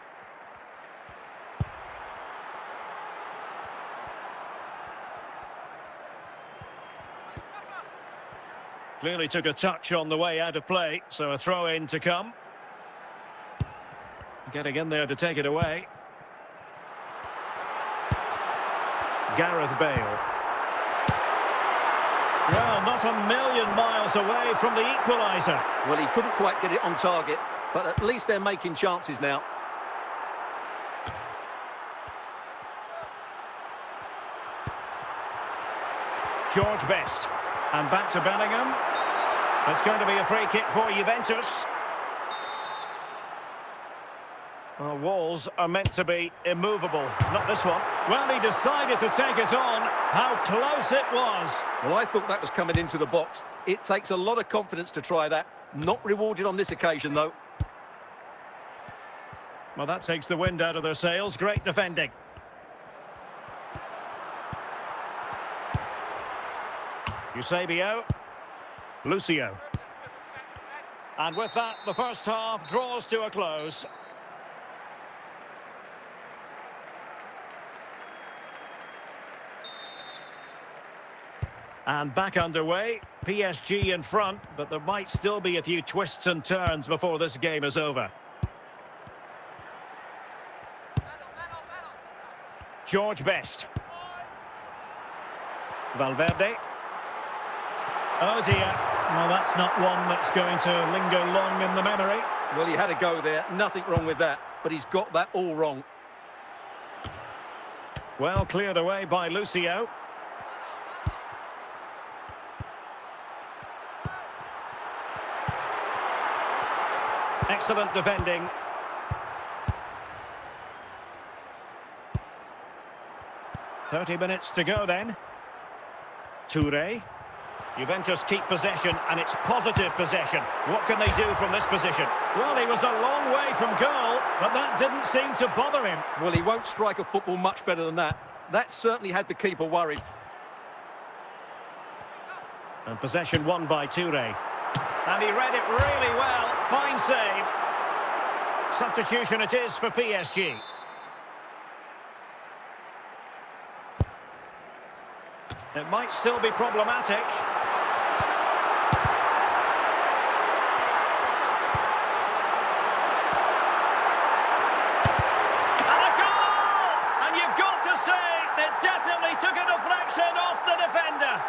Clearly took a touch on the way out of play, so a throw-in to come. Getting in there to take it away. Gareth Bale. Well, not a million miles away from the equaliser. Well, he couldn't quite get it on target, but at least they're making chances now. George Best. And back to Bellingham. It's going to be a free kick for Juventus. Well, walls are meant to be immovable, not this one. Well, he decided to take it on. How close it was. Well, I thought that was coming into the box. It takes a lot of confidence to try that. Not rewarded on this occasion, though. Well, that takes the wind out of their sails. Great defending. 𝗂𝗏, Lucio. And with that, the first half draws to a close. And back underway, PSG in front, but there might still be a few twists and turns before this game is over. George Best. Valverde. Oh dear, well that's not one that's going to linger long in the memory. Well, he had a go there, nothing wrong with that, but he's got that all wrong. Well cleared away by Lucio. Excellent defending. "30 minutes to go then. Touré. Juventus keep possession, and it's positive possession. What can they do from this position? Well, he was a long way from goal, but that didn't seem to bother him. Well, he won't strike a football much better than that. That certainly had the keeper worried. And possession won by Touré. And he read it really well. Fine save. Substitution it is for PSG. It might still be problematic. And a goal! And you've got to say, it definitely took a deflection off the defender.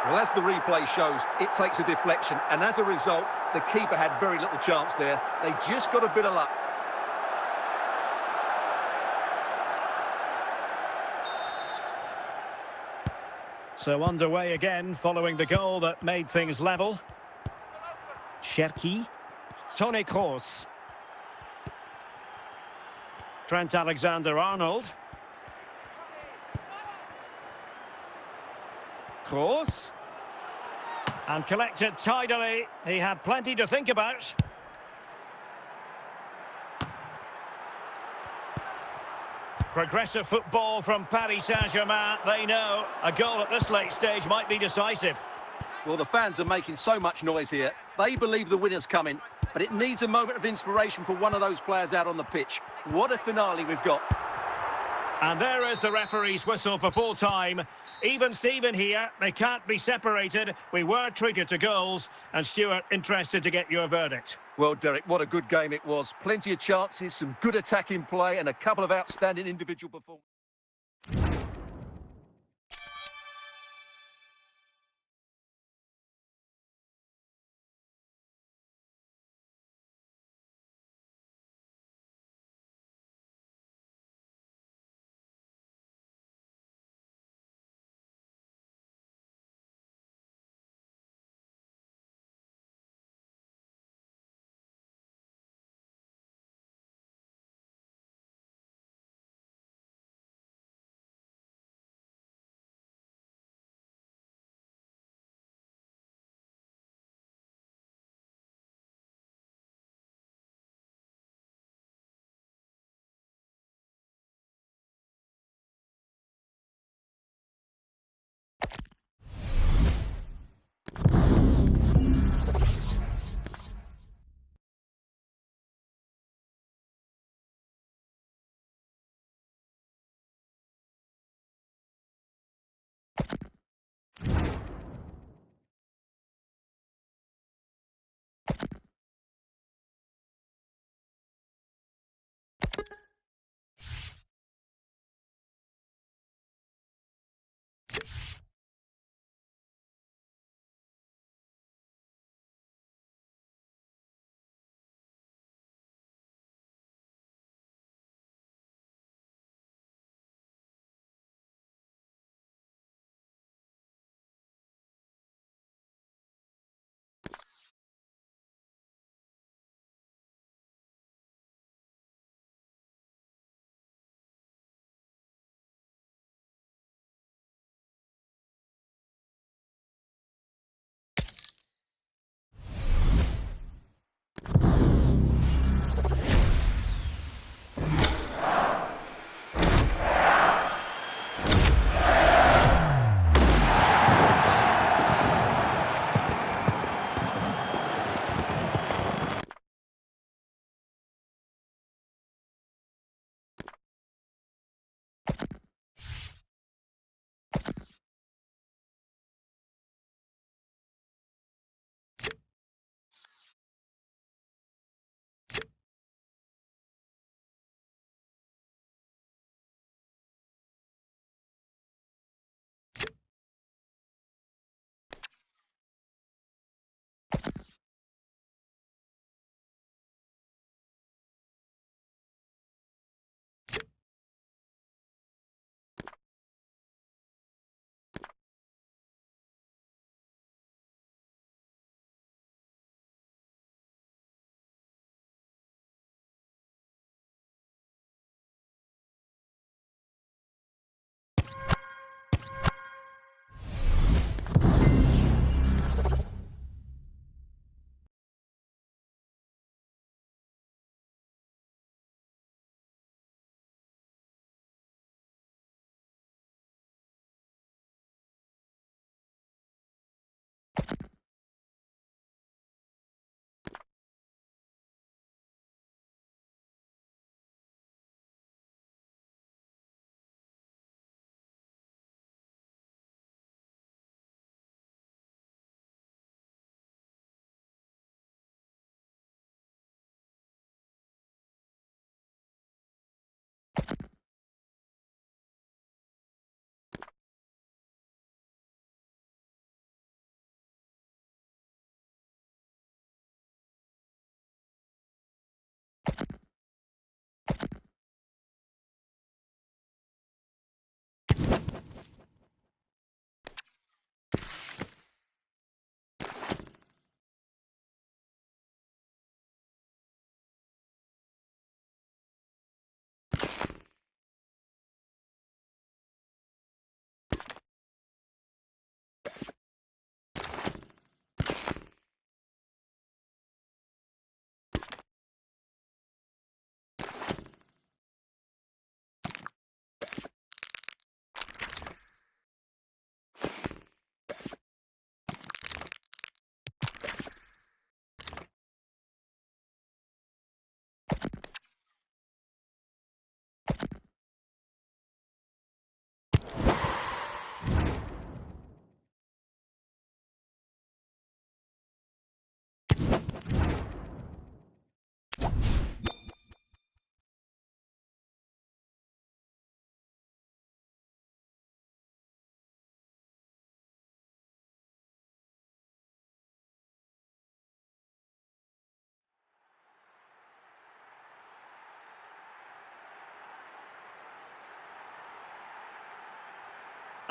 Well, as the replay shows, it takes a deflection, and as a result, the keeper had very little chance there. They just got a bit of luck. So underway again, following the goal that made things level. 𝗏𝗏, Toni Kroos. Trent Alexander-Arnold. Kroos. And collected tidily. He had plenty to think about. Progressive football from Paris Saint-Germain. They know a goal at this late stage might be decisive. Well, the fans are making so much noise here. They believe the winner's coming, but it needs a moment of inspiration for one of those players out on the pitch. What a finale we've got. And there is the referee's whistle for full time. Even Steven here, they can't be separated. We were treated to goals, and Stuart, interested to get your verdict. Well, Derek, what a good game it was. Plenty of chances, some good attacking play, and a couple of outstanding individual performances.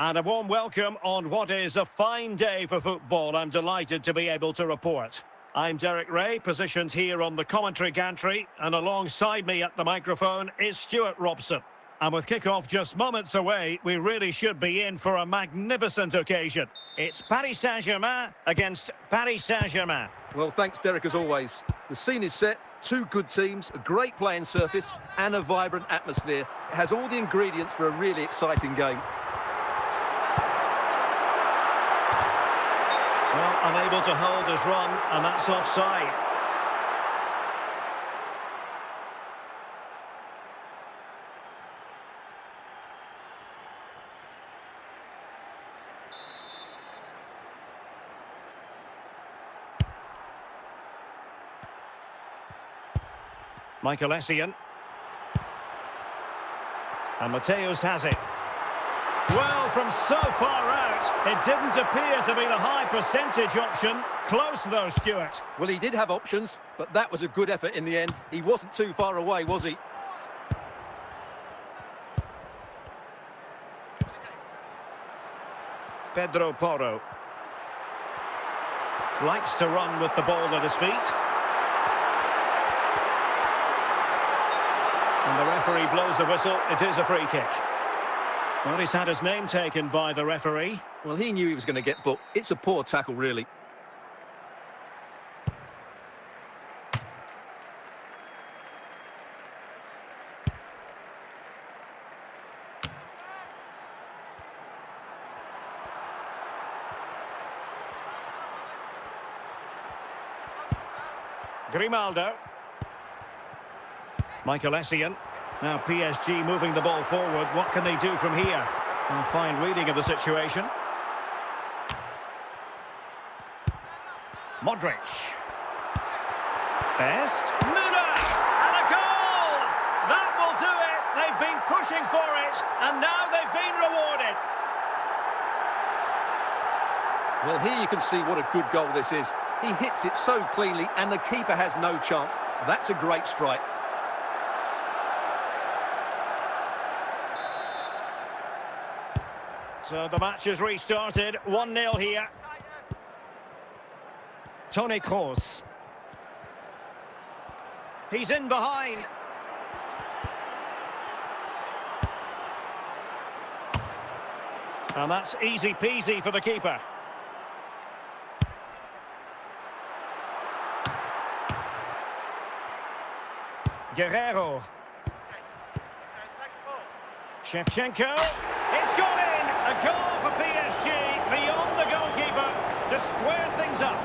And a warm welcome on what is a fine day for football. I'm delighted to be able to report. I'm Derek Ray, positioned here on the commentary gantry, and alongside me at the microphone is Stuart Robson. And with kick-off just moments away, we really should be in for a magnificent occasion. It's Paris Saint-Germain against Paris Saint-Germain. Well, thanks, Derek, as always. The scene is set. Two good teams, a great playing surface, and a vibrant atmosphere. It has all the ingredients for a really exciting game. Well, unable to hold his run, and that's offside. 𝗪𝗂𝗪. And Matthäus has it. Well, from so far out, it didn't appear to be the high percentage option. Close though, Stuart. Well, he did have options, but that was a good effort in the end. He wasn't too far away, was he? Pedro Porro likes to run with the ball at his feet. And the referee blows the whistle. It is a free kick. Well, he's had his name taken by the referee. Well, he knew he was going to get booked. It's a poor tackle, really. Grimaldo. 𝗪𝗂𝗪. Now PSG moving the ball forward. What can they do from here? A fine reading of the situation. Modric. Best. Müller! And a goal! That will do it! They've been pushing for it, and now they've been rewarded. Well, here you can see what a good goal this is. He hits it so cleanly, and the keeper has no chance. That's a great strike. So the match has restarted. 1-0 here. Toni Kroos. He's in behind. And that's easy peasy for the keeper. Guerreiro. 𝗡𝗁𝗂. It's gone in! A goal for PSG beyond the goalkeeper to square things up.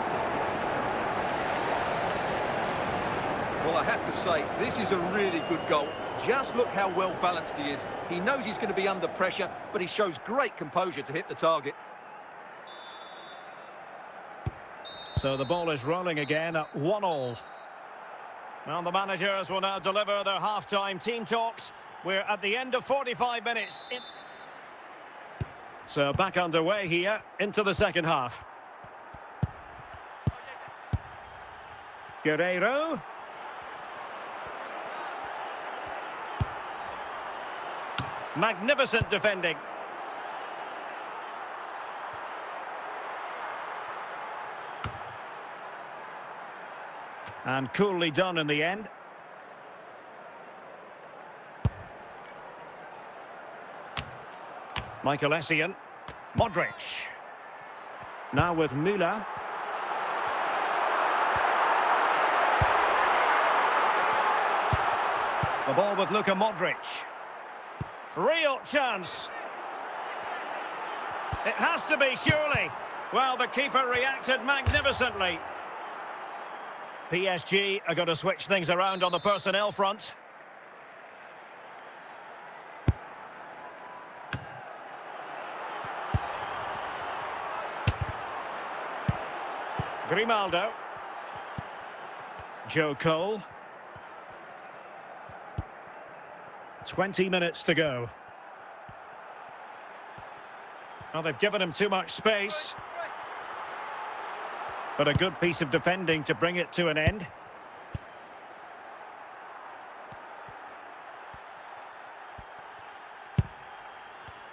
Well, I have to say, this is a really good goal. Just look how well balanced he is. He knows he's going to be under pressure, but he shows great composure to hit the target. So the ball is rolling again at 1-1. Well, the managers will now deliver their half-time team talks. We're at the end of 45 minutes. So back underway here into the second half. Guerreiro. Magnificent defending. And coolly done in the end. 𝗪𝗂𝗪. Modric. Now with Müller. The ball with Luka Modric. Real chance. It has to be, surely. Well, the keeper reacted magnificently. PSG are going to switch things around on the personnel front. Grimaldo. Joe Cole. 20 minutes to go. Well, they've given him too much space. But a good piece of defending to bring it to an end.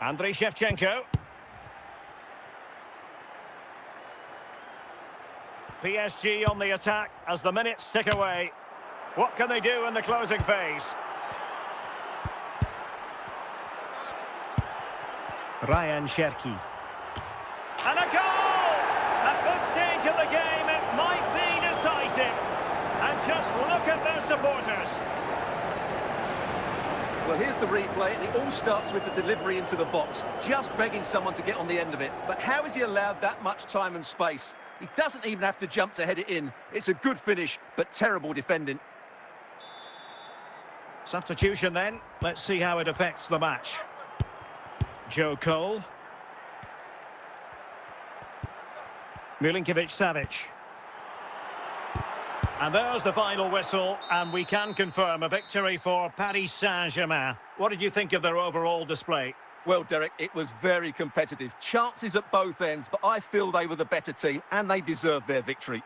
Andriy Shevchenko. PSG on the attack as the minutes tick away. What can they do in the closing phase? Ryan Cherki. And a goal! At this stage of the game, it might be decisive. And just look at their supporters. Well, here's the replay, and it all starts with the delivery into the box. Just begging someone to get on the end of it. But how has he allowed that much time and space? He doesn't even have to jump to head it in. It's a good finish, but terrible defending. Substitution then. Let's see how it affects the match. Joe Cole. 𝗪𝗵𝕋-Savić. And there's the final whistle, and we can confirm a victory for Paris Saint-Germain. What did you think of their overall display? Well, Derek, it was very competitive. Chances at both ends, but I feel they were the better team and they deserved their victory.